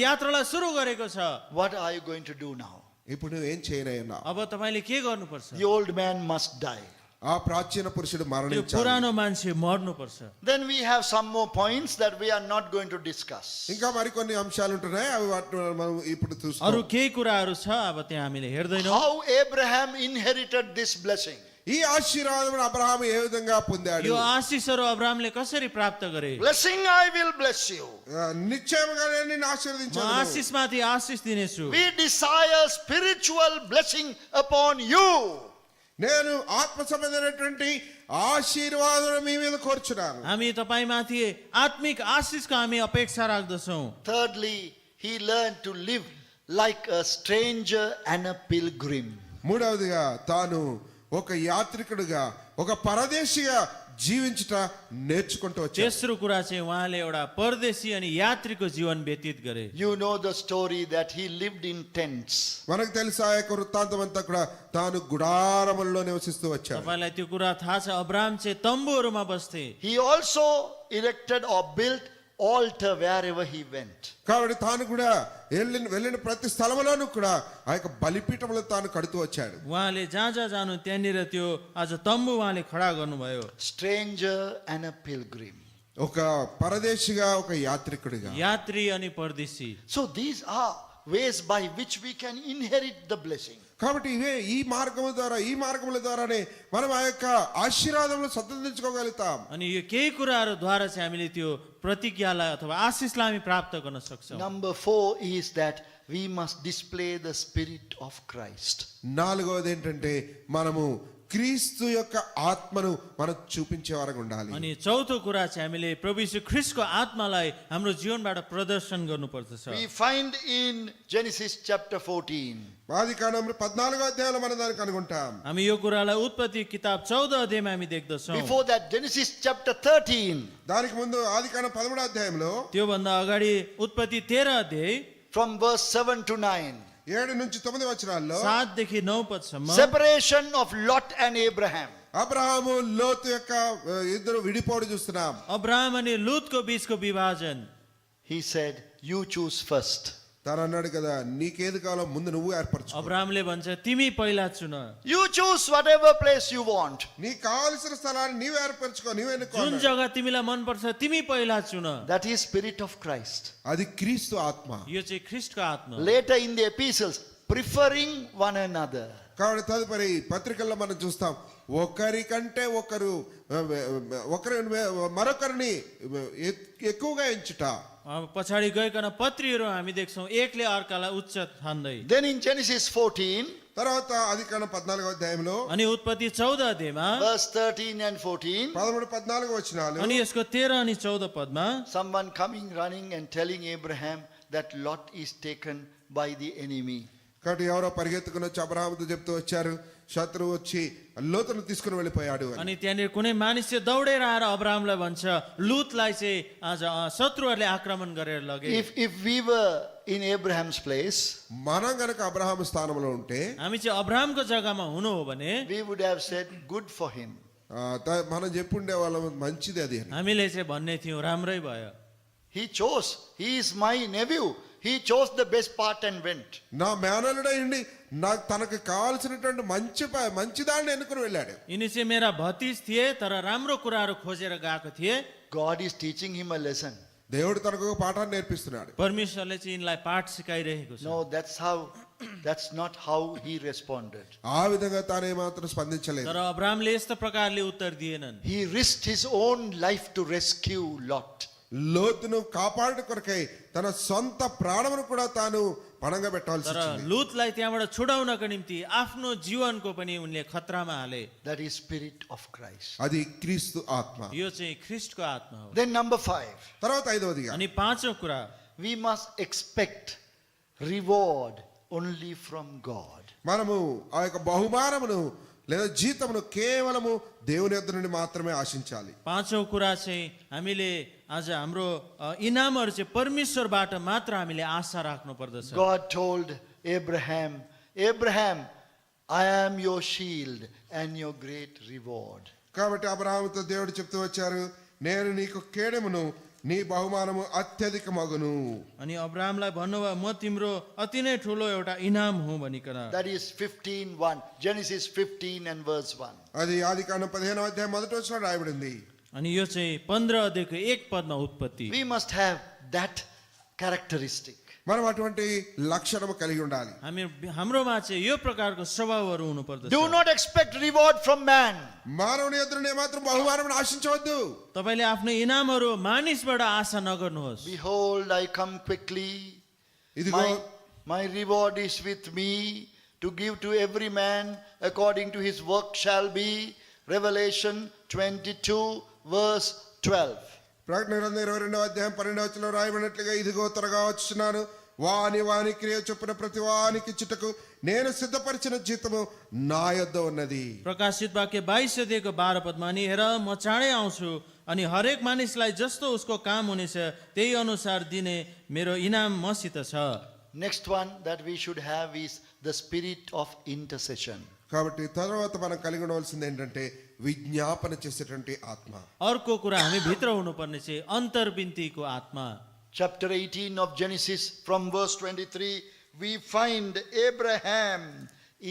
Speaker 3: यात्रालाई सुरु गरेको छ।
Speaker 1: What are you going to do now?
Speaker 2: ఇప్పుడు నువ్వు ఏం చేయనయ్యా?
Speaker 3: अब तपाईले के गर्नुपर्छ?
Speaker 1: The old man must die.
Speaker 2: ఆ ప్రాచీన పురుషుడు
Speaker 3: त्यो
Speaker 2: మరణించాడు.
Speaker 3: पुरानो मान्छे मर्नुपर्छ।
Speaker 1: Then we have some more points that we are not going to discuss.
Speaker 2: ఇంకా మరికొన్ని అంశాలు ఉంటున్నాయి, అవి వాటిని మనం ఇప్పుడు
Speaker 3: अरु
Speaker 2: చూస్తాం.
Speaker 3: केही कुराहरू छ, अब त्यहाँ हामीले हेर्दैनौँ।
Speaker 1: How Abraham inherited this blessing.
Speaker 2: ఈ ఆశీర్వాదమును అబ్రహాము ఏ విధంగా పొందాడు?
Speaker 3: यो आशिषहरू अब्राहमले कसरी प्राप्त गरे?
Speaker 1: Blessing, I will bless you.
Speaker 2: నిశ్చయముగా నేను నిన్ను
Speaker 3: म
Speaker 2: ఆశీర్వదించాను.
Speaker 3: आशिषमाथि आशिष दिनेछु।
Speaker 1: We desire spiritual blessing upon you.
Speaker 2: నేను ఆత్మ సంబంధమైనటువంటి ఆశీర్వాదం మీ మీద కోరుచున్నాను.
Speaker 3: हामी तपाईमाथि आत्मिक आशिषको हामी अपेक्षा राख्दछौँ।
Speaker 1: Thirdly, he learned to live like a stranger and a pilgrim.
Speaker 2: మూడవదిగా తాను ఒక యాత్రికుడిగా ఒక పరదేశిగా జీవించుట నేర్చుకుంటూ వచ్చాడు.
Speaker 3: तेस्रो कुरा चाहिँ उहाँले एउटा परदेशी अनि यात्रीको जीवन व्यतीत गरे।
Speaker 1: You know the story that he lived in tents.
Speaker 2: మనకు తెలుసా ఆ యొక్క వృత్తాంతం అంతా కూడా తాను గుడారములలో నివసిస్తూ వచ్చాడు.
Speaker 3: तपाईलाई त्यो कुरा थाहा छ, अब्राहम चाहिँ तम्बुहरूमा बस्थे।
Speaker 1: He also erected or built altar wherever he went.
Speaker 2: కాబట్టి తాను కూడా వెళ్ళిన ప్రతి స్థలములోనూ కూడా ఆ యొక్క బలిపీఠములను తాను కడుతూ వచ్చాడు.
Speaker 3: उहाँले जहाँ जहाँ जानु त्यहाँनिर त्यो आज तम्बु उहाँले खडा गर्नुभयो।
Speaker 1: Stranger and a pilgrim.
Speaker 2: ఒక పరదేశిగా ఒక యాత్రికుడిగా.
Speaker 3: यात्री अनि परदेशी।
Speaker 1: So these are ways by which we can inherit the blessing.
Speaker 2: కాబట్టి ఇవే ఈ మార్గముల ద్వారానే మనం ఆ యొక్క ఆశీర్వాదములు సంపాదించుకోగలుగుతాం.
Speaker 3: अनि यो केही कुराहरूद्वारा चाहिँ हामीले त्यो प्रतिज्ञालाई अथवा आशिषलाई हामी प्राप्त गर्न सक्छौँ।
Speaker 1: Number 4 is that we must display the spirit of Christ.
Speaker 2: నాలుగవది ఏంటంటే మనము క్రీస్తు యొక్క ఆత్మను మనం చూపించే వారంగా ఉండాలి.
Speaker 3: अनि चौथो कुरा चाहिँ हामीले प्रभु यीशु ख्रीष्टको आत्मालाई हाम्रो जीवनबाट प्रदर्शन गर्नुपर्दछ।
Speaker 1: We find in Genesis chapter 14.
Speaker 2: ఆదికాండము 14వ అధ్యాయంలో మనం దాన్ని కనుగొంటాం.
Speaker 3: हामी यो कुरालाई उत्पत्ति किताब 14 अध्यायमा हामी देख्दछौँ।
Speaker 1: Before that, Genesis chapter 13.
Speaker 2: దానికి ముందు ఆదికాండం 13వ అధ్యాయంలో
Speaker 3: त्योभन्दा अगाडि उत्पत्ति 13 अध्याय
Speaker 1: From verse 7 to 9.
Speaker 2: 7 నుంచి 9 వచనాల్లో
Speaker 3: 7 देखि 9 पदसम्म
Speaker 1: Separation of Lot and Abraham.
Speaker 2: Abraham లోతు యొక్క ఇద్దరు విడిపోవడం చూస్తున్నాం.
Speaker 3: अब्राहम अनि लुतको बीचको विभाजन।
Speaker 1: He said, you choose first.
Speaker 2: తాను అన్నాడు కదా, నీకేది కావాలో ముందు నువ్వు ఏర్పరచు.
Speaker 3: अब्राहमले भन्छ तिमी पहिला चुन।
Speaker 1: You choose whatever place you want.
Speaker 2: నీకు కావాల్సిన స్థలాన్ని నీవు ఏర్పరచుకో, నీవు ఎన్నుకో.
Speaker 3: जुन जग्गा तिमीलाई मन पर्छ तिमी पहिला चुन।
Speaker 1: That is spirit of Christ.
Speaker 2: అది క్రీస్తు ఆత్మ.
Speaker 3: यो चाहिँ ख्रीष्टको आत्मा।
Speaker 1: Later in the epistles, preferring one another.
Speaker 2: కాబట్టి తదుపరి పత్రికల్లో మనం చూస్తాం, ఒకరి కంటే ఒకరు మరొకరిని ఎక్కువగా ఎంచుట.
Speaker 3: पछाडि गइकन पत्रीहरू हामी देख्छौँ एकले अर्कालाई उच्च ठान्दै।
Speaker 1: Then in Genesis 14,
Speaker 2: తర్వాత ఆదికాండం 14వ అధ్యాయంలో
Speaker 3: अनि उत्पत्ति 14 अध्यायमा
Speaker 1: verse 13 and 14,
Speaker 2: 13-14 వచనాలు,
Speaker 3: अनि यसको 13 अनि 14 Padma
Speaker 1: someone coming running and telling Abraham that Lot is taken by the enemy.
Speaker 2: కాబట్టి ఎవరో పరిగెత్తుకుని వచ్చి అబ్రహాముతో చెప్తూ వచ్చారు, శత్రువు వచ్చి లోతును తీసుకుని వెళ్ళిపోయాడు అని.
Speaker 3: अनि त्यहाँनिर कुनै मानिस चाहिँ दौडेर आएर अब्राहमलाई भन्छ लुतलाई चाहिँ आज शत्रुहरूले आक्रमण गरेर लगे।
Speaker 1: If we were in Abraham's place,
Speaker 2: మనం గనక అబ్రహాము స్థానంలో ఉంటే
Speaker 3: हामी चाहिँ अब्राहमको जग्गामा हुनु हो भने
Speaker 1: we would have said, good for him.
Speaker 2: మనం చెప్పుండే వాళ్ళం మంచిది అది అని.
Speaker 3: हामीले चाहिँ भन्ने थियौँ राम्रै भयो।
Speaker 1: He chose. He is my nephew. He chose the best part and went.
Speaker 2: నా మేనల్లుడైండి నాకు తనకు కావాల్సినటువంటి మంచి దాన్ని ఎన్నుకుని వెళ్ళాడు.
Speaker 3: यिनी चाहिँ मेरा भतिज थिए तर राम्रो कुराहरू खोजेर गएको थिए।
Speaker 1: God is teaching him a lesson.
Speaker 2: దేవుడు తనకు ఒక పాఠాన్ని నేర్పిస్తున్నాడు.
Speaker 3: परमेश्वरले चाहिँ यिनलाई पाठ सिकाइरहेको छ।
Speaker 1: No, that's not how he responded.
Speaker 2: ఆ విధంగా తాను ఏమాత్రం స్పందించలేదు.
Speaker 3: तर अब्राहमले यस्तो प्रकारले उत्तर दिएनन्।
Speaker 1: He risked his own life to rescue Lot.
Speaker 2: లోతును కాపాడు కొరకై తన సొంత ప్రాణమును కూడా తాను పణంగా పెట్టాల్సి
Speaker 3: तर
Speaker 2: వచ్చింది.
Speaker 3: लुतलाई त्यहाँबाट छुडाउनको निम्ति आफ्नो जीवनको पनि उनले खतरामा हाले।
Speaker 1: That is spirit of Christ.
Speaker 2: అది క్రీస్తు ఆత్మ.
Speaker 3: यो चाहिँ ख्रीष्टको आत्मा हो।
Speaker 1: Then number 5,
Speaker 2: తర్వాత 5వదిగా
Speaker 3: अनि पाँचौं कुरा,
Speaker 1: we must expect reward only from God.
Speaker 2: మనము ఆ యొక్క బహుమానమును లేదా జీతమును కేవలము దేవుని యొద్ద నుండి మాత్రమే ఆశించాలి.
Speaker 3: पाँचौं कुरा चाहिँ हामीले आज हाम्रो इनामहरू चाहिँ परमेश्वरबाट मात्र हामीले आशा राख्नु पर्दछ।
Speaker 1: God told Abraham, Abraham, I am your shield and your great reward.
Speaker 2: కాబట్టి అబ్రహాముతో దేవుడు చెప్తూ వచ్చారు, నేను నీకు కేడమును, నీ బహుమానము అత్యధిక మగును.
Speaker 3: अनि अब्राहमलाई भन्नुभयो म तिम्रो अति नै ठुलो एउटा इनाम हुँ भनिकन।
Speaker 1: That is 15:1. Genesis 15 and verse 1.
Speaker 2: అది ఆదికాండం 15వ అధ్యాయం మొదటి వచనంలో రాయబడింది.
Speaker 3: अनि यो चाहिँ 15 अध्यायको 1 पदमा उत्पत्ति।
Speaker 1: We must have that characteristic.
Speaker 2: మనం అటువంటి లక్షణము కలిగి ఉండాలి.
Speaker 3: हाम्रोमा चाहिँ यो प्रकारको स्वभावहरू हुनुपर्दछ।
Speaker 1: Do not expect reward from man.
Speaker 2: మానవుని ఎదురునే మాత్రం బహుమానమును ఆశించవద్దు.
Speaker 3: तपाईले आफ्नो इनामहरू मानिसबाट आशा नगर्नुहोस्।
Speaker 1: Behold, I come quickly.
Speaker 2: ఇదిగో
Speaker 1: My reward is with me to give to every man according to his work shall be. Revelation 22 verse 12.
Speaker 2: ప్రకటన గ్రంథం 22వ అధ్యాయం 12వ వచనంలో రాయబడినట్లుగా, ఇదిగో త్వరగా వచ్చున్నాను, వాని క్రియ చొప్పున ప్రతి వానికి ఇచ్చుటకు నేను సిద్ధపరిచిన జీతము నా యొద్ద ఉన్నది.
Speaker 3: प्रकाशित वाक्य 22 अध्यायको 12 पदमा, अनि हेर म चाँडै आउँछु अनि हरेक मानिसलाई जस्तो उसको काम हुनेछ त्यही अनुसार दिने मेरो इनाम मसित छ।
Speaker 1: Next one that we should have is the spirit of intercession.
Speaker 2: కాబట్టి తర్వాత మనం కలిగి ఉండవలసింది ఏంటంటే విజ్ఞాపన చేసేటువంటి ఆత్మ.
Speaker 3: अर्को कुरा हामी भित्र हुनुपर्ने चाहिँ अन्तर्विन्तीको आत्मा।
Speaker 1: Chapter 18 of Genesis from verse 23 we find Abraham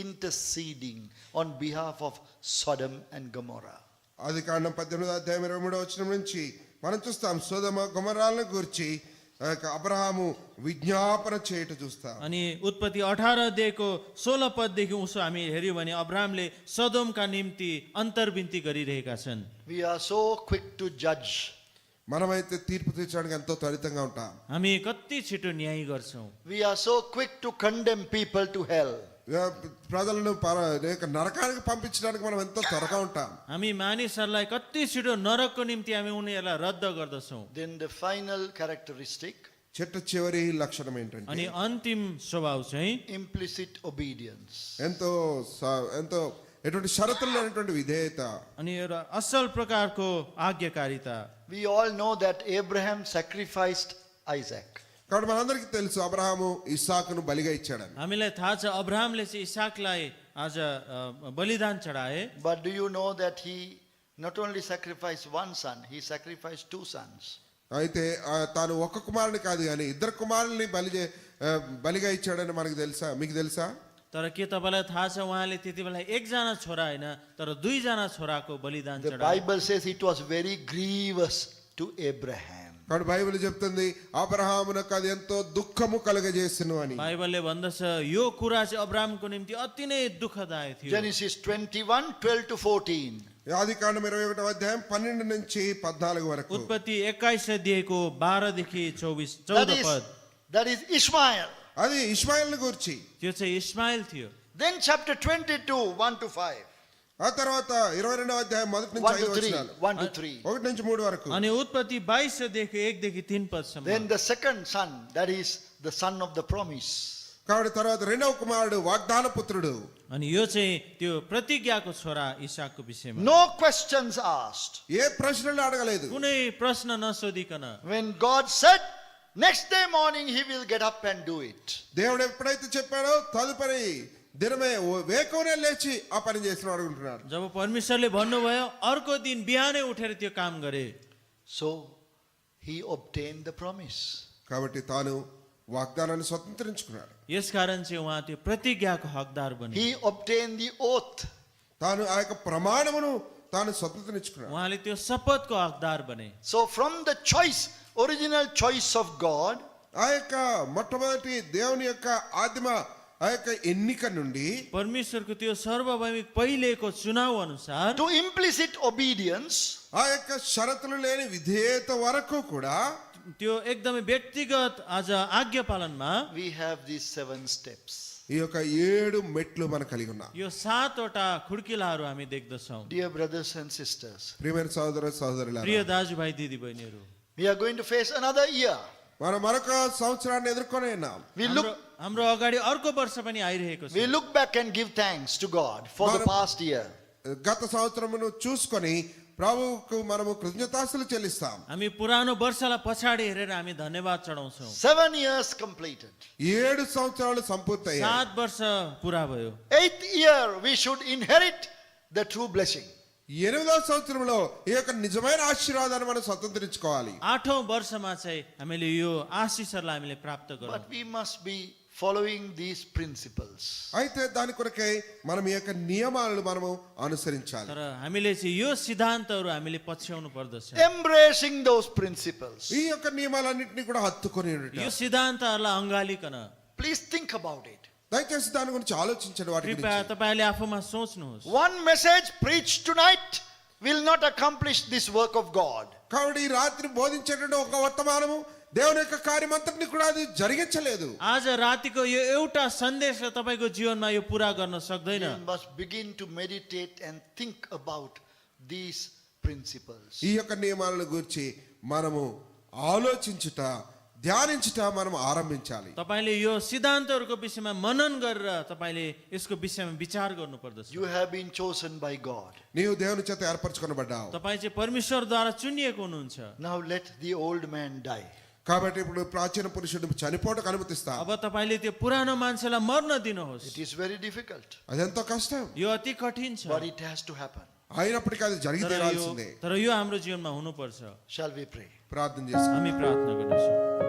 Speaker 1: interceding on behalf of Sodom and Gomorrah.
Speaker 2: ఆదికాండం 18వ అధ్యాయం 23వ వచనం నుంచి మనం చూస్తాం సొదొమ గొమొర్రాలను గురించి అబ్రహాము విజ్ఞాపన చేయట చూస్తాం.
Speaker 3: अनि उत्पत्ति 18 अध्यायको 16 पददेखि उसो हामी हेर्यौँ भने अब्राहमले सदोमका निम्ति अन्तर्विन्ती गरिरहेका छन्।
Speaker 1: We are so quick to judge.
Speaker 2: మనమైతే తీర్పు తీర్చడానికి ఎంతో త్వరితంగా ఉంటాం.
Speaker 3: हामी कति छिटो न्याय गर्छौँ।
Speaker 1: We are so quick to condemn people to hell.
Speaker 2: ప్రజలను నరకానికి పంపించడానికి మనం ఎంతో త్వరగా ఉంటాం.
Speaker 3: हामी मानिसहरूलाई कति छिटो नरकको निम्ति हामी उनीहरूलाई रद्द गर्दछौँ।
Speaker 1: Then the final characteristic,
Speaker 2: చిట్ట చివరి లక్షణం ఏంటంటే
Speaker 3: अनि अन्तिम स्वभाव चाहिँ
Speaker 1: implicit obedience.
Speaker 2: ఎంతో ఎటువంటి షరతులు లేనటువంటి విధేయత.
Speaker 3: अनि एउटा असल प्रकारको आज्ञाकारिता।
Speaker 1: We all know that Abraham sacrificed Isaac.
Speaker 2: కాబట్టి మనందరికీ తెలుసు అబ్రహాము ఇస్సాకును బలిగా ఇచ్చాడని.
Speaker 3: हामीलाई थाहा छ अब्राहमले चाहिँ इसाकलाई आज बलिदान चढाए।
Speaker 1: But do you know that he not only sacrificed one son, he sacrificed two sons.
Speaker 2: అయితే తాను ఒక్క కుమారుని కాదు కానీ ఇద్దరు కుమారుల్ని బలిగా ఇచ్చాడని మనకు తెలుసా, మీకు తెలుసా?
Speaker 3: तर के तपाईलाई थाहा छ उहाँले त्यति बेला एकजना छोरा होइन तर दुईजना छोराको बलिदान
Speaker 1: The
Speaker 3: चढाए।
Speaker 1: Bible says it was very grievous to Abraham.
Speaker 2: కాబట్టి బైబిల్ చెప్తుంది అబ్రహామునకు అది ఎంతో దుఃఖము కలుగజేసెను అని.
Speaker 3: बाइबलले भन्दछ यो कुरा चाहिँ अब्राहमको निम्ति अति नै दुःखदायक थियो।
Speaker 1: Genesis 21:12 to 14.
Speaker 2: ఆదికాండం 21వ అధ్యాయం 12 నుంచి 14 వరకు.
Speaker 3: उत्पत्ति 21 अध्यायको 12 देखि 14 पद।
Speaker 1: That is Ishmael.
Speaker 2: అది ఇష్మాయిల్ని గురించి.
Speaker 3: त्यो चाहिँ इस्माइल थियो।
Speaker 1: Then chapter 22, 1 to 5.
Speaker 2: ఆ తర్వాత 22వ అధ్యాయం 1 నుంచి 5 వచనాలు.
Speaker 1: 1 to 3.
Speaker 2: 1 నుంచి 3 వరకు.
Speaker 3: अनि उत्पत्ति 22 अध्यायको 1 देखि 3 पदसम्म।
Speaker 1: Then the second son, that is the son of the promise.
Speaker 2: కాబట్టి తర్వాత రెండవ కుమారుడు వాగ్దాన పుత్రుడు.
Speaker 3: अनि यो चाहिँ त्यो प्रतिज्ञाको छोरा इसाकको विषयमा।
Speaker 1: No questions asked.
Speaker 2: ఏ ప్రశ్నలు అడగలేదు.
Speaker 3: कुनै प्रश्न नसोधिकन
Speaker 1: When God said, next day morning he will get up and do it.
Speaker 2: దేవుడు ఎప్పుడైతే చెప్పాడో తదుపరి దినమే వేకువనే లేచి ఆ పని చేసిన అడుగుంటున్నాడు.
Speaker 3: जब परमेश्वरले भन्नुभयो अर्को दिन बिहानै उठेर त्यो काम गरे।
Speaker 1: So he obtained the promise.
Speaker 2: కాబట్టి తాను వాగ్దానాన్ని స్వతంత్రించుకున్నాడు.
Speaker 3: यसकारण चाहिँ उहाँ त्यो प्रतिज्ञाको हकदार बने।
Speaker 1: He obtained the oath.
Speaker 2: తాను ఆ యొక్క ప్రమాణమును తాను స్వతంత్రించుకున్నాడు.
Speaker 3: उहाँले त्यो शपथको हकदार बने।
Speaker 1: So from the choice, original choice of God,
Speaker 2: ఆ యొక్క మొట్టమొదటి దేవుని యొక్క ఆదిమ ఆ యొక్క ఎన్నిక నుండి
Speaker 3: परमेश्वरको त्यो सार्वभौमिक पहिलेको चुनाव अनुसार
Speaker 1: to implicit obedience,
Speaker 2: ఆ యొక్క షరతులు లేని విధేయత వరకు కూడా
Speaker 3: त्यो एकदमै व्यक्तिगत आज आज्ञा पालनमा
Speaker 1: we have these 7 steps.
Speaker 2: ఈ యొక్క 7 మెట్లు మనం కలిగి ఉన్నాం.
Speaker 3: यो 7 वटा खुड्किलाहरू हामी देख्दछौँ।
Speaker 1: Dear brothers and sisters,
Speaker 2: ప్రియమైన సహోదర సహోదరులారా,
Speaker 3: प्रिय दाजुभाइ दिदीबहिनीहरू,
Speaker 1: we are going to face another year.
Speaker 2: మనం మరొక సంవత్సరాన్ని ఎదుర్కొనే ఉన్నాం.
Speaker 3: हाम्रो अगाडि अर्को वर्ष पनि आइरहेको छ।
Speaker 1: We look back and give thanks to God for the past year.
Speaker 2: గత సంవత్సరమును చూసుకొని ప్రభువుకు మనము కృతజ్ఞతాస్తులు చెల్లిస్తాం.
Speaker 3: हामी पुरानो वर्षलाई पछाडि हेरेर हामी धन्यवाद चढाउँछौँ.
Speaker 1: 7 years completed.
Speaker 2: 7 సంవత్సరాలు సంపూర్తయ్యాయి.
Speaker 3: 7 वर्ष पुरा भयो.
Speaker 1: 8th year we should inherit the true blessing.
Speaker 2: 8వ సంవత్సరంలో ఈ యొక్క నిజమైన ఆశీర్వాదాన్ని మనం స్వతంత్రించుకోవాలి.
Speaker 3: 8औं वर्षमा चाहिँ हामीले यो आशिषहरूलाई हामीले प्राप्त गरौँ.
Speaker 1: But we must be following these principles.
Speaker 2: అయితే దాని కొరకై మనం ఈ యొక్క నియమాలను మనము అనుసరించాలి.
Speaker 3: तर हामीले चाहिँ यो सिद्धान्तहरू हामीले पछ्याउनु पर्दछ.
Speaker 1: Embracing those principles.
Speaker 2: ఈ యొక్క నియమాలన్నింటినీ కూడా హత్తుకొని ఉండుట.
Speaker 3: यो सिद्धान्तहरूलाई अँगालिकन
Speaker 1: Please think about it.
Speaker 2: దయచేసి దాని గురించి ఆలోచించండి. వాటి
Speaker 3: कृपया
Speaker 2: గురించి
Speaker 3: तपाईँले आफूमा सोच्नुहोस्.
Speaker 1: One message preached tonight will not accomplish this work of God.
Speaker 2: కాబట్టి ఈ రాత్రి బోధించేటువంటి ఒక వర్తమానము దేవుని యొక్క కార్యమంతటిని కూడా అది జరిగించలేదు.
Speaker 3: आज रातिको यो एउटा सन्देशले तपाईँको जीवनमा यो पुरा गर्न सक्दैन.
Speaker 1: You must begin to meditate and think about these principles.
Speaker 2: ఈ యొక్క నియమాలను గురించి మనము ఆలోచించుట ధ్యానించుట మనం ఆరంభించాలి.
Speaker 3: तपाईँले यो सिद्धान्तहरूको विषयमा मनन गरेर तपाईँले यसको विषयमा विचार गर्नुपर्दछ.
Speaker 1: You have been chosen by God.
Speaker 2: నీవు దేవుని చేత ఏర్పరచుకొనబడ్డావు.
Speaker 3: तपाईँ चाहिँ परमेश्वरद्वारा चुनिएको हुनुहुन्छ.
Speaker 1: Now let the old man die.
Speaker 2: కాబట్టి ఇప్పుడు ప్రాచీన పురుషుడు చనిపోవడానికి అనుమతిస్తా.
Speaker 3: अब तपाईँले त्यो पुरानो मान्छेलाई मर्न दिनुहोस्.
Speaker 1: It is very difficult,
Speaker 2: అదెంతో కష్టం.
Speaker 3: यो अति कठिन छ.
Speaker 1: but it has to happen.
Speaker 2: అయినప్పటికీ అది జరిగి తీరాల్సిందే.
Speaker 3: तर यो हाम्रो जीवनमा हुनुपर्छ.
Speaker 1: Shall we pray?
Speaker 2: ప్రార్థన చేస్తాం.
Speaker 3: हामी प्रार्थना गर्नेछौँ.